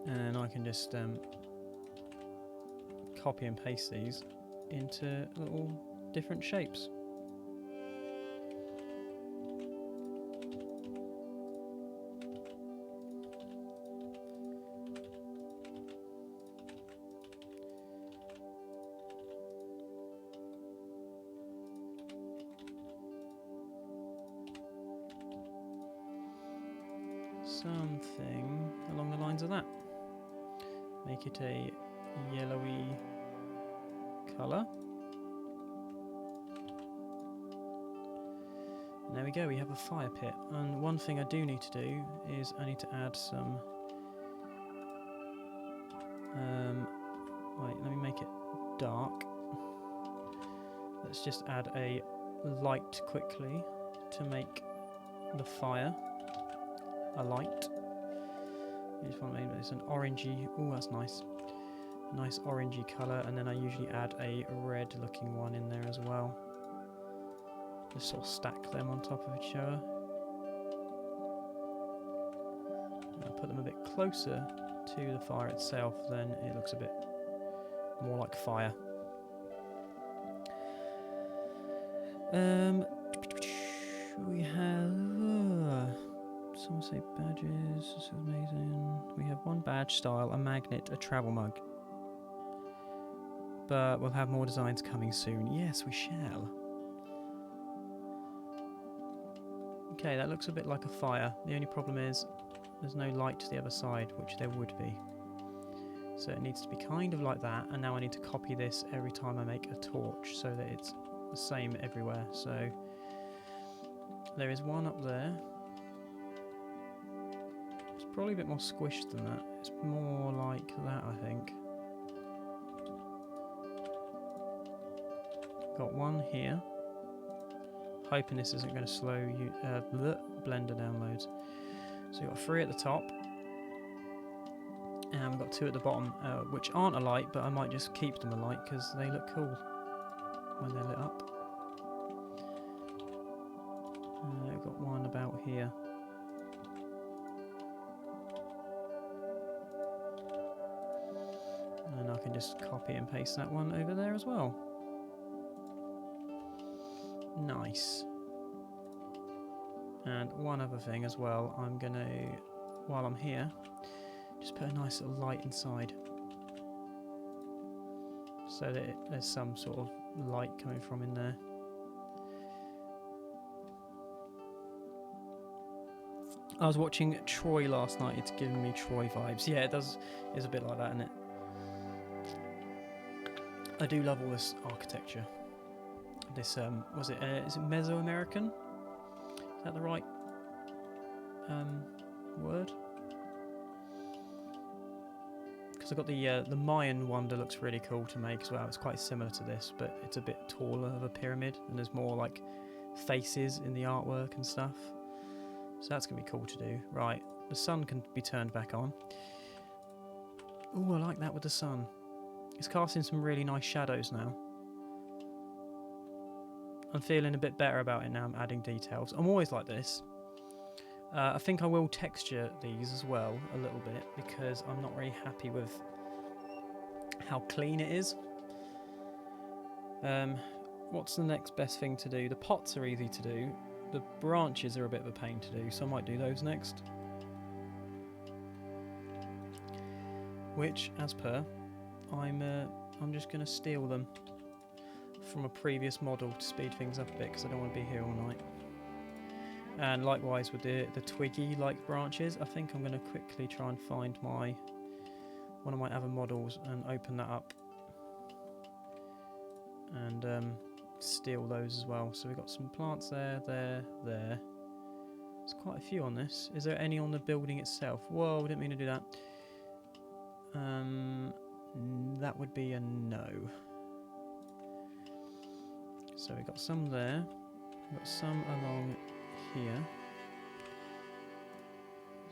Speaker 1: And I can just copy and paste these into little different shapes. Something along the lines of that. Make it a yellowy colour. And there we go, we have a fire pit. And one thing I do need to do is I need to add some... wait, let me make it dark. Let's just add a light quickly to make the fire a light. I just want to make this an orangey. Oh, that's nice. A nice orangey colour, and then I usually add a red looking one in there as well. Just sort of stack them on top of each other. And I'll put them a bit closer to the fire itself, then it looks a bit more like fire. We have some say badges. This is amazing. We have one badge style, a magnet, a travel mug. But we'll have more designs coming soon. Yes, we shall. Okay, that looks a bit like a fire. The only problem is there's no light to the other side, which there would be. So it needs to be kind of like that, and now I need to copy this every time I make a torch so that it's the same everywhere. So there is one up there. It's probably a bit more squished than that. It's more like that, I think. Got one here. Hoping this isn't going to slow you the Blender downloads. So you've got 3 at the top, and we've got 2 at the bottom, which aren't alight, but I might just keep them alight because they look cool when they're lit up. I've got one about here. And I can just copy and paste that one over there as well. Nice. And one other thing as well, I'm going to, while I'm here, just put a nice little light inside. So that there's some sort of light coming from in there. I was watching Troy last night, it's giving me Troy vibes. Yeah, it does, it's a bit like that, isn't it? I do love all this architecture. This, is it Mesoamerican? Is that the right word? Because I've got the Mayan one that looks really cool to make as well. It's quite similar to this, but it's a bit taller of a pyramid, and there's more like faces in the artwork and stuff. So that's going to be cool to do. Right, the sun can be turned back on. Ooh, I like that with the sun. It's casting some really nice shadows now. I'm feeling a bit better about it now. I'm adding details. I'm always like this. I think I will texture these as well a little bit because I'm not really happy with how clean it is. What's the next best thing to do? The pots are easy to do. The branches are a bit of a pain to do, so I might do those next. Which, as per, I'm just going to steal them from a previous model to speed things up a bit because I don't want to be here all night. And likewise with the twiggy-like branches, I think I'm going to quickly try and find one of my other models and open that up and steal those as well. So we've got some plants there. There's quite a few on this. Is there any on the building itself? Whoa, I didn't mean to do that. That would be a no. So we've got some there. We've got some along here.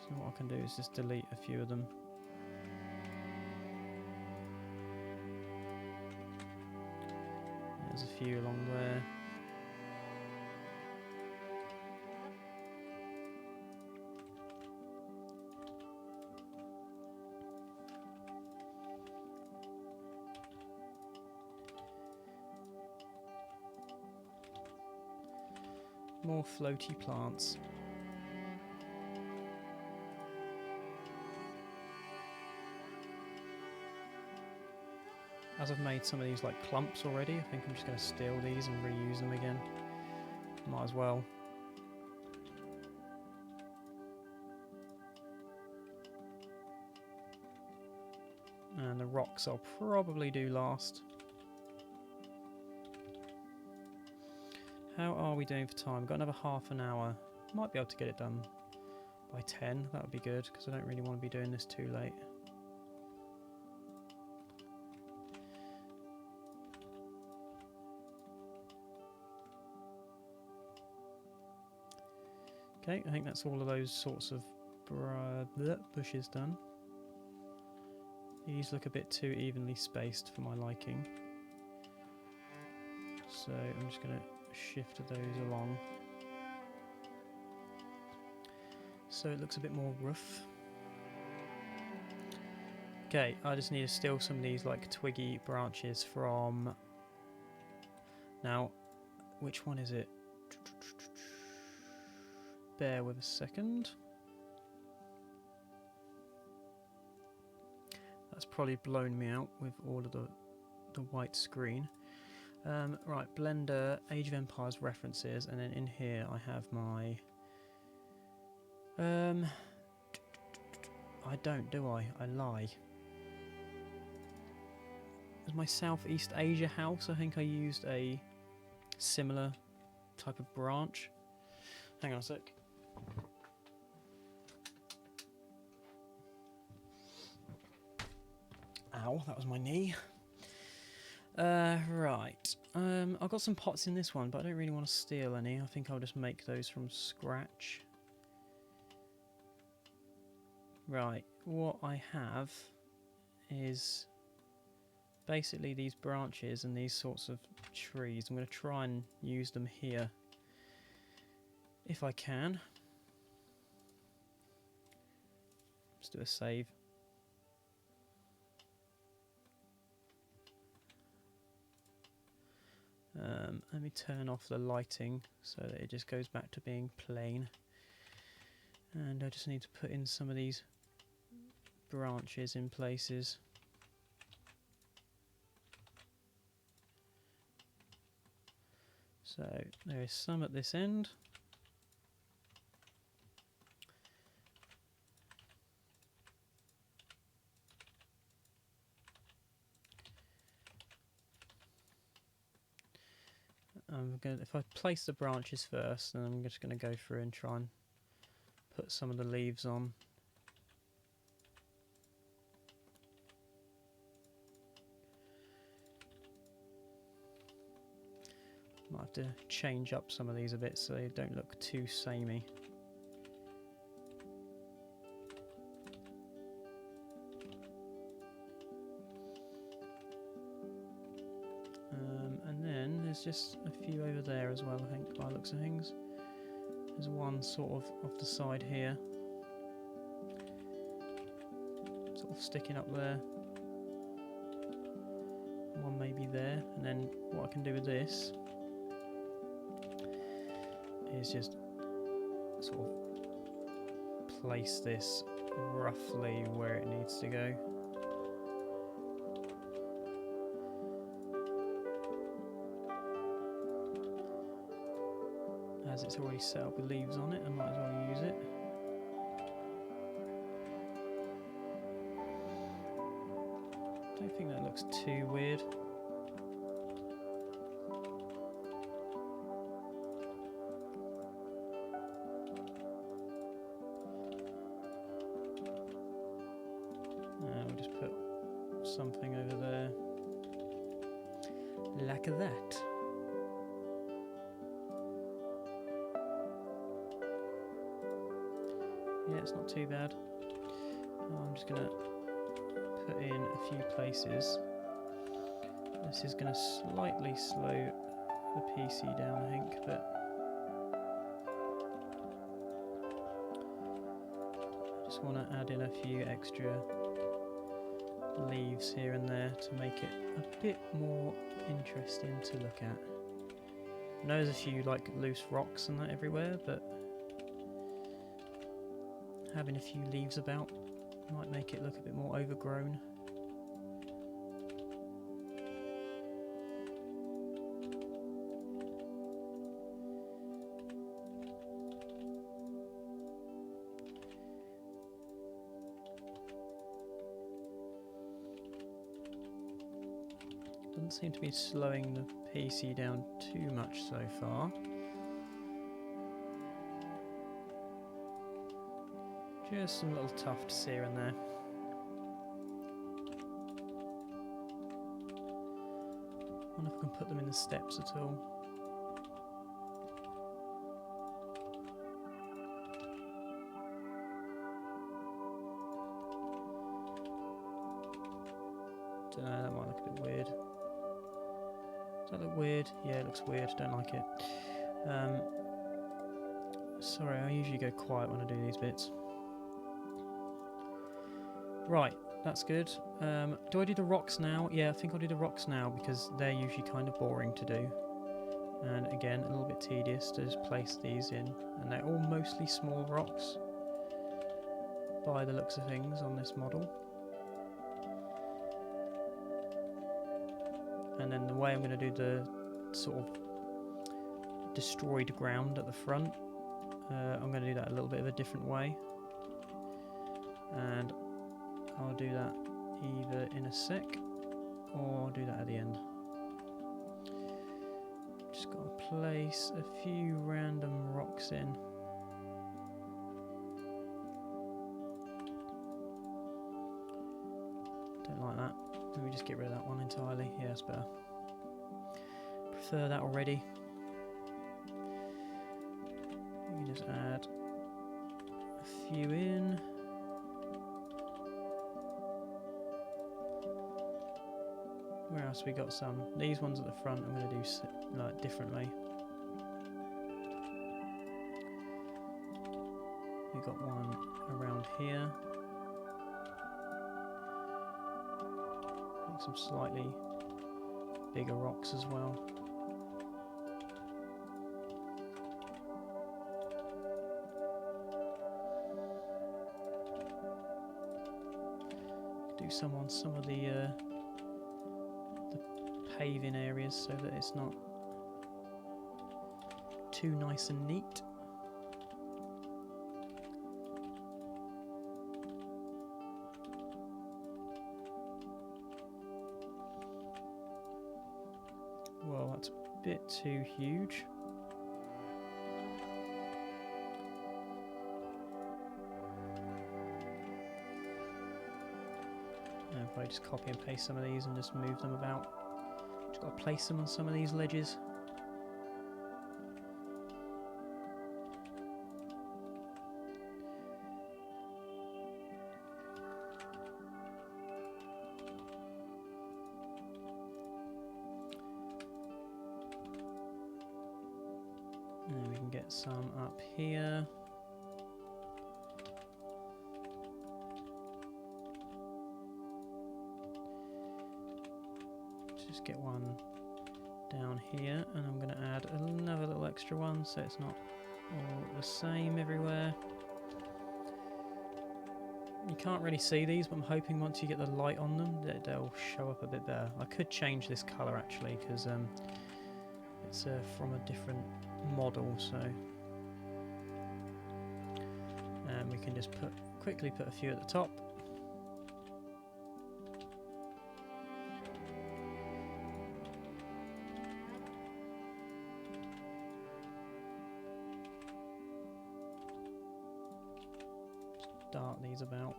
Speaker 1: So what I can do is just delete a few of them. There's a few along there. More floaty plants. As I've made some of these like clumps already, I think I'm just going to steal these and reuse them again. Might as well. And the rocks I'll probably do last. How are we doing for time? We've got another half an hour. Might be able to get it done by 10. That would be good because I don't really want to be doing this too late. Okay, I think that's all of those sorts of bushes done. These look a bit too evenly spaced for my liking. So I'm just going to shift those along. So it looks a bit more rough. Okay, I just need to steal some of these like twiggy branches from... Now, which one is it? Bear with a second. That's probably blown me out with all of the white screen. Right, Blender, Age of Empires references, and then in here I have my... I don't, do I? I lie. As my Southeast Asia house, I think I used a similar type of branch. Hang on a sec. Ow, that was my knee. Right. I've got some pots in this one, but I don't really want to steal any. I think I'll just make those from scratch. Right, what I have is basically these branches and these sorts of trees. I'm going to try and use them here if I can. Let's do a save. Let me turn off the lighting so that it just goes back to being plain. And I just need to put in some of these branches in places. So there is some at this end. If I place the branches first, then I'm just going to go through and try and put some of the leaves on. Might have to change up some of these a bit so they don't look too samey. And then there's just a few over there as well, I think, by the looks of things. There's one sort of off the side here, sort of sticking up there. One maybe there, and then what I can do with this is just sort of place this roughly where it needs to go. As it's already set up with leaves on it, I might as well use it. Don't think that looks too weird. We'll just put something over there, like that. Yeah, it's not too bad. I'm just going to put in a few places. This is going to slightly slow the PC down, I think, but I just want to add in a few extra leaves here and there to make it a bit more interesting to look at. I know there's a few like loose rocks and that everywhere, but having a few leaves about might make it look a bit more overgrown. Doesn't seem to be slowing the PC down too much so far. Just some little tufts here and there. I wonder if I can put them in the steps at all. Don't know, that might look a bit weird. Does that look weird? Yeah, it looks weird. Don't like it. Sorry, I usually go quiet when I do these bits. Right, that's good. Do I do the rocks now? Yeah, I think I'll do the rocks now because they're usually kind of boring to do. And again, a little bit tedious to just place these in. And they're all mostly small rocks by the looks of things on this model. And then the way I'm going to do the sort of destroyed ground at the front, I'm going to do that a little bit of a different way. And I'll do that either in a sec or I'll do that at the end. Just got to place a few random rocks in. Don't like that. Let me just get rid of that one entirely. Yeah, that's better. Prefer that already. You can just add a few in. Where else we got some? These ones at the front I'm going to do like differently. We got one around here. Some slightly bigger rocks as well. Do some on some of the paving areas so that it's not too nice and neat. Well, that's a bit too huge. And if I just copy and paste some of these and just move them about. Just got to place them on some of these ledges. And we can get some up here. Just get one down here, and I'm going to add another little extra one so it's not all the same everywhere. You can't really see these, but I'm hoping once you get the light on them that they'll show up a bit better. I could change this colour actually because it's from a different model, so and we can just quickly put a few at the top. Dart these about.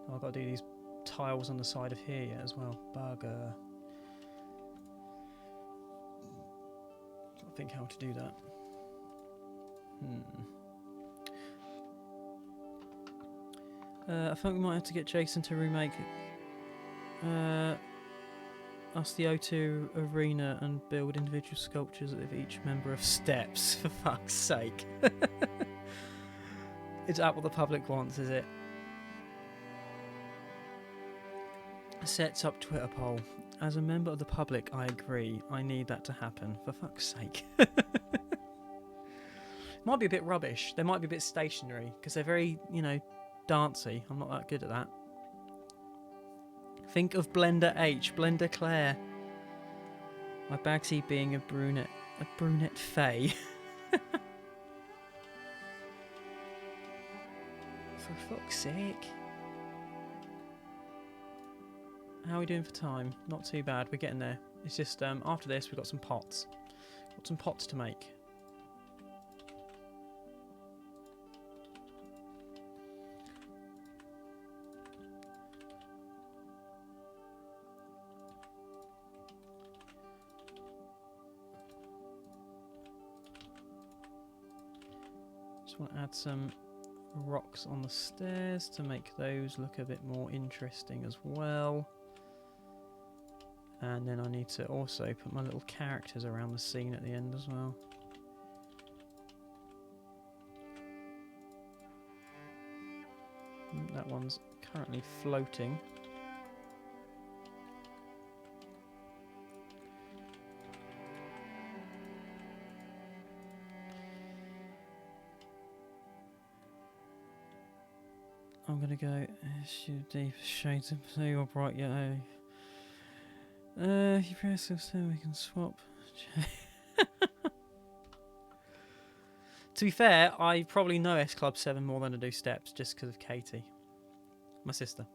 Speaker 1: Oh, I've got to do these tiles on the side of here yet as well. Bugger. Think how to do that. I think we might have to get Jason to remake us the O2 arena and build individual sculptures of each member of Steps, for fuck's sake. Is that what the public wants, is it? Sets up Twitter poll. As a member of the public, I agree. I need that to happen. For fuck's sake. Might be a bit rubbish. They might be a bit stationary because they're very, dancey. I'm not that good at that. Think of Blender H, Blender Claire. My Bagsy being a brunette fae. For fuck's sake. How are we doing for time? Not too bad, we're getting there. It's just, after this we've got some pots. Got some pots to make. Just want to add some rocks on the stairs to make those look a bit more interesting as well. And then I need to also put my little characters around the scene at the end as well. That one's currently floating. I'm gonna go deep shades of blue or bright yellow. If you press this, then we can swap. To be fair, I probably know S Club 7 more than I do Steps just because of Katie, my sister.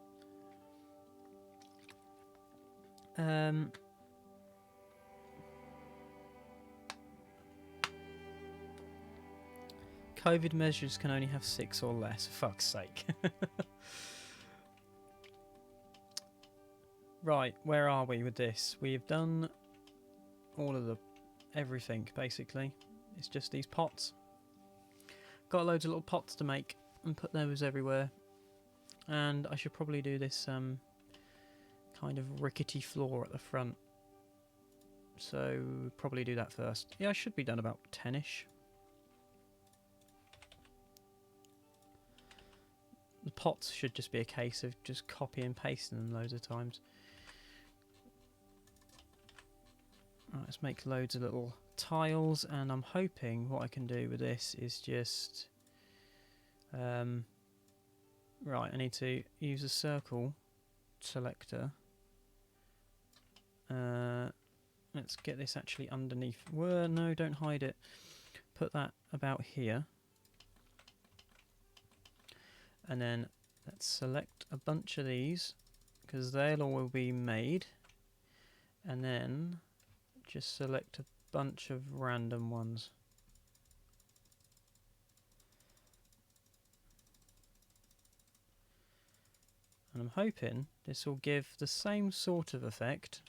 Speaker 1: COVID measures can only have 6 or less, for fuck's sake. Right, where are we with this? We've done all of the everything, basically. It's just these pots. Got loads of little pots to make and put those everywhere. And I should probably do this kind of rickety floor at the front. So probably do that first. Yeah, I should be done about 10ish. The pots should just be a case of just copy and pasting them loads of times. Right, let's make loads of little tiles, and I'm hoping what I can do with this is just right, I need to use a circle selector. Let's get this actually underneath. Well, no, don't hide it. Put that about here. And then let's select a bunch of these, because they'll all be made. And then just select a bunch of random ones. And I'm hoping this will give the same sort of effect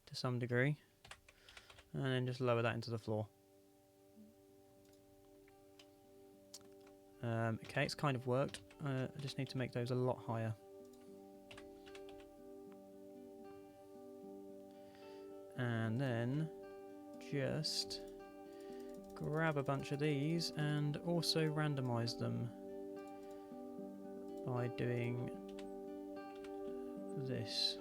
Speaker 1: to some degree. And then just lower that into the floor. Okay, it's kind of worked. I just need to make those a lot higher. And then just grab a bunch of these and also randomize them by doing this.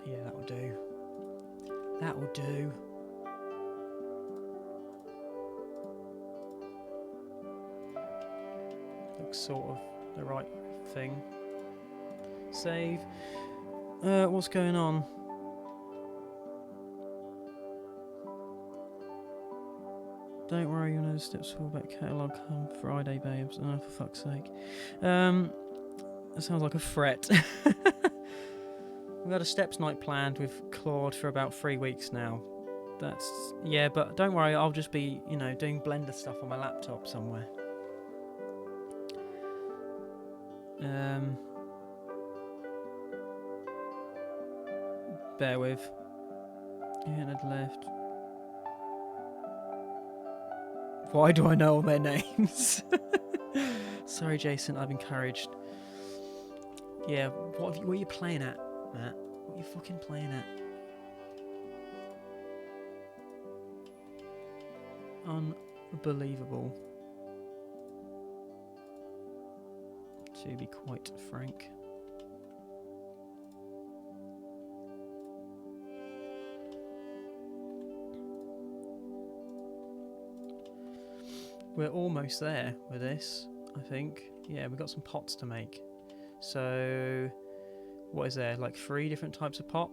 Speaker 1: Yeah, that'll do. That'll do. Looks sort of the right thing. Save. What's going on? Don't worry, you'll know the steps for back catalogue come Friday, babes. Oh, for fuck's sake. That sounds like a threat. We've got a steps night planned with Claude for about 3 weeks now. That's... yeah, but don't worry, I'll just be, you know, doing Blender stuff on my laptop somewhere. Bear with. You entered left. Why do I know all their names? Sorry, Jason, I've encouraged. Yeah, what are you playing at, Matt? What are you fucking playing at? Unbelievable. To be quite frank. We're almost there with this, I think. Yeah, we've got some pots to make. So, what is there? Like 3 different types of pot?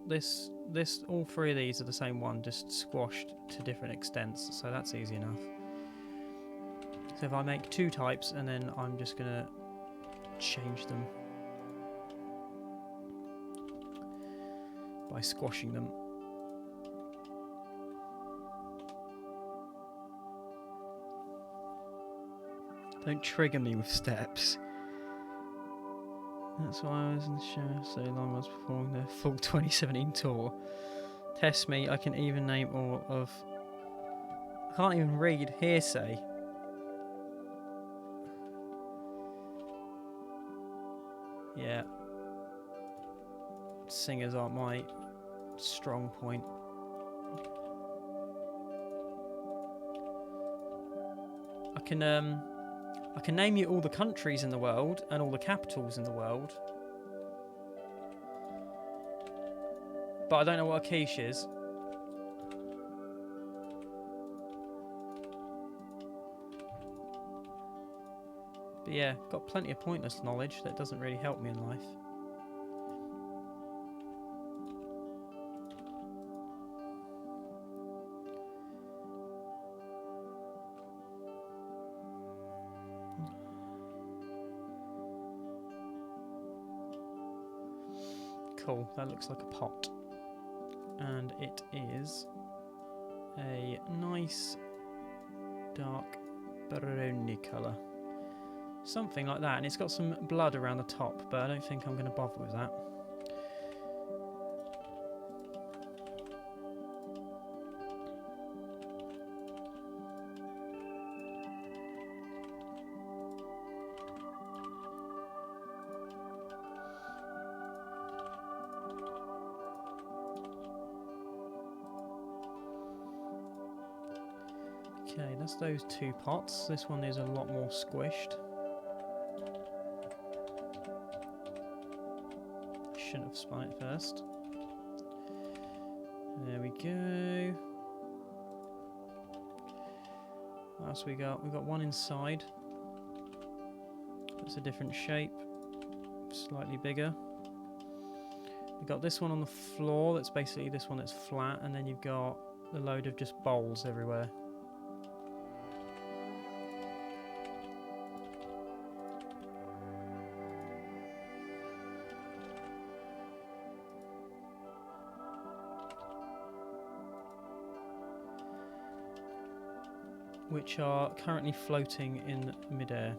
Speaker 1: All 3 of these are the same one, just squashed to different extents. So that's easy enough. So if I make 2 types, and then I'm just gonna change them by squashing them. Don't trigger me with steps. That's why I was in the show so long. I was performing the full 2017 tour. Test me. I can even name all of... I can't even read hearsay. Yeah. Singers aren't my strong point. I can name you all the countries in the world and all the capitals in the world. But I don't know what a quiche is. But yeah, got plenty of pointless knowledge that doesn't really help me in life. Cool, that looks like a pot. And it is a nice dark browny colour. Something like that, and it's got some blood around the top, but I don't think I'm going to bother with that. Okay, that's those two pots. This one is a lot more squished. Shouldn't have spun it first. There we go. What else we got? We've got one inside. It's a different shape. Slightly bigger. We've got this one on the floor. That's basically this one that's flat. And then you've got a load of just bowls everywhere. Which are currently floating in midair.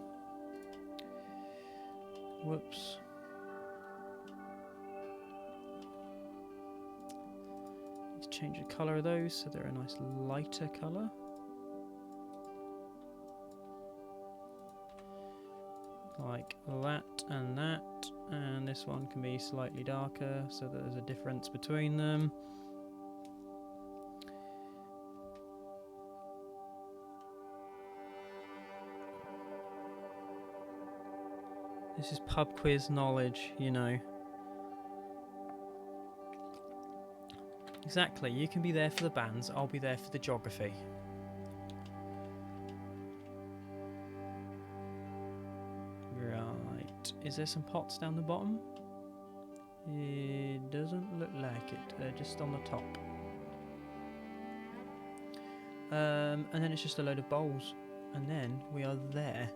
Speaker 1: Whoops. Let's change the colour of those so they're a nice lighter colour. Like that and that. And this one can be slightly darker so that there's a difference between them. This is pub quiz knowledge, you know. Exactly, you can be there for the bands, I'll be there for the geography. Right, is there some pots down the bottom? It doesn't look like it, they're just on the top. And then it's just a load of bowls, and then we are there.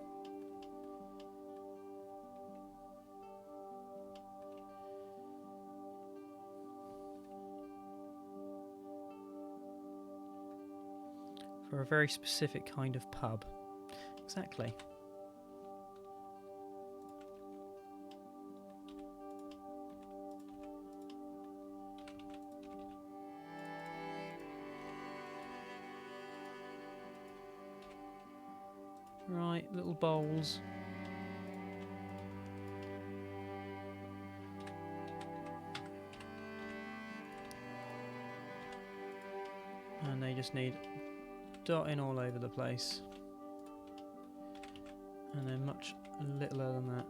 Speaker 1: For a very specific kind of pub. Exactly. Right, little bowls. And they just need dotting all over the place, and they're much littler than that.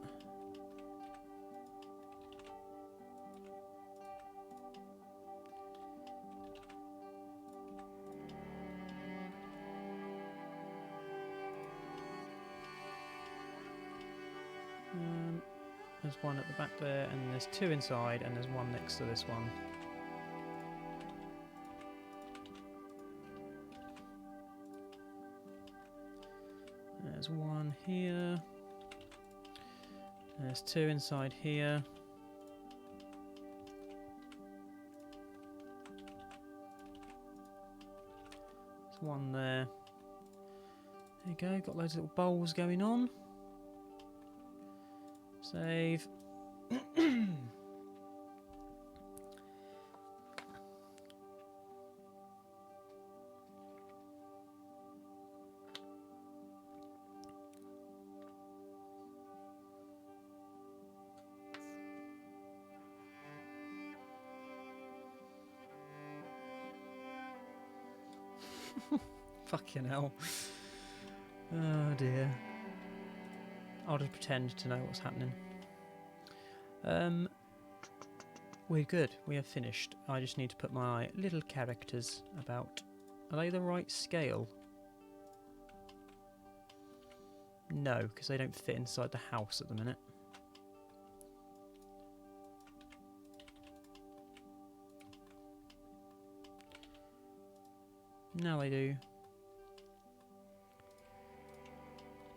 Speaker 1: There's one at the back there, and there's two inside, and there's one next to this one. There's one here. There's two inside here. There's one there. There you go, got loads of little bowls going on. Save. Fucking hell. Oh dear. I'll just pretend to know what's happening. We're good. We have finished. I just need to put my little characters about. Are they the right scale? No, because they don't fit inside the house at the minute. Now they do.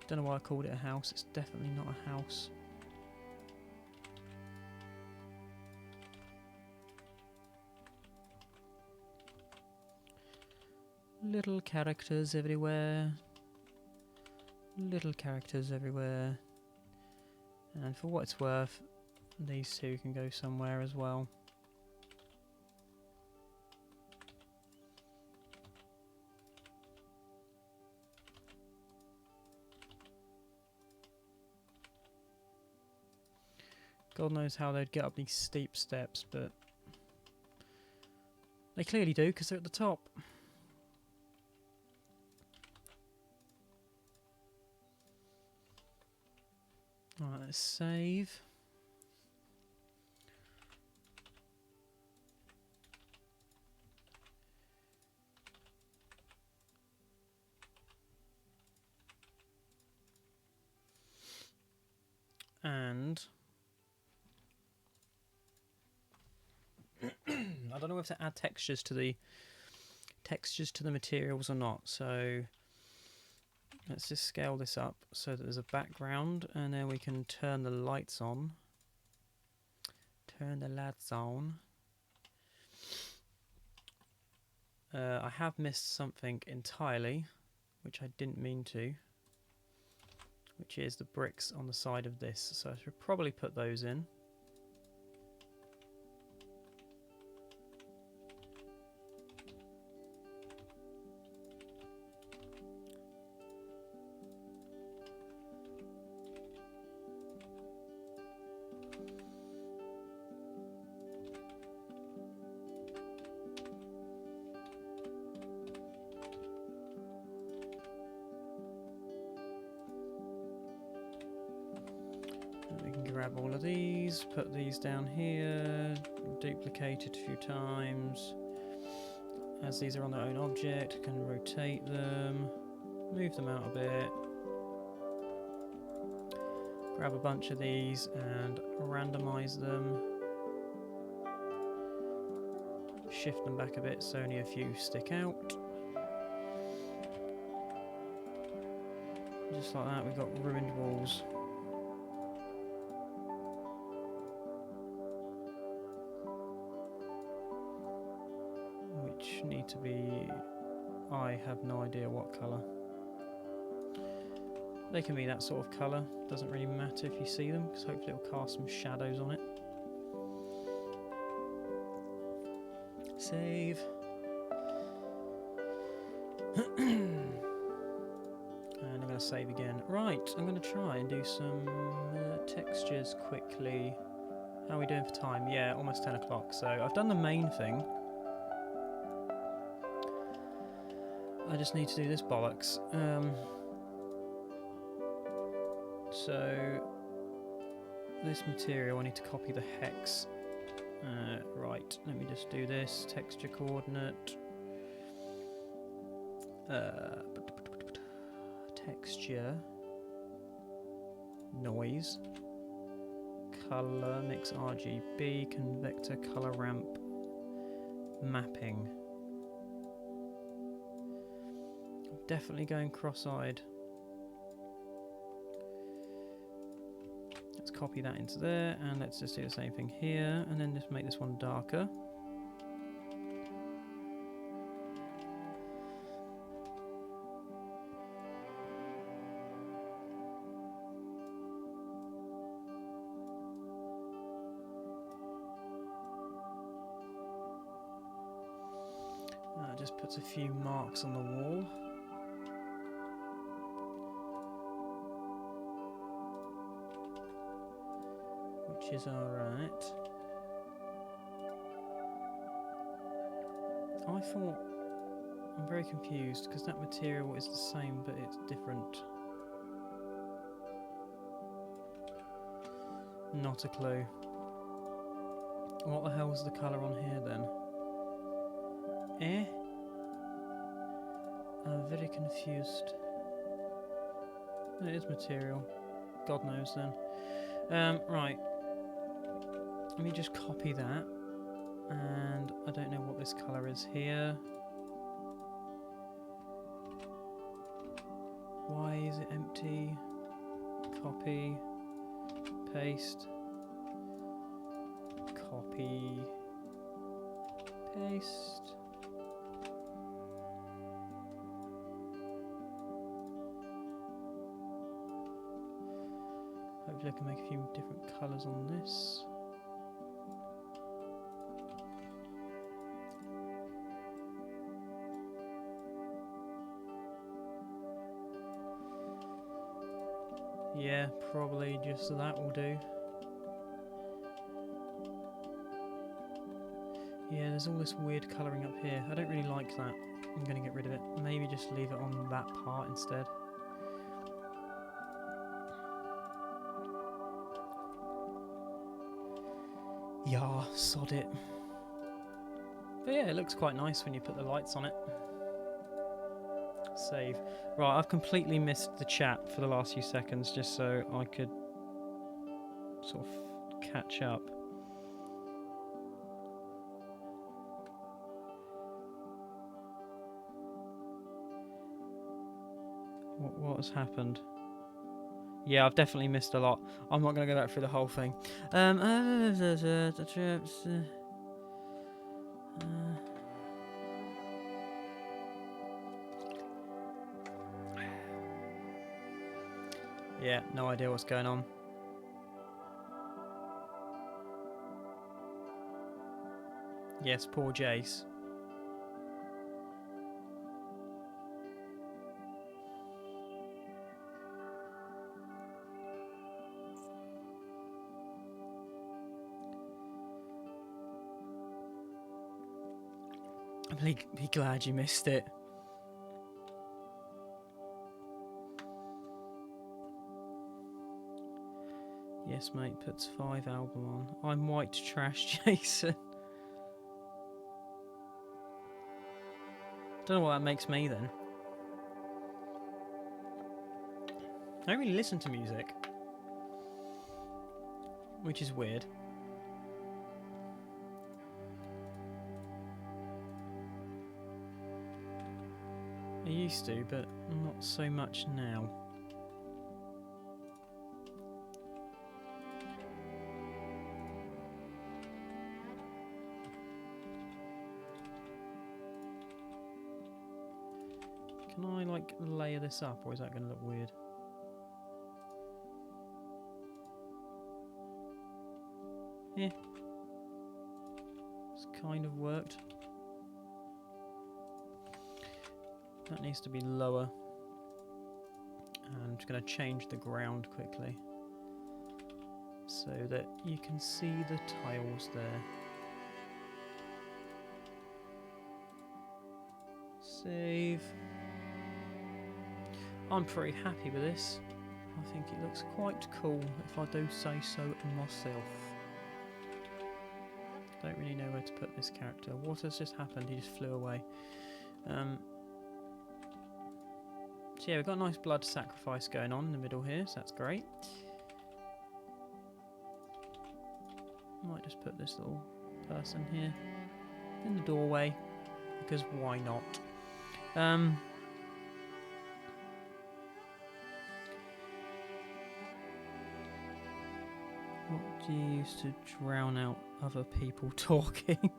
Speaker 1: Don't know why I called it a house. It's definitely not a house. Little characters everywhere. Little characters everywhere. And for what it's worth, these two can go somewhere as well. God knows how they'd get up these steep steps, but they clearly do because they're at the top. Alright, let's save. And I don't know if to add textures to the materials or not, so let's just scale this up so that there's a background, and then we can turn the lights on. Turn the lights on. I have missed something entirely, which I didn't mean to, which is the bricks on the side of this, so I should probably put those in. We can grab all of these, put these down here, duplicate it a few times. As these are on their own object, can rotate them, move them out a bit, grab a bunch of these and randomize them, shift them back a bit so only a few stick out. Just like that, we've got ruined walls. Which need to be, I have no idea what colour. They can be that sort of colour, doesn't really matter if you see them, because hopefully it'll cast some shadows on it. Save. And I'm going to save again. Right, I'm going to try and do some textures quickly. How are we doing for time? Yeah, almost 10 o'clock. So I've done the main thing. I just need to do this bollocks. So this material, I need to copy the hex. Right, let me just do this. Texture coordinate. Texture. Noise. Color, mix RGB, convector, color ramp, mapping. Definitely going cross-eyed. Let's copy that into there, and let's just do the same thing here, and then just make this one darker. puts a few marks on the wall. Which is alright. I thought... I'm very confused because that material is the same but it's different. Not a clue. What the hell's the colour on here then? I'm very confused. It is material. God knows then. Right. Let me just copy that. And I don't know what this colour is here. Why is it empty? Copy. Paste. Copy. Paste. Hopefully I can make a few different colours on this. Yeah, probably just that will do. Yeah, there's all this weird colouring up here. I don't really like that. I'm going to get rid of it. Maybe just leave it on that part instead. Yeah, sod it. But yeah, it looks quite nice when you put the lights on it. Save. Right, I've completely missed the chat for the last few seconds just so I could sort of catch up. What has happened? Yeah, I've definitely missed a lot. I'm not going to go back through the whole thing. Yeah, no idea what's going on. Yes, poor Jace. I'm really be glad you missed it. Yes, mate, puts 5 album on. I'm white trash, Jason. Don't know what that makes me then. I don't really listen to music. Which is weird. I used to, but not so much now. Can I, like, layer this up, or is that going to look weird? Yeah. It's kind of worked. That needs to be lower. And I'm just going to change the ground quickly so that you can see the tiles there. Save. I'm pretty happy with this. I think it looks quite cool, if I do say so myself. Don't really know where to put this character. What has just happened? He just flew away. So yeah, we've got a nice blood sacrifice going on in the middle here, so that's great. Might just put this little person here in the doorway, because why not? What do you use to drown out other people talking?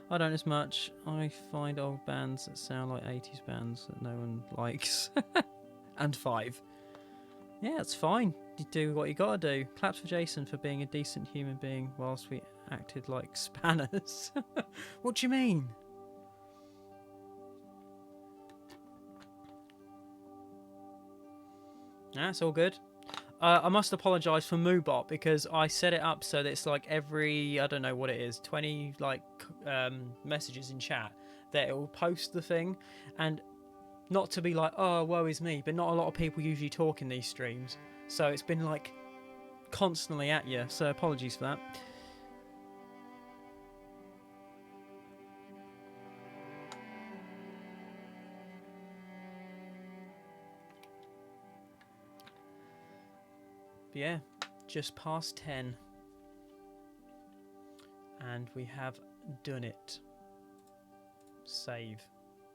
Speaker 1: I don't as much. I find old bands that sound like 80s bands that no one likes. And 5. Yeah, it's fine. You do what you gotta do. Claps for Jason for being a decent human being whilst we acted like spanners. What do you mean? That's all good. I must apologise for Moobot because I set it up so that it's like every, I don't know what it is, 20 like messages in chat that it will post the thing, and not to be like, oh, woe is me, but not a lot of people usually talk in these streams, so it's been like constantly at you, so apologies for that. But yeah, just past 10 and we have done it. Save.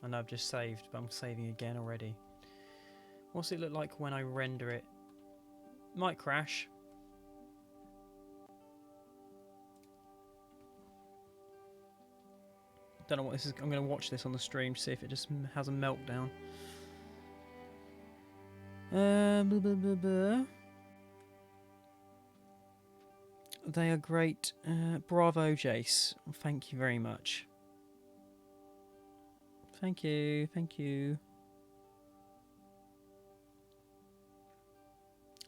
Speaker 1: I know I've just saved, but I'm saving again already. What's it look like when I render it? Might crash. Don't know what this is. I'm going to watch this on the stream to see if it just has a meltdown. They are great. Bravo, Jace. Thank you very much. Thank you. Thank you.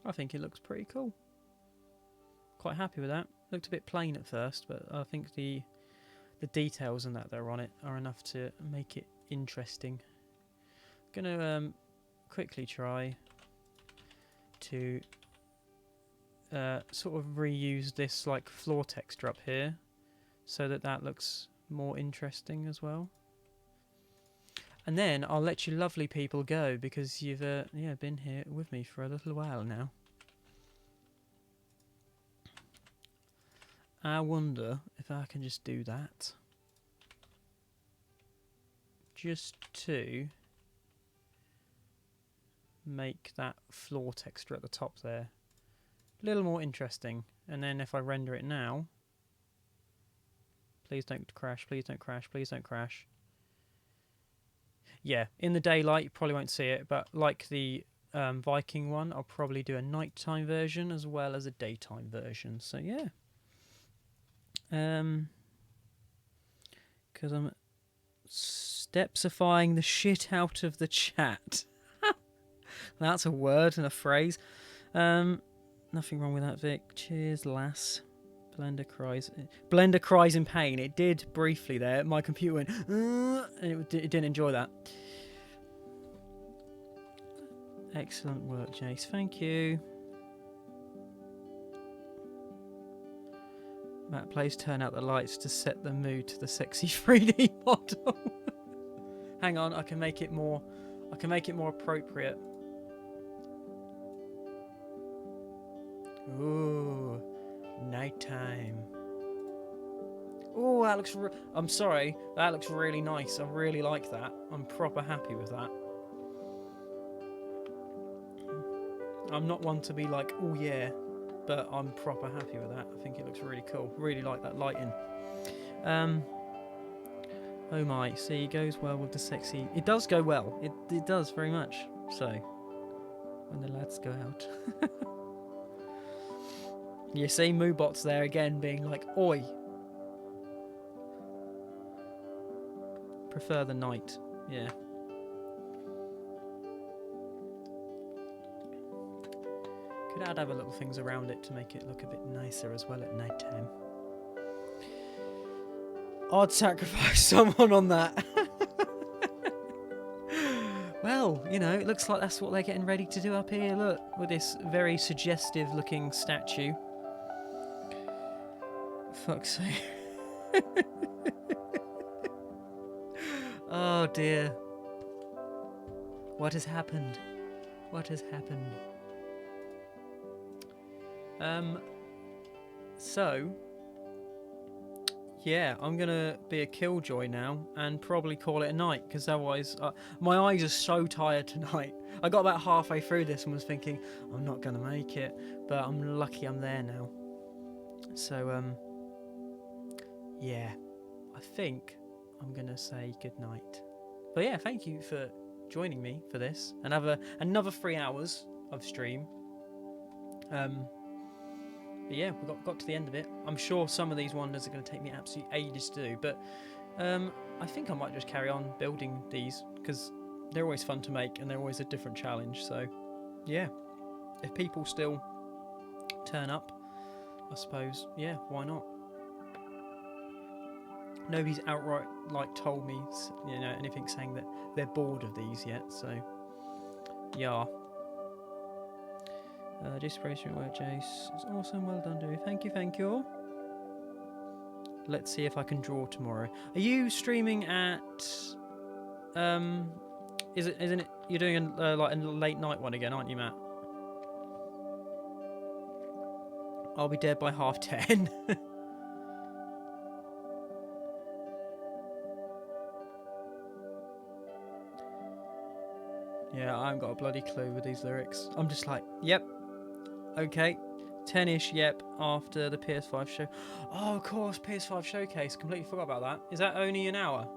Speaker 1: I think it looks pretty cool. Quite happy with that. Looked a bit plain at first, but I think the details and that are on it are enough to make it interesting. Gonna quickly try to sort of reuse this like floor texture up here so that looks more interesting as well. And then I'll let you lovely people go because you've yeah, been here with me for a little while now. I wonder if I can just do that. Just to make that floor texture at the top there a little more interesting. And then if I render it now, please don't crash, please don't crash, please don't crash. Yeah, in the daylight you probably won't see it, but like the Viking one, I'll probably do a nighttime version as well as a daytime version. So yeah, because I'm stepsifying the shit out of the chat. That's a word and a phrase. Nothing wrong with that, Vic. Cheers, lass. Blender cries in pain. It did briefly there. My computer went, and it didn't enjoy that. Excellent work, Jace. Thank you. Matt, please turn out the lights to set the mood to the sexy 3D model. Hang on, I can make it more appropriate. Ooh, nighttime. Oh, that looks. I'm sorry, that looks really nice. I really like that. I'm proper happy with that. I'm not one to be like, oh yeah, but I'm proper happy with that. I think it looks really cool. Really like that lighting. Oh my, see, it goes well with the sexy. It does go well. It does very much. So, when the lads go out. You see Moobot's there again being like, oi. Prefer the night, yeah. Could add other little things around it to make it look a bit nicer as well at night time. I'd sacrifice someone on that. Well, you know, it looks like that's what they're getting ready to do up here. Look, with this very suggestive looking statue. Fuck's sake. Oh dear. What has happened? What has happened? So, yeah, I'm gonna be a killjoy now and probably call it a night because otherwise, my eyes are so tired tonight. I got about halfway through this and was thinking, I'm not gonna make it, but I'm lucky I'm there now. So, yeah, I think I'm gonna say good night. But yeah, thank you for joining me for this. Another 3 hours of stream. But yeah, we got to the end of it. I'm sure some of these wonders are going to take me absolute ages to do, but I think I might just carry on building these because they're always fun to make and they're always a different challenge. So yeah, if people still turn up, I suppose, yeah, why not? Nobody's outright like told me, you know, anything saying that they're bored of these yet. So, yeah. Inspiration work, Jace. It's awesome. Well done, dude. Thank you, thank you. Let's see if I can draw tomorrow. Are you streaming at? Isn't it? You're doing like a late night one again, aren't you, Matt? I'll be dead by 10:30. Yeah, I haven't got a bloody clue with these lyrics. I'm just like, yep, okay, 10ish, yep, after the PS5 show. Oh, of course, PS5 showcase. Completely forgot about that. Is that only an hour?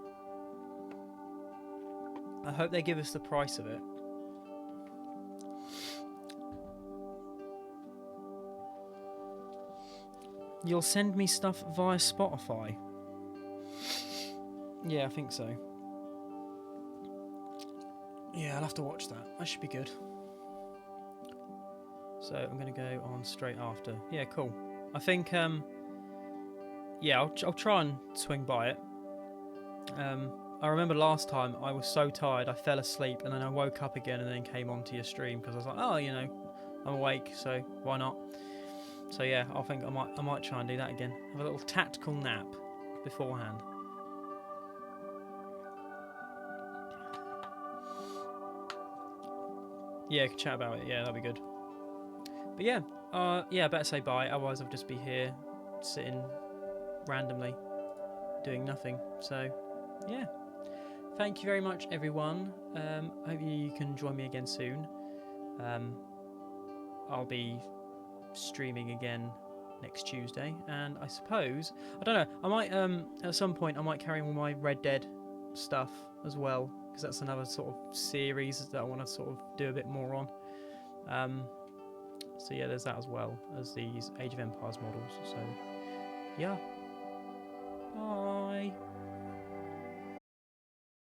Speaker 1: I hope they give us the price of it. You'll send me stuff via Spotify? Yeah, I think so. Yeah, I'll have to watch that. That should be good. So I'm going to go on straight after. Yeah, cool. I think, yeah, I'll try and swing by it. I remember last time I was so tired I fell asleep and then I woke up again and then came onto your stream because I was like, oh, you know, I'm awake, so why not? So yeah, I think I might try and do that again. Have a little tactical nap beforehand. Yeah, could chat about it. Yeah, that'd be good. But yeah, yeah, I better say bye. Otherwise, I'll just be here sitting randomly doing nothing. So yeah, thank you very much, everyone. Hope you can join me again soon. I'll be streaming again next Tuesday, and I suppose I don't know. I might at some point I might carry on with my Red Dead stuff as well, because that's another sort of series that I want to sort of do a bit more on. So yeah, there's that as well as these Age of Empires models. So yeah, bye.